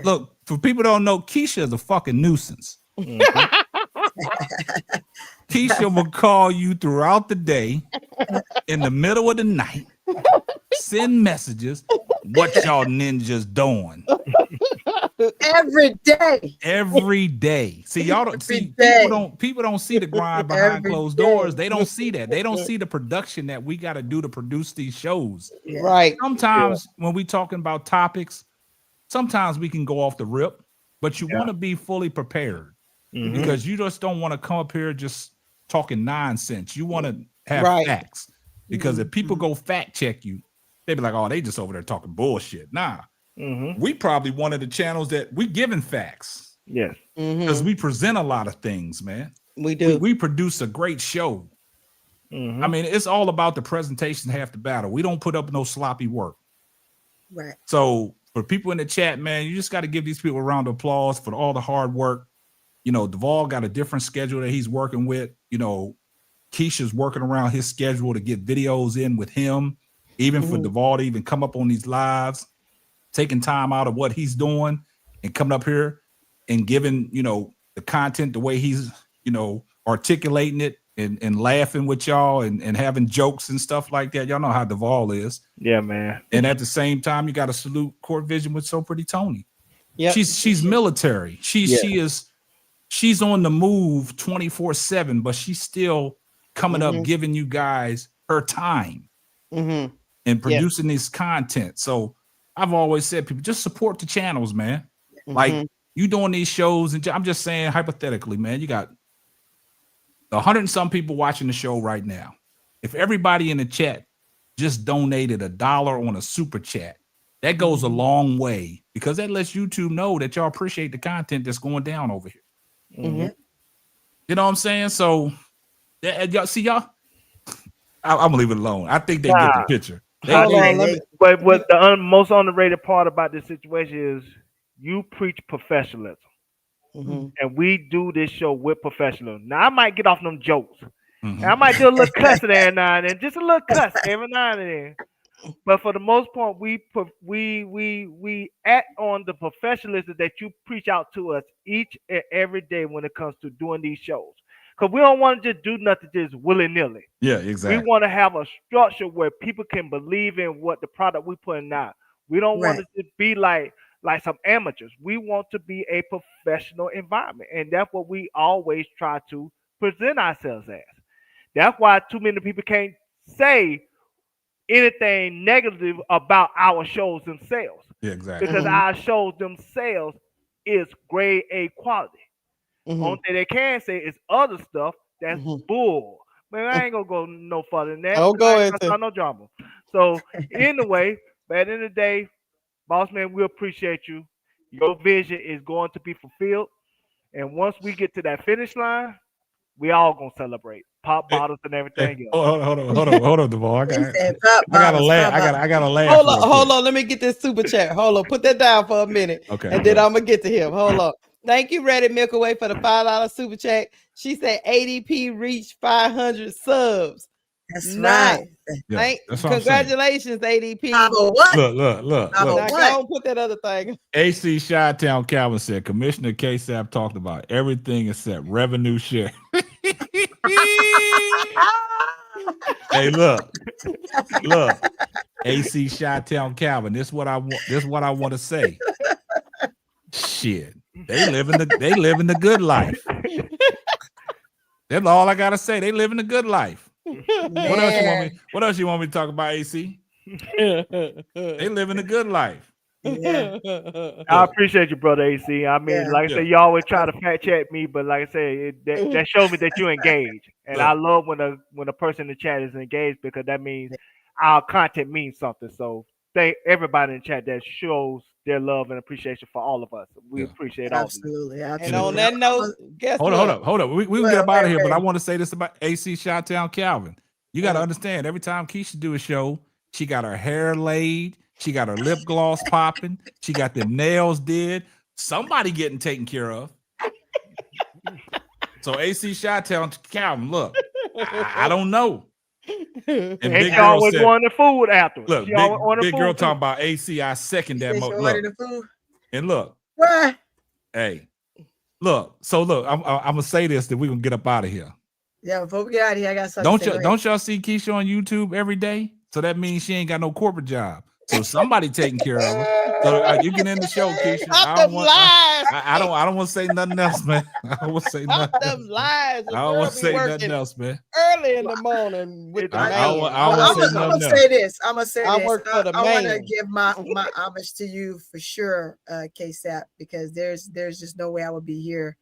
Look, for people who don't know, Keisha is a fucking nuisance. Keisha will call you throughout the day, in the middle of the night, send messages. What y'all ninjas doing? Every day. See, y'all don't see people don't see the grind behind closed doors. They don't see that. They don't see the production that we got to do to produce these shows. Right. Sometimes when we talking about topics, sometimes we can go off the rip, but you want to be fully prepared because you just don't want to come up here just talking nonsense. You want to have facts because if people go fact check you, they be like, oh, they just over there talking bullshit. Nah, we probably one of the channels that we giving facts. Yes. Because we present a lot of things, man. We do. We produce a great show. I mean, it's all about the presentation, half the battle. We don't put up no sloppy work. Right. So for people in the chat, man, you just got to give these people a round of applause for all the hard work. You know, Duvall got a different schedule that he's working with. You know, Keisha's working around his schedule to get videos in with him, even for Duvall to even come up on these lives, taking time out of what he's doing and coming up here and giving, the content the way he's, articulating it and laughing with y'all and having jokes and stuff like that. Y'all know how Duvall is. Yeah, man. And at the same time, you got to salute Court Vision with So Pretty Tony. Yeah, she's military. She's on the move 24/7, but she's still coming up, giving you guys her time and producing this content. So I've always said, people just support the channels, man. Like you doing these shows, and I'm just saying hypothetically, man, you got 100 and some people watching the show right now. If everybody in the chat just donated $1 on a super chat, that goes a long way, because that lets YouTube know that y'all appreciate the content that's going down over here. You know what I'm saying? So y'all see, y'all, I'm gonna leave it alone. I think they get the picture. But what the most underrated part about this situation is you preach professionalism. And we do this show with professionalism. Now I might get off them jokes. And I might do a little cussing every now and then, just a little cuss every now and then. But for the most part, we act on the professionalism that you preach out to us each and every day when it comes to doing these shows. Because we don't want to just do nothing just willy-nilly. Yeah, exactly. We want to have a structure where people can believe in what the product we're putting out. We don't want it to be like some amateurs. We want to be a professional environment. And that's what we always try to present ourselves as. That's why too many people can't say anything negative about our shows themselves. Yeah, exactly. Because our shows themselves is grade A quality. Only thing they can say is other stuff that's bull. Man, I ain't gonna go no further than that. Don't go into no drama. So anyway, but at the end of the day, boss man, we appreciate you. Your vision is going to be fulfilled. And once we get to that finish line, we all gonna celebrate. Pop bottles and everything else. Hold on, Duvall. I gotta laugh. I gotta laugh. Hold on. Let me get this super chat. Hold on. Put that down for a minute. Okay. And then I'm gonna get to him. Hold on. Thank you, Reddit Milk Away, for the $5 super chat. She said ADP reached 500 subs. That's nice. Right. Yeah, Congratulations, ADP. Look. Now, put that other thing. AC Chi-Town Calvin said Commissioner K-Sap talked about everything except revenue share. Hey, look. AC Chi-Town Calvin. This is what I want to say. Shit. They living the good life. That's all I gotta say. They living the good life. What else you want me to talk about, AC? They living the good life. Yeah. I appreciate you, brother AC. I mean, like I said, you always try to fact check me, but like I said, that shows me that you engage, and I love when a person in the chat is engaged, because that means our content means something. So thank everybody in the chat that shows their love and appreciation for all of us. We appreciate all of you. Absolutely. And on that note, guess hold what? up. We can get up out of here, but I want to say this about AC Chi-Town Calvin. You got to understand, every time Keisha do a show, she got her hair laid, she got her lip gloss popping, she got the nails did. Somebody getting taken care of. So AC Chi-Town Calvin, look, I don't know. And Big girl always wanting the food after. Look, big girl talking about AC. I second that. And look, what? Hey, look. So look, I'm gonna say this, that we're gonna get up out of here. Yeah, before we get out of here, I got something. Don't y'all see Keisha on YouTube every day? So that means she ain't got no corporate job. So somebody taking care of her. So you can end the show, Keisha. I don't want to say nothing else, man. I don't want to say nothing. Them lies. I don't want to say nothing else, man. Early in the morning with the man. I'm gonna say this. I work for the man. I want to give my homage to you for sure, K-Sap, because there's just no way I would be here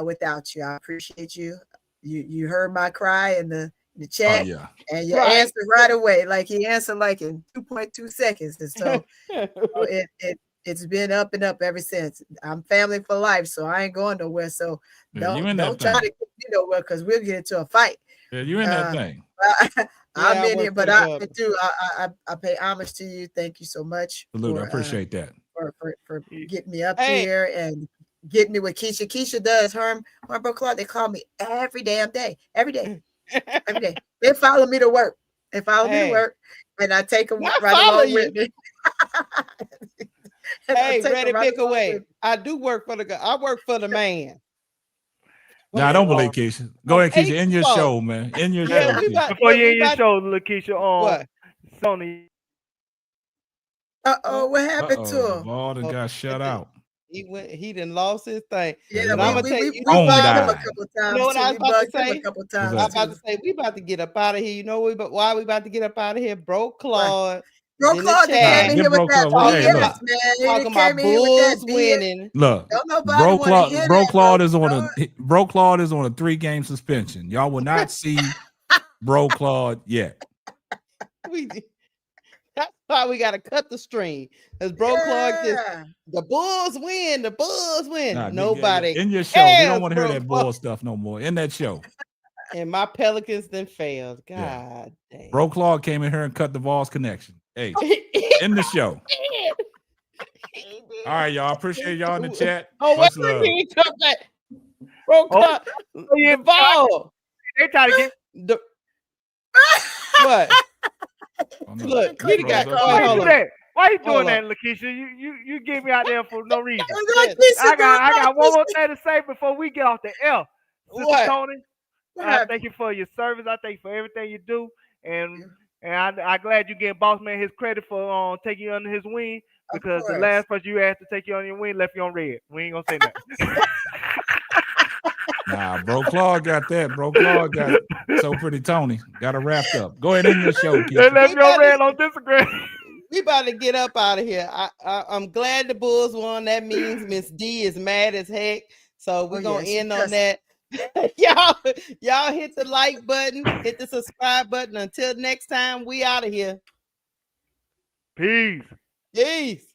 without you. I appreciate you. You heard my cry in the chat, and you answered right away. Like he answered like in 2.2 seconds, and so it's been up and up ever since. I'm family for life, so I ain't going nowhere. So don't try to get me nowhere, because we'll get into a fight. Yeah, you in that thing. I'm in here, but I pay homage to you. Thank you so much. Salute, I appreciate that for getting me up here and getting me with Keisha. Keisha does her bro Clark. They call me every damn day, every day. Every day. They follow me to work. They follow me to work, and I take them right along with me. Hey, ready, pick away. I do work for I work for the man. Nah, don't believe Keisha. Go ahead, Keisha. In your show, man. In your show. Before you end your show, Lakeisha, what? Sony. What happened to him? Ball that got shut out. He done lost his thing. Yeah, but I'm gonna tell you, we bugged him a couple times. You know what I was about to say? A couple times. I'm about to say we about to get up out of here. You know why we about to get up out of here? Broke Claude. Bro Claude came in here with that BS, man. Talking about Bulls winning. Look, Bro Claude is on a 3-game suspension. Y'all will not see Bro Claude yet. That's why we gotta cut the string. As Bro Claude says, the Bulls win. The Bulls win. Nah, nobody in your show. We don't want to hear that Bull stuff no more. In that show. And my Pelicans then failed. God damn. Bro Claude came in here and cut the Vols connection. Hey, in the show. All right, y'all. Appreciate y'all in the chat. Much love. Bro Claude, the ball. They try to get the what? Look, we got. Why you doing that, Lakeisha? You get me out there for no reason. I got one more thing to say before we get off the L. Sister Tony, I thank you for your service. I thank you for everything you do, and I'm glad you getting Boss Man his credit for taking you under his wing, because the last person you asked to take you under your wing left you on red. We ain't gonna say nothing. Nah, Bro Claude got that. Bro Claude got So Pretty Tony. Got it wrapped up. Go ahead in your show, kid. They left your red on Instagram. We about to get up out of here. I'm glad the Bulls won. That means Miss D is mad as heck. So we're gonna end on that. y'all hit the like button, hit the subscribe button. Until next time, we out of here. Peace. Peace.